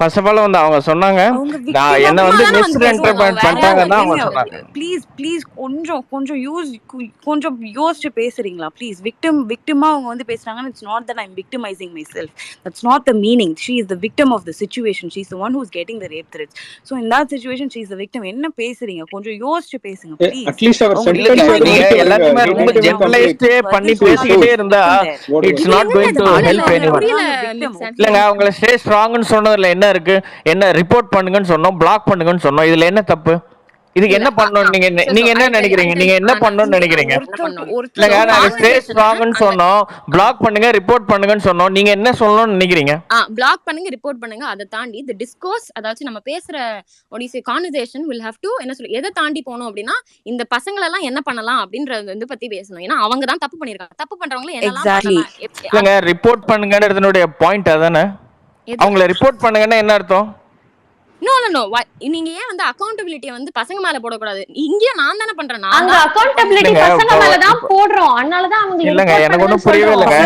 ஃபர்ஸ்ட் ஆஃப் ஆல் வந்து அவங்க சொன்னாங்க நான் என்ன வந்து மிஸ்இன்டர்பிரட் பண்ணிட்டாங்கன்னு அவங்க சொன்னாங்க.
ப்ளீஸ் கொஞ்சம் யோசிச்சு பேசுறீங்களா ப்ளீஸ்? victim-ஆ அவங்க வந்து பேசுறாங்க. It's not that I'm victimizing myself. That's not the meaning. She is the victim of the situation. She's the one who's getting the rape threats. So in that situation she is the victim. என்ன பேசுறீங்க? கொஞ்சம் யோசிச்சு பேசுங்க please.
at least our sentence
எல்லாத்தையுமே ரொம்ப generalised பண்ணி பேசிட்டே இருந்தா it's not going to help anyone. இல்லங்க அவங்கள ஸ்டே ஸ்ட்ராங்னு சொன்னதுல என்ன இருக்கு? என்ன ரிப்போர்ட் பண்ணுங்கன்னு சொன்னோம், பிளாக் பண்ணுங்கன்னு சொன்னோம், இதுல என்ன தப்பு? இதுக்கு என்ன பண்ணணும்? நீங்க என்ன நினைக்கிறீங்க? நீங்க என்ன பண்ணணும்னு நினைக்கிறீங்க? இல்லங்க, நாங்க ஸ்டே ஸ்ட்ராங்னு சொன்னோம், பிளாக் பண்ணுங்க, ரிப்போர்ட் பண்ணுங்கன்னு சொன்னோம். நீங்க என்ன சொல்லணும்னு நினைக்கிறீங்க?
பிளாக் பண்ணுங்க, ரிப்போர்ட் பண்ணுங்க. அதை தாண்டி இந்த டிஸ்கோர்ஸ், அதாவது நம்ம பேசுற கான்வர்சேஷன் will have to என்ன சொல்ல, எதை தாண்டி போகணும் அப்படின்னா இந்த பசங்களை எல்லாம் என்ன பண்ணலாம் அப்படின்றது வந்து பத்தி பேசணும். ஏன்னா அவங்க தான் தப்பு பண்ணிருக்காங்க. தப்பு பண்றவங்களை என்னெல்லாம் பண்ணலாம்.
இல்லங்க, ரிப்போர்ட் பண்ணுங்கன்றதுனுடைய பாயிண்ட் அதானே. அவங்கள ரிப்போர்ட் பண்ணுங்கன்னா என்ன அர்த்தம்?
நோ நோ நோ, நீங்க ஏன் வந்து அக்கௌண்டபிலிட்டியை வந்து பசங்க மேல போடக்கூடாது? இங்க நான் தானே பண்றேன்.
அங்க அக்கௌண்டபிலிட்டி பசங்க மேல தான் போடுறோம். அதனால தான் அவங்க
இல்லங்க, எனக்கு ஒண்ணும் புரியவே இல்லங்க.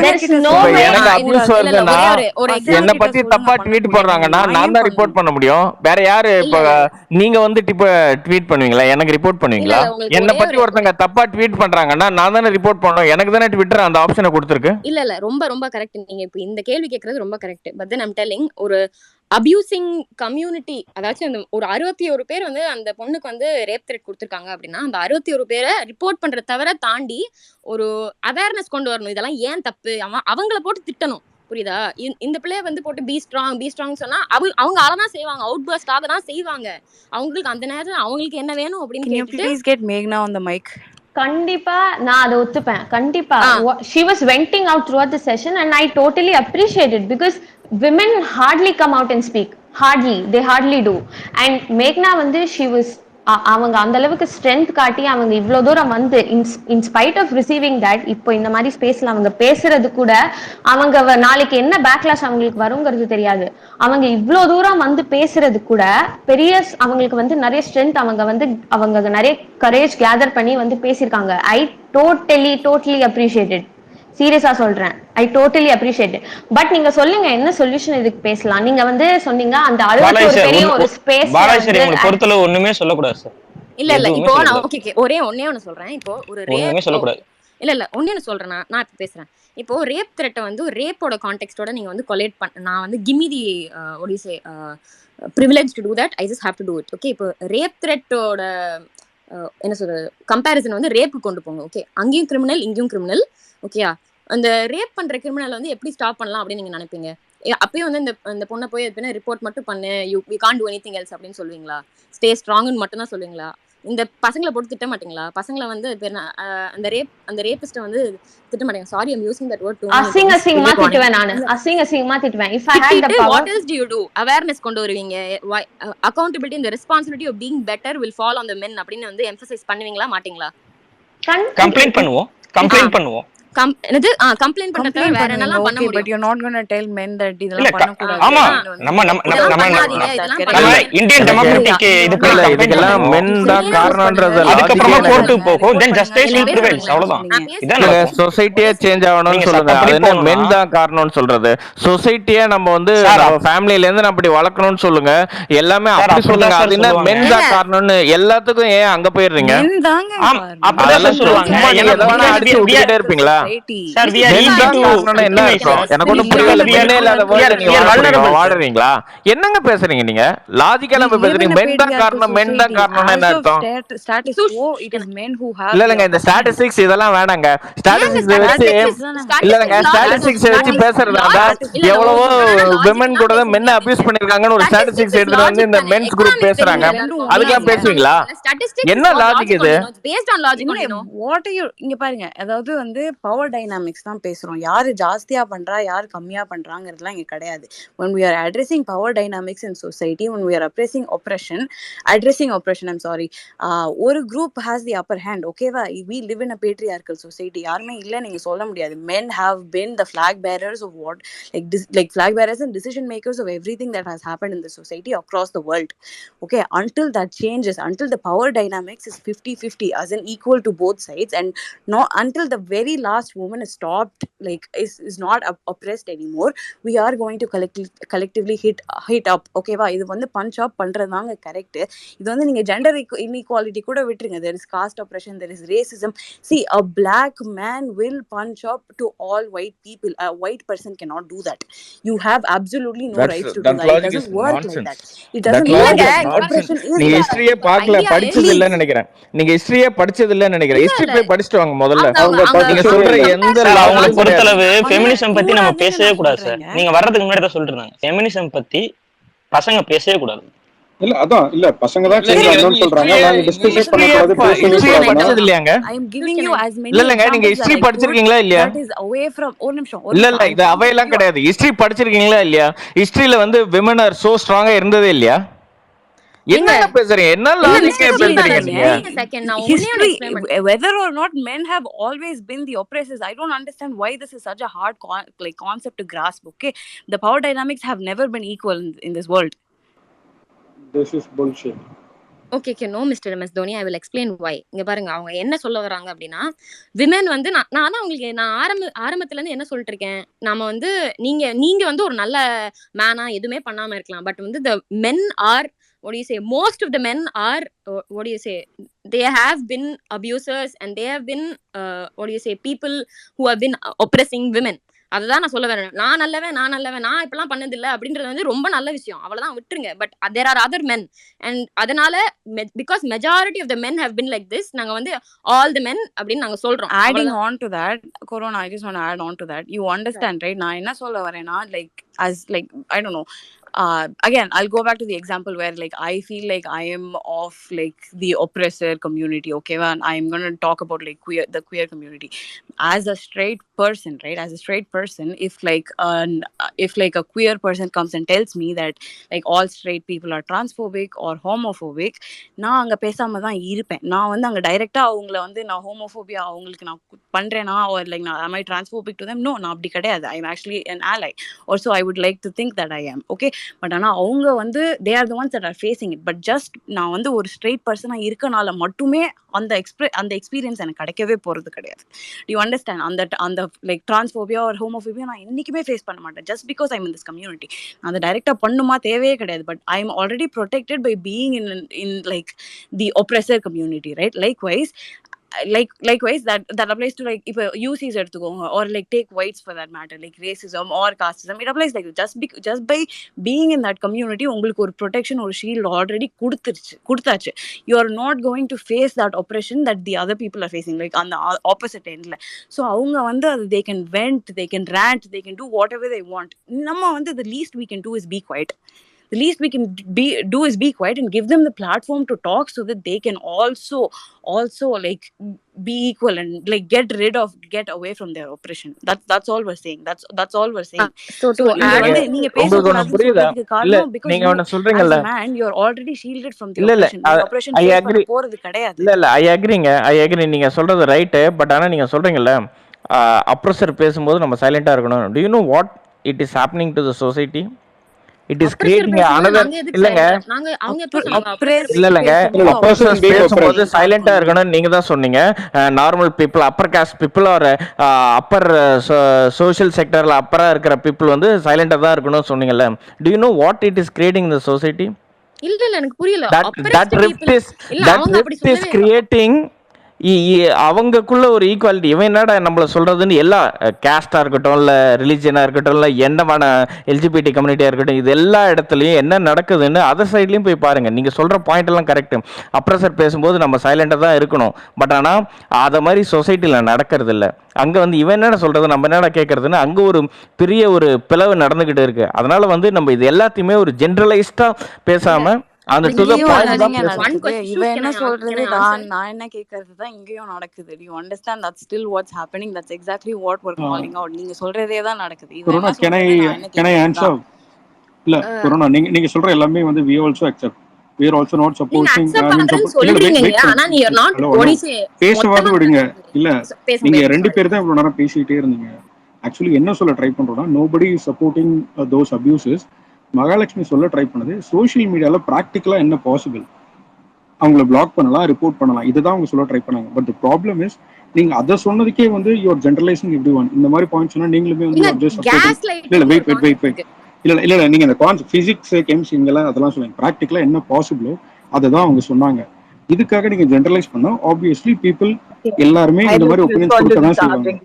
எனக்கு அபியூஸ் வருதுன்னா, என்ன பத்தி தப்பா ட்வீட் பண்றாங்கன்னா நான் தான் ரிப்போர்ட் பண்ண முடியும். வேற யாரு? இப்ப நீங்க வந்து ட்வீட் பண்ணுவீங்களா? எனக்கு ரிப்போர்ட் பண்ணுவீங்களா? என்ன பத்தி ஒருத்தங்க தப்பா ட்வீட் பண்றாங்கன்னா நான் தானே ரிப்போர்ட் பண்ணணும். எனக்கு தானே ட்விட்டர் அந்த ஆப்ஷனை கொடுத்துருக்கு.
இல்ல ரொம்ப ரொம்ப கரெக்ட். நீங்க இப்ப இந்த கேள்வி கேட்கறது ரொம்ப correct. But then I'm telling, ஒரு அபியூசிங் கம்யூனிட்டி, அதாச்சும் அந்த ஒரு 61 பேர் வந்து அந்த பொண்ணுக்கு வந்து ரேப் த்ரெட் கொடுத்துருக்காங்க அப்படின்னா அந்த 61 பேரை ரிப்போர்ட் பண்றத தவிர தாண்டி ஒரு அவேர்னஸ் கொண்டு வரணும். இதெல்லாம் ஏன் தப்பு, அவங்கள போட்டு திட்டணும். புரியுதா? இந்த பிள்ளைய வந்து போட்டு பி ஸ்ட்ராங் சொன்னா அவங்க அழதான் செய்வாங்க, அவுட் பர்ஸ்ட் ஆக தான் செய்வாங்க. அவங்களுக்கு அந்த நேரத்துல அவங்களுக்கு என்ன வேணும் அப்படின்னு
ப்ளீஸ் கெட் மேக்னா ஆன் தி மைக்.
கண்டிப்பா நான் அதை ஒத்துப்பேன். கண்டிப்பா she was venting out throughout the session and I totally appreciate it because women hardly come out and speak. They hardly do. And Meghna வந்து she was அவங்க அந்த அளவுக்கு strength காட்டி அவங்க இவ்வளவு தூரம் வந்து in spite of receiving that இப்போ இந்த மாதிரி ஸ்பேஸ்ல அவங்க பேசுறது கூட அவங்க நாளைக்கு என்ன பேக்லாஷ் அவங்களுக்கு வருங்கிறது தெரியாது. அவங்க இவ்வளவு தூரம் வந்து பேசுறது கூட பெரிய அவங்களுக்கு வந்து நிறைய ஸ்ட்ரென்த், அவங்க நிறைய கரேஜ் கேதர் பண்ணி வந்து பேசியிருக்காங்க. I totally appreciated. சீரியஸா சொல்றேன், ஐ டோட்டலி அப்ரிஷியேட். பட் நீங்க சொல்லுங்க என்ன சொல்யூஷன் இதுக்கு பேசலாம்? நீங்க வந்து சொன்னீங்க அந்த 61 பெரிய ஒரு ஸ்பேஸ்
பொறுத்தளவு ஒண்ணுமே சொல்லக்கூடாது சார்.
இல்ல இப்போ நான் ஓகே ஒரே ஒண்ணு சொல்றேன். இப்போ ஒரு
ஒண்ணுமே சொல்லக்கூடாது.
இல்ல ஒண்ணு சொல்றேன். நான் இப்ப பேசுறேன். இப்போ ரேப் த்ரெட்டை வந்து ஒரு ரேப்போட கான்டெக்ஸ்டோட நீங்க வந்து கொலேட் பண்ண, நான் வந்து give me the what do you say privilege to do that, I just have to do it. Okay, இப்போ ரேப் த்ரெட்டோட என்ன சொல்றது கம்பேரிசன் வந்து ரேப்புக்கு கொண்டு போங்க. ஓகே, அங்கேயும் கிரிமினல் இங்கேயும் கிரிமினல். ஓகேயா? அந்த ரேப் பண்ற கிரிமினல் வந்து எப்படி ஸ்டாப் பண்ணலாம் அப்படின்னு நீங்க நினைப்பீங்க? அப்பயும் வந்து இந்த பொண்ணை போய் ரிப்போர்ட் மட்டும் பண்ணு, we can't do anything else அப்படின்னு சொல்லுவீங்களா? ஸ்டே ஸ்ட்ராங்னு மட்டும் தான் சொல்லுவீங்களா? இந்த பசங்களை போட்டு திட்ட மாட்டீங்களா? பசங்களை வந்து அந்த ரேபிஸ்ட்டை வந்து திட்ட மாட்டீங்க? Sorry, I'm using that word to
அசிங்கமா திட்டுவேன். நானு அசிங்கமா திட்டுவேன். If I had the power,
what else do you do? Awareness கொண்டு வருவீங்க. Accountability and the responsibility of being better will fall on the men அப்படின்னு வந்து எம்பசைஸ் பண்ணுவீங்களா மாட்டீங்களா?
கம்ப்ளைண்ட் பண்ணுவோம்.
என்னது கம்ப்ளைண்ட் பண்றத வேற என்னலாம் பண்ண முடியும்?
But you're not going to tell men that இதெல்லாம் பண்ண கூடாது.
ஆமா, நம்ம இந்தியன் டெமோக்ராட்டிக்
இதுக்கெல்லாம் men தான் காரணம்ன்றது
அதுக்கு அப்புறமா கோர்ட் போகும், then justice prevails. அவ்வளவுதான். இதான்
சொசைட்டியே சேஞ்ச் ஆகணும்னு சொல்லுங்க. அது என்ன men தான் காரணம்னு சொல்றது? சொசைட்டியே நம்ம வந்து ஃபேமிலில இருந்து நம்ம அப்படி வளர்க்கணும்னு சொல்லுங்க. எல்லாமே அப்படி சொல்லுங்க. அது என்ன men தான் காரணம்னு எல்லாத்துக்கும் ஏன் அங்க போயிடுறீங்க?
அப்படிதான் சொல்லுவாங்க.
எதனா அடிச்சு விட்டுட்டே இருப்பீங்களா? என்னங்க பேசுறீங்க நீங்க? லாஜிக்கலா பேசுறீங்க. மென் தான் காரணம் என்ன அர்த்தம்? இல்லங்க, இந்த ஸ்டாட்டிஸ்டிக்ஸ் இதெல்லாம் வேணாங்க. ஸ்டாட்டிஸ்டிக்ஸ் வச்சு பேசுறதா எவ்வளவோ விமன் கூட தான் மென் அபியூஸ் பண்ணிருக்காங்கன்னு ஒரு ஸ்டாட்டிஸ்டிக்ஸ் எடுத்துட்டு வந்து இந்த மென்ஸ் குரூப் பேசுறாங்க. அதுக்கெல்லாம் பேசுவீங்களா? என்ன லாஜிக் இது?
இங்க பாருங்க, அதாவது வந்து பவர் டைனாமிக்ஸ் தான் பேசுறோம். யாரு ஜாஸ்தியா பண்றா யாரு கம்மியா பண்றாங்கிறதுலாம் இங்க கிடையாது. when we are addressing power dynamics in society, when we are addressing oppression, I'm sorry, ஒரு group has the upper hand. ஓகேவா? we live in a patriarchal society. யாருமே இல்ல நீங்க சொல்ல முடியாது. men have been the flag bearers of what like flag bearers and decision makers of everything that has happened in the society across the world. Okay, until that changes, until the power dynamics is 50-50 as in equal to both sides, and not until the very last woman is stopped, like is not oppressed anymore, we are going to collectively hit up. ஓகேவா? இது வந்து punch அப் பண்றதாங்க correct. இது வந்து நீங்க gender inequality கூட விட்டுருங்க. there is caste oppression, there is racism. See, a black man will punch up to all white people. A white person cannot do that. You have absolutely no rights to do that. It doesn't work like that. It doesn't work. Oppression is
நீங்க ஹிஸ்டரியே பார்க்கல, படிச்சது இல்லன்னு நினைக்கிறேன். நீங்க ஹிஸ்டரியே படிச்சது இல்லன்னு நினைக்கிறேன். History போய் படிச்சிட்டு வாங்க முதல்ல. நீங்க சொல்ற எந்த
அவங்களை பொறுத்தளவு ஃபெமினிசம் பத்தி நம்ம பேசவே கூடாது சார். நீங்க வர்றதுக்கு முன்னாடி தான் சொல்லிட்டு இருந்தாங்க, ஃபெமினிசம் பத்தி பசங்க பேசவே கூடாது.
இல்ல அதான் இல்ல பசங்க தான் சேஞ்ச் ஆகணும்னு சொல்றாங்க. நாங்க டிஸ்கஸ் பண்ணக்கூடாது, பேசவே கூடாதுன்னா
படிச்சது இல்லையாங்க? I am giving you as many
இல்லங்க நீங்க
examples
history
that I could
படிச்சிருக்கீங்களா இல்லையா?
that is away from ஒரு நிமிஷம்
இல்ல இது அவையெல்லாம் கிடையாது. ஹிஸ்டரி படிச்சிருக்கீங்களா இல்லையா? ஹிஸ்டரியில வந்து விமன் ஆர் சோ ஸ்ட்ராங்கா இருந்ததே இல்லையா? என்ன பேசுறீங்க? என்ன லாஜிக்கா பேசுறீங்க நீங்க?
History, whether or not men have always been the oppressors, I don't understand why this is such a hard concept to grasp. Okay, the power dynamics have never been equal in this world.
This is bullshit.
Okay no mister MS Dhoni, I will explain why. இங்க பாருங்க, அவங்க என்ன சொல்ல வராங்க அப்படின்னா, women வந்து நான் உங்களுக்கு நான் ஆரம்பத்துல இருந்து என்ன சொல்லிட்டு இருக்கேன், நாம வந்து நீங்க வந்து ஒரு நல்ல மேனா எதுவுமே பண்ணாம இருக்கலாம், பட் வந்து the men are, what do you say, most of the men are, what do you say, they have been abusers and they have been what do you say, people who have been oppressing women. அதுதான் நான் சொல்ல வரேன். நான் நல்லவன் நான் இப்பெல்லாம் பண்ணது இல்லை அப்படின்றது வந்து ரொம்ப நல்ல விஷயம், அவ்வளவுதான், விட்டுருங்க. But there are other men and அதனால because majority of the men have been like this, நாங்க வந்து all the men அப்படின்னு நாங்க சொல்றோம்.
Adding on to that, Corona, I just want to add on to that. You understand, right? நான் என்ன சொல்ல வரேன்னா, like as like I don't know, again I'll go back to the example where like I feel like I am of like the oppressor community, okay, and I'm going to talk about like the queer community as a straight person, right? As a straight person, if like a queer person comes and tells me that like all straight people are transphobic or homophobic, நான் அங்க பேசாம தான் இருப்பேன். நான் வந்து அங்க டைரக்டா அவங்கள வந்து நான் ஹோமோஃபோபியா அவங்களுக்கு நான் பண்றேனா or like am I transphobic to them? No, நான் அப்படி கிடையாது. I'm actually an ally, also I would like to think that I am, okay. But ஆனா அவங்க வந்து they are the ones that are facing it. But just நான் வந்து ஒரு straight பர்சனா இருக்கனால மட்டுமே அந்த எக்ஸ்பீரியன்ஸ் எனக்கு கிடைக்கவே போறது கிடையாது. Do you understand? அந்த லைக் டிரான்ஸ்போபியா ஒரு ஹோமோஃபோபியா நான் என்னைக்குமே ஃபேஸ் பண்ண மாட்டேன், just because I'm in this community. நான் அதை டைரக்டா பண்ணுமா தேவையே கிடையாது. But I am already protected by being in like the oppressor community, right? Likewise that applies to like if UCs எடுத்துக்கோங்க, or like take whites for that matter, like racism or casteism, it applies like just by being in that community உங்களுக்கு ஒரு protection ஒரு shield already கொடுத்தாச்சு. You are not going to face that oppression that the other people are facing, like on the opposite endல. So அவங்க வந்து they can vent, they can rant, they can do whatever they want. நம்ம வந்து the least we can do is be quiet. The least we can do is be quiet and give them the platform to talk so that they can also like be equal and like get away from their oppression. That's all we're saying. That's all we're saying. So நீங்க பேசக்கூடாதுன்னு சொல்றதுக்கு காரணம் because நீங்க ஒன்னு சொல்றீங்கல்ல, as a man you're already shielded from the oppression. The oppression face பண்ண போறது கிடையாது.
இல்ல I agree நீங்க சொல்றது ரைட். பட் ஆனா நீங்க சொல்றீங்கல்ல அப்ரஸர் பேசும்போது நம்ம சைலண்டா இருக்கணும். Do you know what it is happening to the society? It is creating another இல்லங்க அப்பர்சன்ஸ் பேசும்போது சைலண்டா இருக்கணும் நீங்க தான் சொன்னீங்க. Normal people, upper caste people or upper social செக்டர்ல அப்பரா இருக்கிற பீப்புள் வந்து சைலண்டா தான் இருக்கணும் சொன்னீங்கல்ல. Do you know what it is creating in the society?
இல்ல எனக்கு புரியல.
that rift is creating அவங்களுக்குள்ள ஒரு ஈக்குவாலிட்டி. இவன் என்னடா நம்மள சொல்றதுன்னு எல்லா கேஸ்டா இருக்கட்டும், இல்ல ரிலிஜியனா இருக்கட்டும், இல்ல என்னமான எல்ஜிபிடி கம்யூனிட்டியா இருக்கட்டும், இது எல்லா இடத்துலயும் என்ன நடக்குதுன்னு அதர் சைட்லயும் போய் பாருங்க. நீங்க சொல்ற பாயிண்ட் எல்லாம் கரெக்ட். அப்ரஸர் பேசும்போது நம்ம சைலண்டா தான் இருக்கணும். பட் ஆனா அத மாதிரி சொசைட்டில நடக்கிறது இல்ல. அங்க வந்து இவன் என்னடா சொல்றது நம்ம என்னடா கேட்கறதுன்னு அங்க ஒரு பெரிய ஒரு பிளவு நடந்துகிட்டு இருக்கு. அதனால வந்து நம்ம இது எல்லாத்தையுமே ஒரு ஜெனரலைஸ்டா பேசாம அந்த டு தி பாயிண்ட் தான் பேசணும்.
இவன் என்ன சொல்றது நான் என்ன கேக்குறது தான் இங்கேயும் நடக்குது. Do you understand? That's still what's happening. That's exactly what we're calling out. நீங்க சொல்றதே தான் நடக்குது.
இவன் can I answer? இல்ல கொரோனா நீங்க சொல்ற எல்லாமே வந்து we also accept. We are also not supposing
ஆனா நீ are not police
பேசவாது விடுங்க. இல்ல நீங்க ரெண்டு பேர் தான் இவ்வளவு நேரம் பேசிட்டே இருந்தீங்க. ஆக்சுவலி என்ன சொல்ல ட்ரை பண்றோம்னா nobody is supporting those abuses. Mahalakshmi சொல்ல ட்ரை பண்ணது சோஷியல் மீடியால பிராக்டிக்கலா என்ன பாசிபிள், அவங்கள பிளாக் பண்ணலாம், ரிப்போர்ட் பண்ணலாம், இதுதான் அவங்க சொல்ல ட்ரை பண்ணாங்க. பட் தி ப்ராப்ளம் இஸ் நீங்க அதை சொன்னதுக்கே வந்து யூ ஆர் ஜெனரலைசிங் எவ்ரிஒன். இந்த மாதிரி பாயிண்ட் சொன்னா நீங்களுமே வந்து இல்ல வெயிட் இல்ல நீங்க இந்த பிசிக்ஸ் கெமிஸ்ட்ரி இங்கெல்லாம் அதெல்லாம் சொல்லுங்க. பிராக்டிக்கலா என்ன பாசிபிளோ அதை தான் அவங்க சொன்னாங்க. இதுக்காக நீங்க ஜெனரலைஸ் பண்ணா ஆப்வியஸ்லி பீப்புள் எல்லாருமே இந்த மாதிரி ஒபினியன்ஸ் கொடுக்க தான் செய்வாங்க.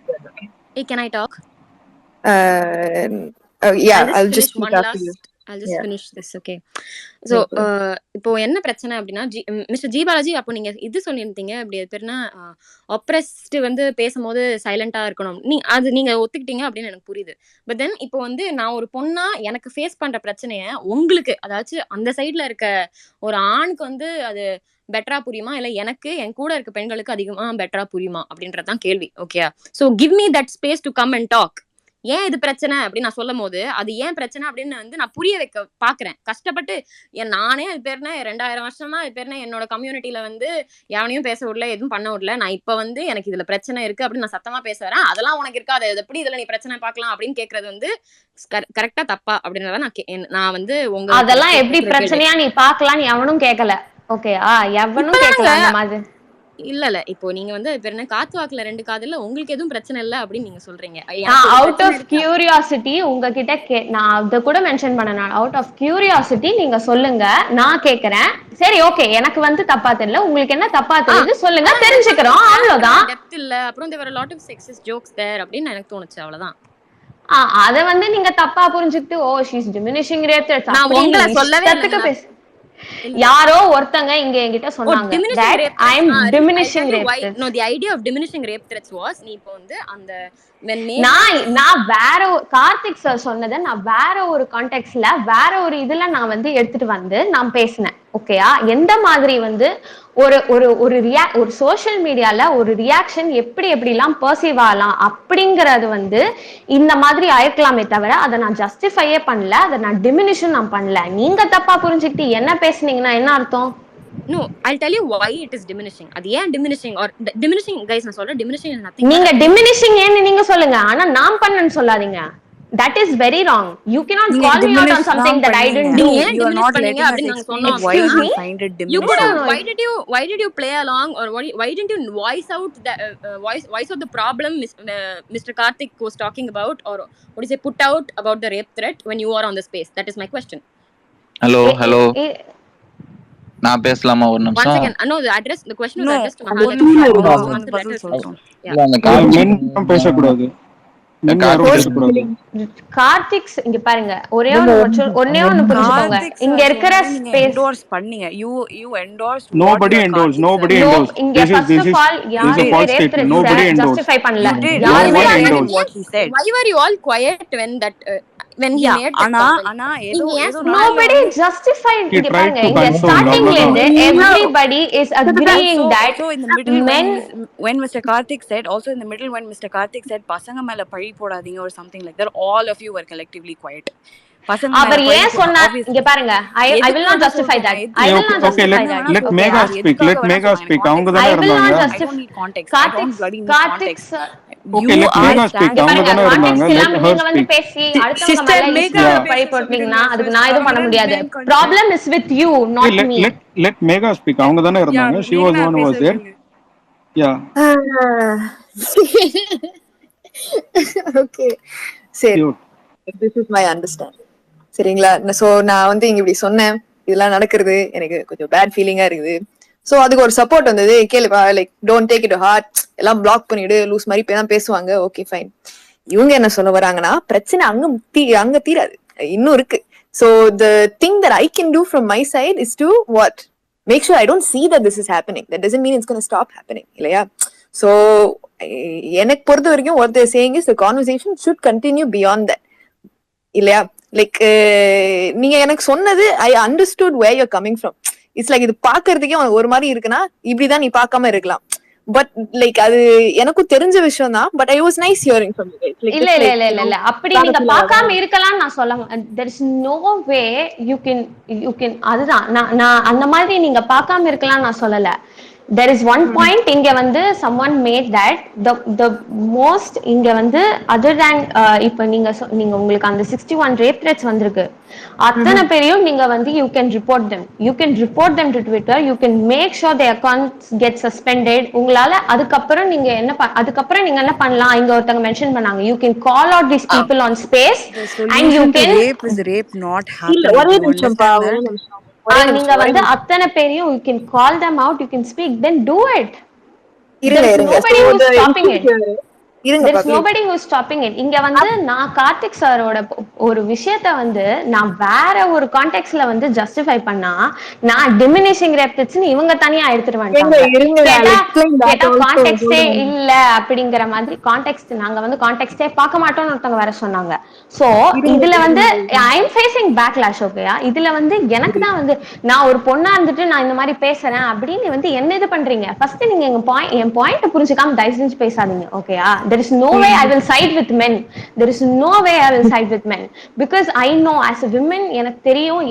Hey, can I talk?
Yeah, I'll just speak after you.
I'll just finish this, okay? So, இப்போ என்ன பிரச்சனை அப்படின்னா, மிஸ்டர் ஜி பாலாஜி, அப்போ நீங்க இது சொல்லியிருந்தீங்க, அப்படி அது பேருனா ஒப்ரெஸ்ட் வந்து பேசும்போது சைலண்டா இருக்கணும். நீங்க ஒத்துக்கிட்டீங்க அப்படின்னு எனக்கு புரியுது. பட் தென் இப்போ வந்து நான் ஒரு பொண்ணா எனக்கு ஃபேஸ் பண்ற பிரச்சனைய உங்களுக்கு, அதாச்சும் அந்த சைட்ல இருக்க ஒரு ஆணுக்கு வந்து அது பெட்டரா புரியுமா, இல்ல எனக்கு என் கூட இருக்க பெண்களுக்கு அதிகமா பெட்டரா புரியுமா அப்படின்றதான் கேள்வி. Okay, so give me that space to come and talk. ஏன் இது பிரச்சனை அப்படின்னு நான் சொல்லும் போது அது ஏன் பிரச்சனை அப்படின்னு வந்து நான் புரிய வைக்க பாக்குறேன் கஷ்டப்பட்டு. நானே அது பேருனா 2000 வருஷமா அது பேருனா என்னோட கம்யூனிட்டியில வந்து எவனையும் பேச விடல, எதுவும் பண்ண விடல. நான் இப்ப வந்து எனக்கு இதுல பிரச்சனை இருக்கு அப்படின்னு நான் சத்தமா பேச வரேன். அதெல்லாம் உனக்கு இருக்காது, எப்படி இதுல நீ பிரச்சனை பார்க்கலாம் அப்படின்னு கேக்குறது வந்து கரெக்டா தப்பா அப்படின்றத நான் வந்து உங்க
அதெல்லாம் எப்படி பிரச்சனையா நீ பாக்கலாம் எவனும் கேட்கல. ஓகேயா, எவனும் கேட்கல அந்த மாதிரி.
இல்ல இப்போ நீங்க வந்து பேர் என்ன காத்துவாக்குல 2 காதல்ல உங்களுக்கு எதுவும் பிரச்சனை இல்ல அப்படின்னு நீங்க சொல்றீங்க.
அவுட் ஆஃப் கியூரியாசிட்டி உங்ககிட்ட நான் அத கூட மென்ஷன் பண்ணேன். அவுட் ஆஃப் கியூரியாசிட்டி நீங்க சொல்லுங்க, நான் கேக்குறேன். சரி ஓகே, எனக்கு வந்து தப்பா தெரியல, உங்களுக்கு என்ன தப்பா தெரியுது சொல்லுங்க, தெரிஞ்சுக்கிறோம், அவ்வளவுதான்.
டெப்த் இல்ல, அப்புறம் there were a lot of sexist jokes there அப்படின்னு எனக்கு தோணுச்சு, அவ்வளவுதான்.
அத வந்து நீங்க தப்பா புரிஞ்சுக்கிட்டு ஓ she is diminishing rape threats
நான் உங்களை சொல்லவே இல்ல.
யாரோ ஒருத்தங்க இங்க என்கிட்ட சொன்னாங்க that I am diminishing rape threats.
No, the idea of diminishing rape threats was நீ இப்போ வந்து அந்த
நான் வேற கார்த்திக் சார் சொன்னதை நான் வேற ஒரு கான்டெக்ட்ல வேற ஒரு இதுல நான் வந்து எடுத்துட்டு வந்து நான் பேசினேன். ஓகேயா, எந்த மாதிரி வந்து ஒரு ஒரு ஒரு சோசியல் மீடியால ஒரு ரியாக்ஷன் எப்படி எப்படிலாம் பர்சீவ் ஆகலாம் அப்படிங்கறது வந்து இந்த மாதிரி ஆயிருக்கலாமே தவிர அதை நான் ஜஸ்டிஃபையே பண்ணல, அதை நான் டிமினிஷன் நான் பண்ணல. நீங்க தப்பா புரிஞ்சுக்கிட்டு என்ன பேசுனீங்கன்னா என்ன அர்த்தம்?
No, I'll tell you why it is diminishing. அது ஏன் diminishing or diminishing guys நான் சொல்றேன், diminishing is nothing.
நீங்க diminishing ஏன்னு நீங்க சொல்லுங்க, ஆனா நான் பண்ணேன்னு சொல்லாதீங்க. That is very wrong. You cannot call me out on something that I didn't do.
You are not letting us explain why you find it diminishing.
Why did you play along, or why didn't you voice out the voice out the problem Mr. Karthik was talking about, or what is it, put out about the rape threat when you are on the space? That is my question.
Hello நான் பேசலாமா ஒரு நிமிஷம்?
One second. No, the address, the question was addressed to Mahalakshmi.
நான் பேச கூடாது.
கார்த்திக் இங்க பாருங்க, ஒரே ஒன்னு புரிஞ்சுக்கோங்க. இங்க இருக்கிற ஸ்பேஸ்
endorse பண்ணீங்க. You endorsed.
Nobody endorsed.
இங்க first of all யாரும் justify பண்ணல.
What he said.
Why were you all quiet when he made that
ana
nobody justified. இங்க பாருங்க, இங்க ஸ்டார்டிங்ல இருந்து everybody is agreeing that
so in the middle when Mr. Karthik said, also in the middle when Mr. Karthik said பசங்க மேல பழி போடாதீங்க or something like that, all of you were collectively quiet.
அவர் ஏன் சொன்னார் இங்க பாருங்க, I will not justify that. I will not justify that.
Let Megha speak. அவங்க தான் இருந்தாங்க.
I don't need context. I don't bloody need context.
Okay, let Megha speak. அவங்க தான் இருந்தாங்க. Let her
நீங்க வந்து பேசி அடுத்தவங்க மேல பழி போட்டீங்கன்னா அதுக்கு நான் எதுவும் பண்ண முடியாது. Problem is with you, not me.
Let Megha speak. அவங்க தான் இருந்தாங்க. She was one who was there. Yeah.
Okay. சரி. This is my understanding. சரிங்களா? சோ நான் வந்து இங்க இப்படி சொன்னேன், இதெல்லாம் நடக்கிறது எனக்கு கொஞ்சம் பேட் ஃபீலிங்கா இருக்குது. சோ அதுக்கு ஒரு சப்போர்ட் வந்தது, கேளுப்பா, like don't take it to heart, எல்லாம் பிளாக் பண்ணிடு, லூஸ் மாதிரி தான் பேசுவாங்க. Okay fine. இவங்க என்ன சொல்ல வராங்கன்னா, பிரச்சனை அங்க தீராது, இன்னும் இருக்கு. So the thing that I can do from my side is to what? Make sure I don't see that this is happening. That doesn't mean it's going to stop happening. இல்லையா? So எனக்கு பொறுத்த வரைக்கும் what they're saying is the conversation should continue beyond that. இல்லையா? Like நீங்க எனக்கு சொன்னது I understood where you're coming from. It's like இது பாக்குறதுக்கே ஒரு மாதிரி இருக்குன்னா இப்படிதான் நீ பார்க்காம இருக்கலாம். பட் லைக் அது எனக்கும் தெரிஞ்ச விஷயம் தான். But I was nice hearing from you guys.
இல்ல அப்படி நீங்க பார்க்காம இருக்கலாம் நான் சொல்ல. there is no way you can அதுதான் நான் அந்த மாதிரி நீங்க பார்க்காம இருக்கலாம் நான் சொல்லல. there is one point இங்க வந்து someone made that the most இங்க வந்து other than இப்ப நீங்க உங்களுக்கு அந்த 61 rape threats வந்திருக்கு, அத்தனை பேரையும் நீங்க வந்து you can report them to Twitter, you can make sure their accounts get suspended. உங்களால அதுக்கப்புறம் நீங்க என்ன பண்ணலாம், இங்க ஒருத்தங்க மென்ஷன் பண்ணாங்க, you can call out these people on space and you can
rape not happen.
நீங்க வந்து அத்தனை பேரையும் you can call them out, you can speak, then do it. There's nobody who's stopping it. இங்க வந்து நான் கார்த்திக் சாரோட ஒரு விஷயத்த வந்து நான் வேற ஒரு கான்டெக்ஸ்ட்ல வந்து ஜஸ்டிஃபை பண்ணா நான் டிமினிஷிங் ரெப்டிட்ஸ்னு இவங்க தனியா எடுத்துட்டு வந்துட்டாங்க. கேட்டா கான்டெக்ஸ்டே இல்ல அப்படிங்கிற மாதிரி கான்டெக்ஸ்ட் நாங்க வந்து கான்டெக்ஸ்டே பார்க்க மாட்டோம்னு ஒருத்தவங்க வேற சொன்னாங்க. சோ இதுல வந்து ஐ எம் ஃபேசிங் பேக்லாஷ். ஓகேயா, இதுல வந்து எனக்கு தான் வந்து நான் ஒரு பொண்ணா இருந்துட்டு நான் இந்த மாதிரி பேசுறேன் அப்படின்னு வந்து என்ன இது பண்றீங்க? ஃபர்ஸ்ட் நீங்க என் பாயிண்ட் புரிஞ்சுக்காம தயவு செஞ்சு பேசாதீங்க. ஓகேயா, there is no way I will side with men. There is no way I will side with men because I know as a woman எனக்கு தெரியும்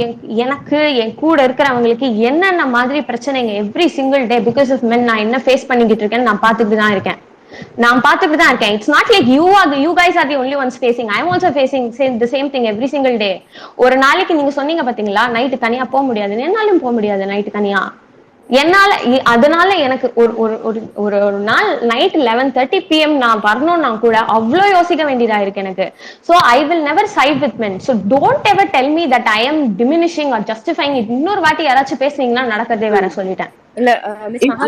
எனக்கு என் கூட இருக்கிறவங்களுக்கு என்னென்ன மாதிரி பிரச்சனைங்க every single day because of men நான் என்ன ஃபேஸ் பண்ணிக்கிட்டு இருக்கேன்னு நான் பார்த்துட்டு தான் இருக்கேன். It's not like you guys are the only ones facing. I'm also facing the same thing every single day. ஒரு நாளைக்கு நீங்க சொன்னீங்க பாத்தீங்களா நைட் தனியா போக முடியாது, என்னாலும் போக முடியாது நைட் தனியா. என்னால அதனால எனக்கு ஒரு நாள் நைட் 11:30 PM நான் வரணும்னா கூட அவ்வளோ யோசிக்க வேண்டியதா இருக்கு எனக்கு. So I will never side with men. So don't ever tell me that I am diminishing or justifying it. இன்னொரு வாட்டி யாராச்சும் பேசுனீங்கன்னா நடக்கிறதே வேற சொல்லிட்டேன்.
இல்ல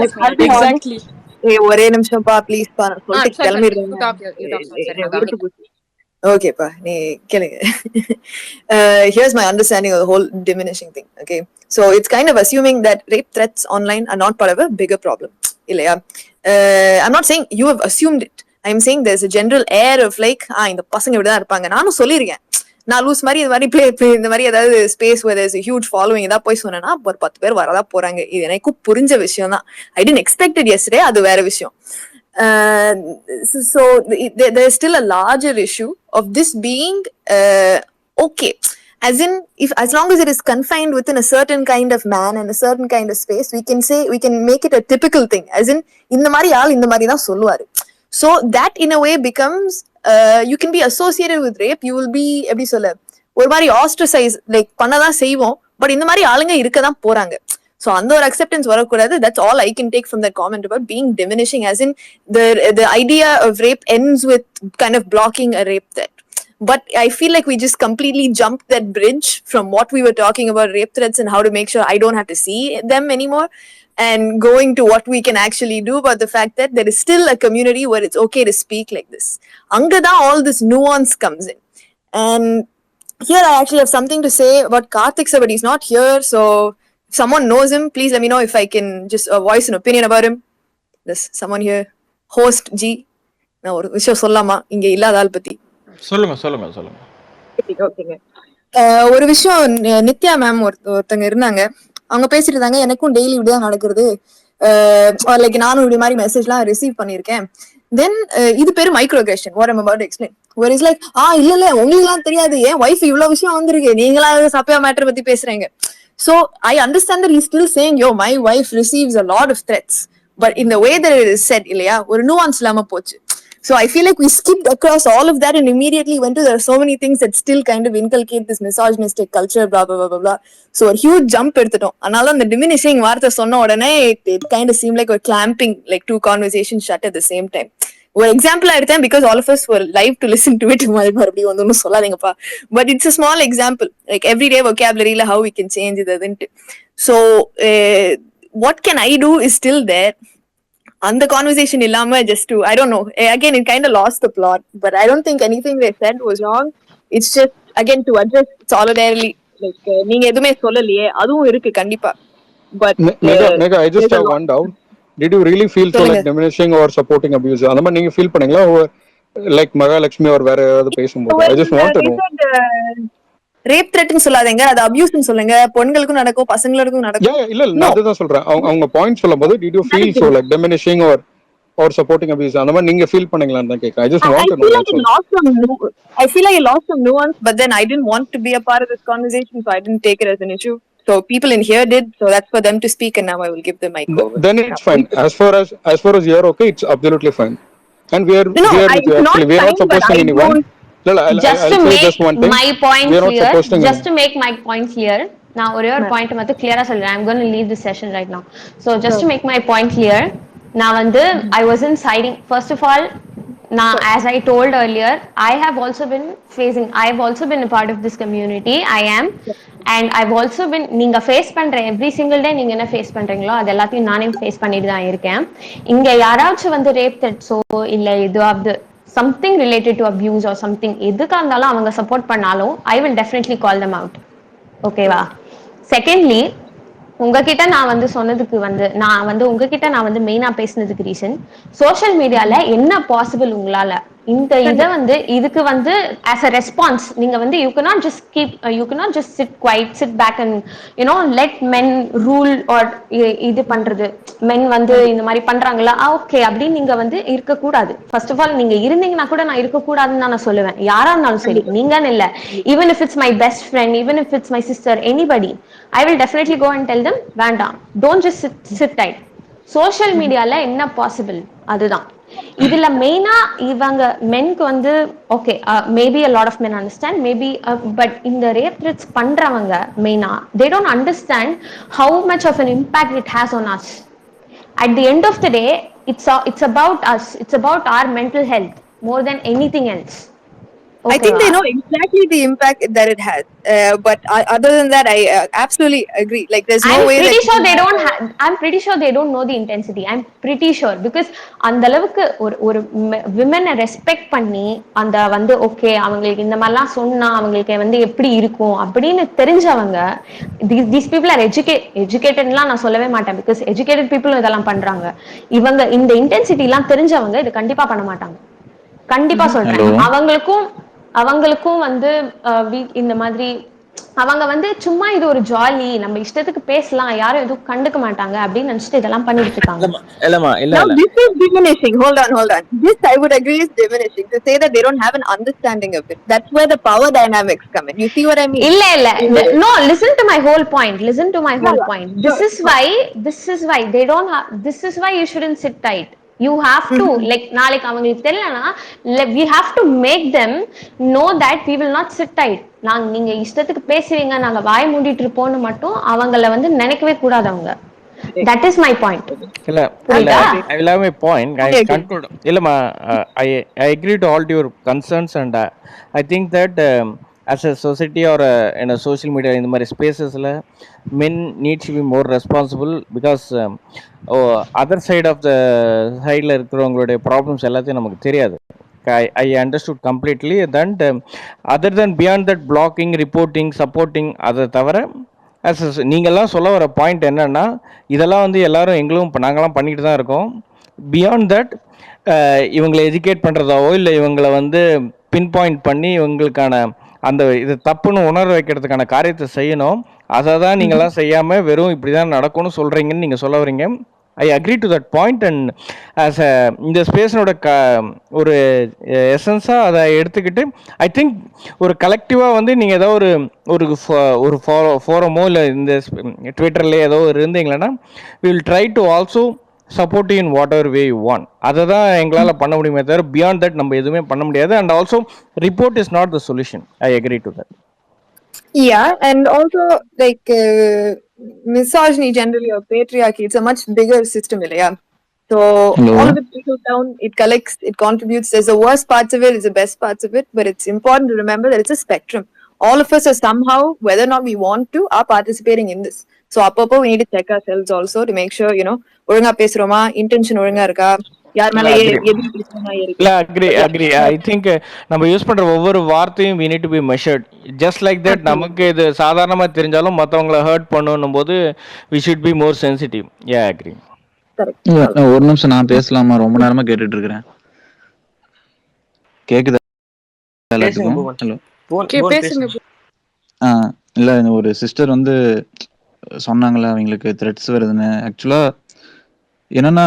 எக்ஸாக்ட்லி ஒரே நிமிஷம் பா ப்ளீஸ் பா சொல்லிட்டு கிளம்பிடுறேன். ஓகேப்பா நீ கேளுங்க. Here's my understanding of the whole diminishing thing. Okay, so it's kind of assuming that rape threats online are not part of a bigger problem. Illaya, I'm not saying you have assumed it. I'm saying there's a general air of like இந்த பசங்க இப்படி தான் இருப்பாங்க. நானும் சொல்லியிருக்கேன் நான் loose மாதிரி இந்த மாதிரி பிளே இந்த மாதிரி ஏதாவது space where there's a huge following ஏதாவது போய் சொன்னேன்னா ஒரு 10 பேர் வரதா போறாங்க. இது எனக்கு புரிஞ்ச விஷயம் தான். I didn't expect it yesterday. அது வேற விஷயம். So there's still a larger issue of this being okay, as in as long as it is confined within a certain kind of man and a certain kind of space, we can make it a typical thing, as in இந்த மாதிரி ஆள் இந்த மாதிரி தான் சொல்லுவாரு. So that in a way becomes you can be associated with rape. You will be எப்படி சொல்ல ஒரு மாதிரி ostracize, like பண்ணதான் செய்வோம் பட் இந்த மாதிரி ஆளுங்க இருக்க தான் போறாங்க. So அந்த ஒரு acceptance வரக்கூடாது. That's all I can take from that comment about being diminishing, as in the idea of rape ends with kind of blocking a rape threat. But I feel like we just completely jumped that bridge from what we were talking about rape threats and how to make sure I don't have to see them anymore, and going to what we can actually do about the fact that there is still a community where it's okay to speak like this. Angada all this nuance comes in. And here I actually have something to say about Karthik sir, but he's not here, so if someone knows him, please let me know if I can just voice an opinion about him. There's someone here, host G. நான் ஒரு விஷயம் சொல்லாமா இங்க இல்லாத ஆள் பத்தி?
சொல்லுங்க.
ஓகேங்க, ஒரு விஷயம் நித்யா மேம் ஒருத்தங்க இருந்தாங்க, அவங்க பேசிட்டு இருந்தாங்க எனக்கும் டெய்லி இப்படிதான் நடக்குது, லைக் நானும் இப்படி மாதிரி மெசேஜ்லாம் ரிசீவ் பண்ணிருக்கேன். தென் இது பேரு micro aggression. What I'm about to explain. Where is like இல்ல உங்களுக்கு எல்லாம் தெரியாது, ஏன் ஒய்ஃப் இவ்வளவு விஷயம் வந்திருக்கு, நீங்களா சப்பையா மேட்டர் பத்தி பேசுறீங்க. So I understand that he's still saying, yo, my wife receives a lot of threats, but in the way that it is said, illaya, or nuance lama pochu. So I feel like we skipped across all of that and immediately went to there are so many things that still kind of inculcate this misogynistic culture, blah blah blah blah blah. So a huge jump எடுத்துட்டோம். அதனால அந்த diminishing வார்த்தை சொன்ன உடனே it kind of seemed like we're clamping like two conversations shut at the same time. ஒரு example எடுத்தேன் because all of us were live to listen to it. மறுபடியும் வந்து ஒன்னும் சொல்லாதீங்கப்பா. But it's a small example, like everyday vocabulary la how we can change it adint. So what can I do is still there. And the conversation illama just to I don't know, again it kind of lost the plot, but I don't think anything they said was wrong. It's just again to address solidarily, like நீங்க எதுமே சொல்லலையே அதுவும் இருக்கு கண்டிப்பா. But
Mega, I just have one doubt. Did you really feel so like diminishing or supporting abuse? அந்த மாதிரி நீங்க feel பண்ணீங்களா like மகாலட்சுமி or வேற ஏதாவது பேசும்போது? I just want to know.
Rape த்ரெட்னு சொல்லாதீங்க, அது அபியூஸ்னு சொல்லுங்க. பெண்களுக்கும் நடக்கும் பசங்களுக்கும் நடக்கும்.
இல்ல நான் அதுதான் சொல்றேன். அவங்க பாயிண்ட் சொல்லும்போது did you feel so like diminishing or supporting abuse? அந்த மாதிரி நீங்க ஃபீல் பண்ணீங்களான்னு தான் கேக்குறேன். I just want to know.
I feel like I lost some nuance, but then I didn't want to be a part of this conversation, so I didn't take it as an issue. So people in here did, so that's for them to speak, and now I will give the mic over.
Then it's fine. As far as you're okay, it's absolutely fine. And we are not supposing anyone.
Just to make my point clear, now ஒரே ஒரு point மட்டும் கிளியரா சொல்றேன். I'm going to leave the session right now. So just to make my point clear, நான் வந்து I wasn't siding. First of all, now as I told earlier, I have also been a part of this community. I am, and I've also been நீங்க face பண்ற every single day நீங்க என்ன face பண்றீங்களோ அது எல்லாத்தையும் நானே face பண்ணிட்டு தான் இருக்கேன். இங்க யாராச்சும் வந்து ரேப் த்ரெட்ஸோ இல்ல இதுவாவது something related to abuse or something எதுக்காக இருந்தாலும் அவங்க சப்போர்ட் பண்ணாலும் I will definitely call them out. ஓகேவா? செகண்ட்லி, உங்ககிட்ட நான் வந்து சொன்னதுக்கு வந்து உங்ககிட்ட நான் வந்து மெயினா பேசினதுக்கு ரீசன், சோஷியல் மீடியால என்ன பாசிபிள் உங்களால இந்த இதை வந்து இதுக்கு வந்து ஆஸ் அ ரெஸ்பான்ஸ் நீங்க வந்து you cannot just sit quiet, sit back and let men rule or இது பண்றது, men வந்து இந்த மாதிரி பண்றாங்களா ஓகே அப்படின்னு நீங்க வந்து இருக்க கூடாது. ஃபர்ஸ்ட் ஆஃப் ஆல் நீங்க இருந்தீங்கன்னா கூட நான் இருக்க கூடாதுன்னு தான் நான் சொல்லுவேன். யாரா இருந்தாலும் சரி, நீங்கன்னு இல்ல, even if it's my best friend, even if it's my sister, anybody, I will definitely go and tell them வேண்டாம், don't just sit tight. Social மீடியால என்ன பாசிபிள் அதுதான். இதுல மெயினா இவங்க மென்க்கு வந்து okay maybe a lot of men understand maybe but இந்த rape threads பண்றவங்க மெயினா they don't understand how much of an impact it has on us. At the end of the day, it's about us, it's about our mental health more than anything else.
I think they know exactly the impact that it has. But other than that, I absolutely agree. Like, there's no way that...
I'm pretty sure they don't know the intensity. I'm pretty sure. Because அந்த அளவுக்கு ஒரு விமனை respect பண்ணி அந்த வந்து okay அவங்களுக்கு இந்த மாதிரிலாம் சொன்னா அவங்களுக்கு வந்து எப்படி இருக்கும் அப்படின்னு தெரிஞ்சவங்க, these people are educatedலாம் நான் சொல்லவே மாட்டேன். பிகாஸ் எஜுகேட்டட் பீப்புளும் இதெல்லாம் பண்றாங்க. இவங்க இந்த இன்டென்சிட்டி எல்லாம் தெரிஞ்சவங்க இது கண்டிப்பா பண்ண மாட்டாங்க. கண்டிப்பா சொல்றேன். அவங்களுக்கும் வந்து இந்த மாதிரி அவங்க வந்து சும்மா இது ஒரு ஜாலி, நம்ம இஷ்டத்துக்கு பேசலாம், யாரும் எதுவும் கண்டுக்க மாட்டாங்க அப்படின்னு நினைச்சிட்டு இதெல்லாம் பண்ணிட்டு இருக்காங்க.
Now this is diminishing. Hold on. This I would agree is diminishing. To say that they don't have an understanding of it. That's where the power dynamics come in. You see what I mean?
இல்ல. No, listen to my whole point. This is why they don't have, this is why you shouldn't sit tight. You have to நாளைக்கு அவங்களுக்கு தெரியலனா we have to make them know that we will not sit tight. நீங்க இஷ்டத்துக்கு பேசுவீங்க, நாங்க வாய் மூடிட்டு இருப்போம்னு மட்டும் அவங்கள வந்து நினைக்கவே கூடாது அவங்க. That is my point.
இல்ல I will have my point. I conclude. இல்லமா I agree to all your concerns and I think that as a society or in a social media in the மாதிரி ஸ்பேசஸ்ல men need to be more responsible because other side of the sideல இருக்கிறவங்களுடைய problems எல்லாத்தையும் நமக்கு தெரியாது. I understood completely. Then other than beyond that blocking, reporting, supporting, அதை தவிர நீங்கள்லாம் சொல்ல வர பாயிண்ட் என்னன்னா, இதெல்லாம் வந்து எல்லாரும் எங்களும் நாங்களாம் பண்ணிட்டு தான் இருக்கோம். பியாண்ட் தட் இவங்களை எஜுகேட் பண்ணுறதாவோ இல்லை இவங்களை வந்து பின் பாயிண்ட் பண்ணி இவங்களுக்கான அந்த இது தப்புன்னு உணர வைக்கிறதுக்கான காரியத்தை செய்யணும். அதை தான் நீங்களாம் செய்யாமல் வெறும் இப்படி தான் நடக்கும்னு சொல்கிறீங்கன்னு நீங்கள் சொல்ல வரீங்க. I agree to that point. And as a இந்த ஸ்பேஸனோட ஒரு எசன்ஸாக அதை எடுத்துக்கிட்டு ஐ திங்க் ஒரு கலெக்டிவாக வந்து நீங்கள் ஏதோ ஒரு ஃபோரமோ இல்லை இந்த ட்விட்டர்லேயே ஏதோ இருந்தீங்களன்னா we will try to also support you in whatever way you want. அதை தான் எங்களால் பண்ண முடியுமே தவிர பியாண்ட் தட் நம்ம எதுவுமே பண்ண முடியாது. And also report is not the solution. I agree to that.
Yeah, and also like misogyny generally or patriarchy, it's a much bigger system, yeah. So all of it trickles down, it collects, it contributes. There's the worst parts of it, there's the best parts of it, but it's important to remember that it's a spectrum. All of us are somehow, whether or not we want to, are participating in this. So appo we need to check ourselves also to make sure, ஒழுங்கா பேசுறோமா, intention ஒழுங்கா இருக்கா, யார் மேல
இல்ல agri. I think நம்ம use பண்ற ஒவ்வொரு வார்த்தையும் we need to be measured. Just like that, நமக்கு இது சாதாரணமா தெரிஞ்சாலும் மத்தவங்களை ஹர்ட் பண்ணணும் போது we should be more sensitive. Yeah, agree.
ஒரு நிமிஷம் நான் பேசலாமா? ரொம்ப நேரமா கேட்டுட்டு இருக்கிறேன். கேக்குதா எல்லாத்துக்கும்? ஹலோ. இல்ல ஒரு சிஸ்டர் வந்து சொன்னாங்களா அவங்களுக்கு த்ரெட்ஸ் வருதுன்னு. ஆக்சுவலா என்னன்னா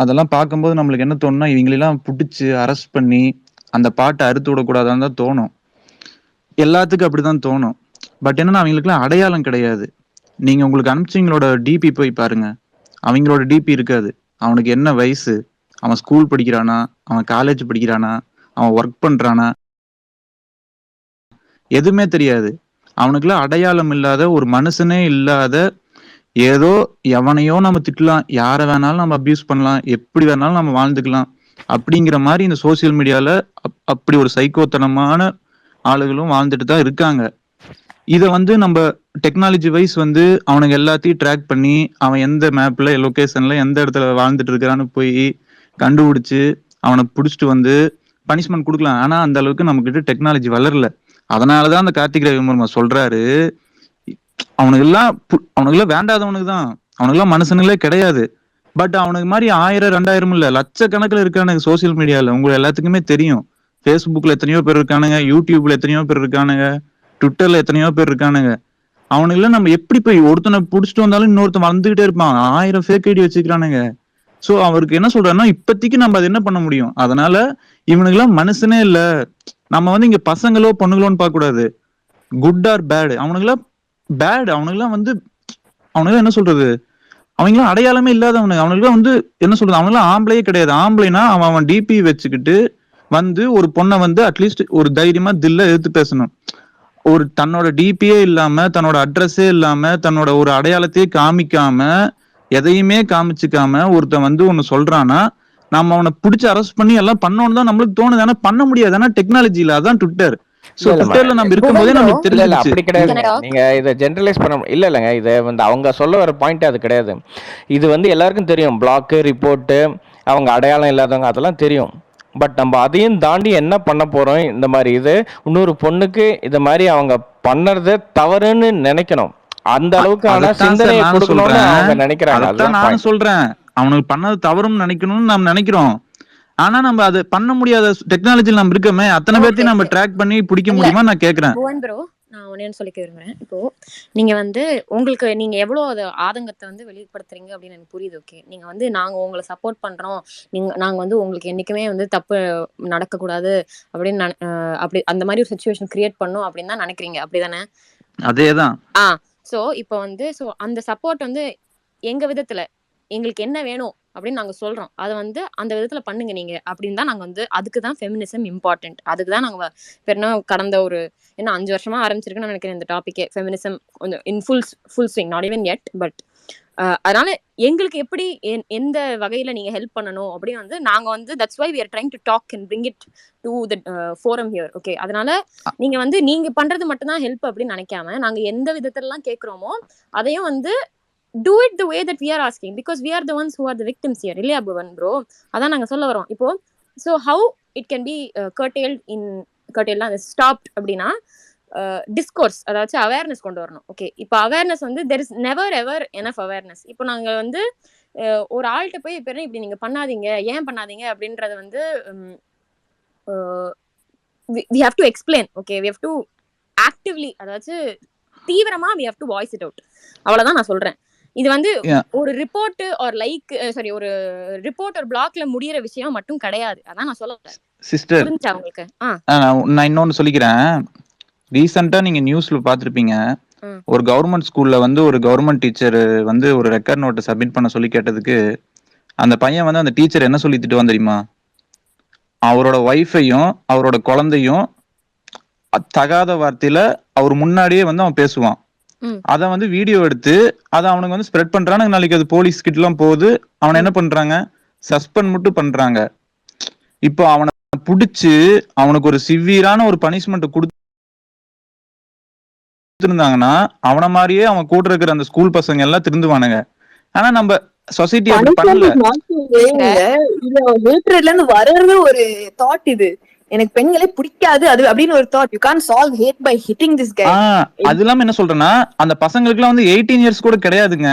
அதெல்லாம் பார்க்கும்போது நம்மளுக்கு என்ன தோணுன்னா, இவங்களெல்லாம் பிடிச்சி அரெஸ்ட் பண்ணி அந்த பாட்டை அறுத்து விடக்கூடாதான்னு தான் தோணும். எல்லாத்துக்கும் அப்படிதான் தோணும். பட் என்னன்னா அவங்களுக்குலாம் அடையாளம் கிடையாது. நீங்க உங்களுக்கு அனுப்பிச்சிங்களோட டிபி போய் பாருங்க, அவங்களோட டிபி இருக்காது. அவனுக்கு என்ன வயசு, அவன் ஸ்கூல் படிக்கிறானா, அவன் காலேஜ் படிக்கிறானா, அவன் ஒர்க் பண்றானா, எதுவுமே தெரியாது. அவனுக்குலாம் அடையாளம் இல்லாத ஒரு மனுஷனே இல்லாத ஏதோ எவனையோ நம்ம திட்டலாம், யாரை வேணாலும் நம்ம அபியூஸ் பண்ணலாம், எப்படி வேணாலும் நம்ம வாழ்ந்துக்கலாம் அப்படிங்கிற மாதிரி இந்த சோசியல் மீடியால அப்படி ஒரு சைக்கோத்தனமான ஆளுகளும் வாழ்ந்துட்டு தான் இருக்காங்க. இதை வந்து நம்ம டெக்னாலஜி வைஸ் வந்து அவனுக்கு எல்லாத்தையும் ட்ராக் பண்ணி அவன் எந்த மேப்ல லொகேஷன்ல எந்த இடத்துல வாழ்ந்துட்டு இருக்கிறான்னு போய் கண்டுபிடிச்சு அவனை பிடிச்சிட்டு வந்து பனிஷ்மெண்ட் கொடுக்கலாம். ஆனா அந்த அளவுக்கு நம்ம கிட்ட டெக்னாலஜி வளரல. அதனாலதான் அந்த கார்த்திக் ரவிவர்மா சொல்றாரு, அவனுக்கு வேண்டாதவனுக்கு தான், அவனுக்கு மனுஷனுங்களே கிடையாது. பட் அவனுக்கு மாதிரி 1000 2000 இல்ல, லட்சக்கணக்கில் இருக்கானுங்க சோசியல் மீடியால. உங்களுக்கு எல்லாத்துக்குமே தெரியும். ஃபேஸ்புக்ல எத்தனையோ பேர் இருக்கானுங்க, யூடியூப்ல எத்தனையோ பேர் இருக்கானுங்க, ட்விட்டர்ல எத்தனையோ பேர் இருக்கானுங்க. அவனுக்குள்ள நம்ம எப்படி போய் ஒருத்தனை புடிச்சிட்டு வந்தாலும் இன்னொருத்தன் வந்துகிட்டே இருப்பான். 1000 ஃபேக் ஐடி வச்சுக்கிறானுங்க. சோ அவருக்கு என்ன சொல்றாருன்னா, இப்போதைக்கு நம்ம அதை என்ன பண்ண முடியும்? அதனால இவனுக்கு எல்லாம் மனுஷனே இல்ல. நம்ம வந்து இங்க பசங்களோ பொண்ணுங்களோன்னு பார்க்க கூடாது. குட் ஆர் பேட், அவனுக்குலாம் பேட். அவனுக்குலாம் என்ன சொல்றது, அவங்களாம் அடையாளமே இல்லாதவனு. அவனுக்குலாம் என்ன சொல்றது, அவனுக்குலாம் ஆம்பளையே கிடையாது. ஆம்பளைனா அவன் டிபி வச்சுக்கிட்டு வந்து ஒரு பொண்ணை வந்து அட்லீஸ்ட் ஒரு தைரியமா தில்ல எடுத்து பேசணும். ஒரு தன்னோட டிபியே இல்லாம, தன்னோட அட்ரஸே இல்லாம, தன்னோட ஒரு அடையாளத்தையே காமிக்காம, எதையுமே காமிச்சுக்காம ஒருத்தன் வந்து ஒண்ணு சொல்றான்னா, நம்ம அவனை பிடிச்சி அரெஸ்ட் பண்ணி எல்லாம் பண்ணோன்னு தான் நம்மளுக்கு தோணுது. ஆனா பண்ண முடியாது. ஆனா டெக்னாலஜி இல்ல. அதான் ட்விட்டர். சோ ட்விட்டர்ல நம்ம இருக்கும்போதே நமக்கு
இல்ல அப்படி கிடையாது. நீங்க இதை ஜெனரலைஸ் பண்ண இல்லைங்க. இதை அவங்க சொல்ல வர பாயிண்ட் அது கிடையாது. இது எல்லாருக்கும் தெரியும். பிளாக்கு, ரிப்போர்ட்டு, அவங்க அடையாளம் இல்லாதவங்க, அதெல்லாம் தெரியும். பட் நம்ம அதையும் தாண்டி என்ன பண்ண போறோம், இந்த மாதிரி இன்னொரு பொண்ணுக்கு இந்த மாதிரி அவங்க பண்ணறது தவறுன்னு நினைக்கணும். அந்த அளவுக்கான சிந்தனையை கொடுக்கணும்னு அவங்க நினைக்கிறாங்க.
அதான் நானும் சொல்றேன், அவனுக்கு பண்ணது தவறுன்னு நினைக்கணும்னு நம்ம நினைக்கிறோம். ஆனா நம்ம அது பண்ண முடியாத டெக்னாலஜில நம்ம இருக்கமே, அத்தனை பேர்த்தையும் நம்ம ட்ராக் பண்ணி பிடிக்க முடியுமா நான் கேக்குறேன்.
நான் ஒன்னு சொல்லிக்க விரும்புறேன். இப்போ நீங்க உங்களுக்கு நீங்க எவ்வளவு அது ஆதங்கத்தை வெளிப்படுத்துறீங்க அப்படின்னு எனக்கு புரியுது. ஓகே, நீங்க நாங்க உங்களை சப்போர்ட் பண்றோம், நாங்க உங்களுக்கு என்னைக்குமே தப்பு நடக்க கூடாது அப்படின்னு அப்படி அந்த மாதிரி ஒரு சிச்சுவேஷன் கிரியேட் பண்ணும் அப்படின்னு தான் நினைக்கிறீங்க, அப்படிதானே?
அதேதான்.
சோ இப்போ சோ அந்த சப்போர்ட் எங்க விதத்துல எங்களுக்கு என்ன வேணும் அப்படின்னு நாங்க சொல்றோம். அதை அந்த விதத்துல பண்ணுங்க நீங்க அப்படின்னு தான் நாங்க அதுக்குதான் ஃபெமினிசம் இம்பார்ட்டன்ட். அதுக்கு தான் நாங்க கடந்த ஒரு 5 வருஷமா ஆரம்பிச்சிருக்குன்னு நினைக்கிறேன் இந்த டாபிக்கே. ஃபெமினிசம் கொஞ்சம் in full swing, not even yet, but அதனால எங்களுக்கு எப்படி எந்த வகையில நீங்க ஹெல்ப் பண்ணணும் அப்படின்னு நாங்க that's why we are trying to talk and bring it to the forum here. Okay, அதனால நீங்க நீங்க பண்றது மட்டும்தான் ஹெல்ப் அப்படின்னு நினைக்காம, நாங்க எந்த விதத்துல எல்லாம் கேட்கிறோமோ அதையும் do it the way that we are asking, because we are the ones who are the victims here. இல்லையா புவன் ப்ரோ? அதான் நாங்க சொல்ல வரோம் இப்போ. so how it can be curtailed stopped அப்படின்னா டிஸ்கோர்ஸ், அதாவது அவேர்னஸ் கொண்டு வரணும். ஓகே, இப்போ awareness there is never ever enough awareness. இப்போ நாங்க ஒரு ஆள்கிட்ட போய் இப்படி நீங்க பண்ணாதீங்க, ஏன் பண்ணாதீங்க அப்படின்றத we have to explain. okay, we have to actively, அதாவது தீவிரமா we have to voice it out. அவ்வளவுதான் நான் சொல்றேன். இது ஒரு ரிப்போர்ட் ஆர் ஒரு ரிப்போர்ட் ஒரு பிளாக்ல முடியற விஷயம் மட்டும் கிடையாது. அதான் நான் சொல்றேன்
சிஸ்டர்.
புரிஞ்சா உங்களுக்கு?
நான் இன்னொன்னு சொல்லிக்கிறேன். ரீசெண்டா நீங்க நியூஸ்ல பாத்திருப்பீங்க, ஒரு கவர்மெண்ட் ஸ்கூல்ல ஒரு கவர்மெண்ட் டீச்சர் ஒரு ரெக்கார்ட் நோட்டை சப்மிட் பண்ண சொல்லி கேட்டதுக்கு அந்த பையன் அந்த டீச்சர் என்ன சொல்லி திட்டுவான் தெரியுமா? அவரோட ஒய்ஃபையும் அவரோட குழந்தையும் தகாத வார்த்தையில அவர் முன்னாடியே அவன் பேசுவான். அத வீடியோ எடுத்து அதை அவனுக்கு ஸ்ப்ரெட் பண்றாங்க. நாளைக்கு அது போலீஸ் கிட்ட எல்லாம் போகுது. அவனை என்ன பண்றாங்க? சஸ்பெண்ட் மட்டும் பண்றாங்க. இப்போ அவனை புடிச்சு அவனுக்கு ஒரு சிவியரான ஒரு பனிஷ்மெண்ட் கொடுத்திருந்தாங்கன்னா அவன மாதிரியே அவன் கூட இருக்கிற அந்த ஸ்கூல் பசங்க எல்லாம் திருந்துவானுங்க. ஆனா நம்ம சொசைட்டி அப்படி பண்ணல.
வர்றது ஒரு தாட். இது எனக்கு பெண்களே பிடிக்காது அது அப்படின்னு ஒரு thought. You can't solve hate by hitting this guy.
அது இல்லாம என்ன சொல்றேன்னா, அந்த பசங்களுக்கு எல்லாம் 18 இயர்ஸ் கூட கிடையாதுங்க.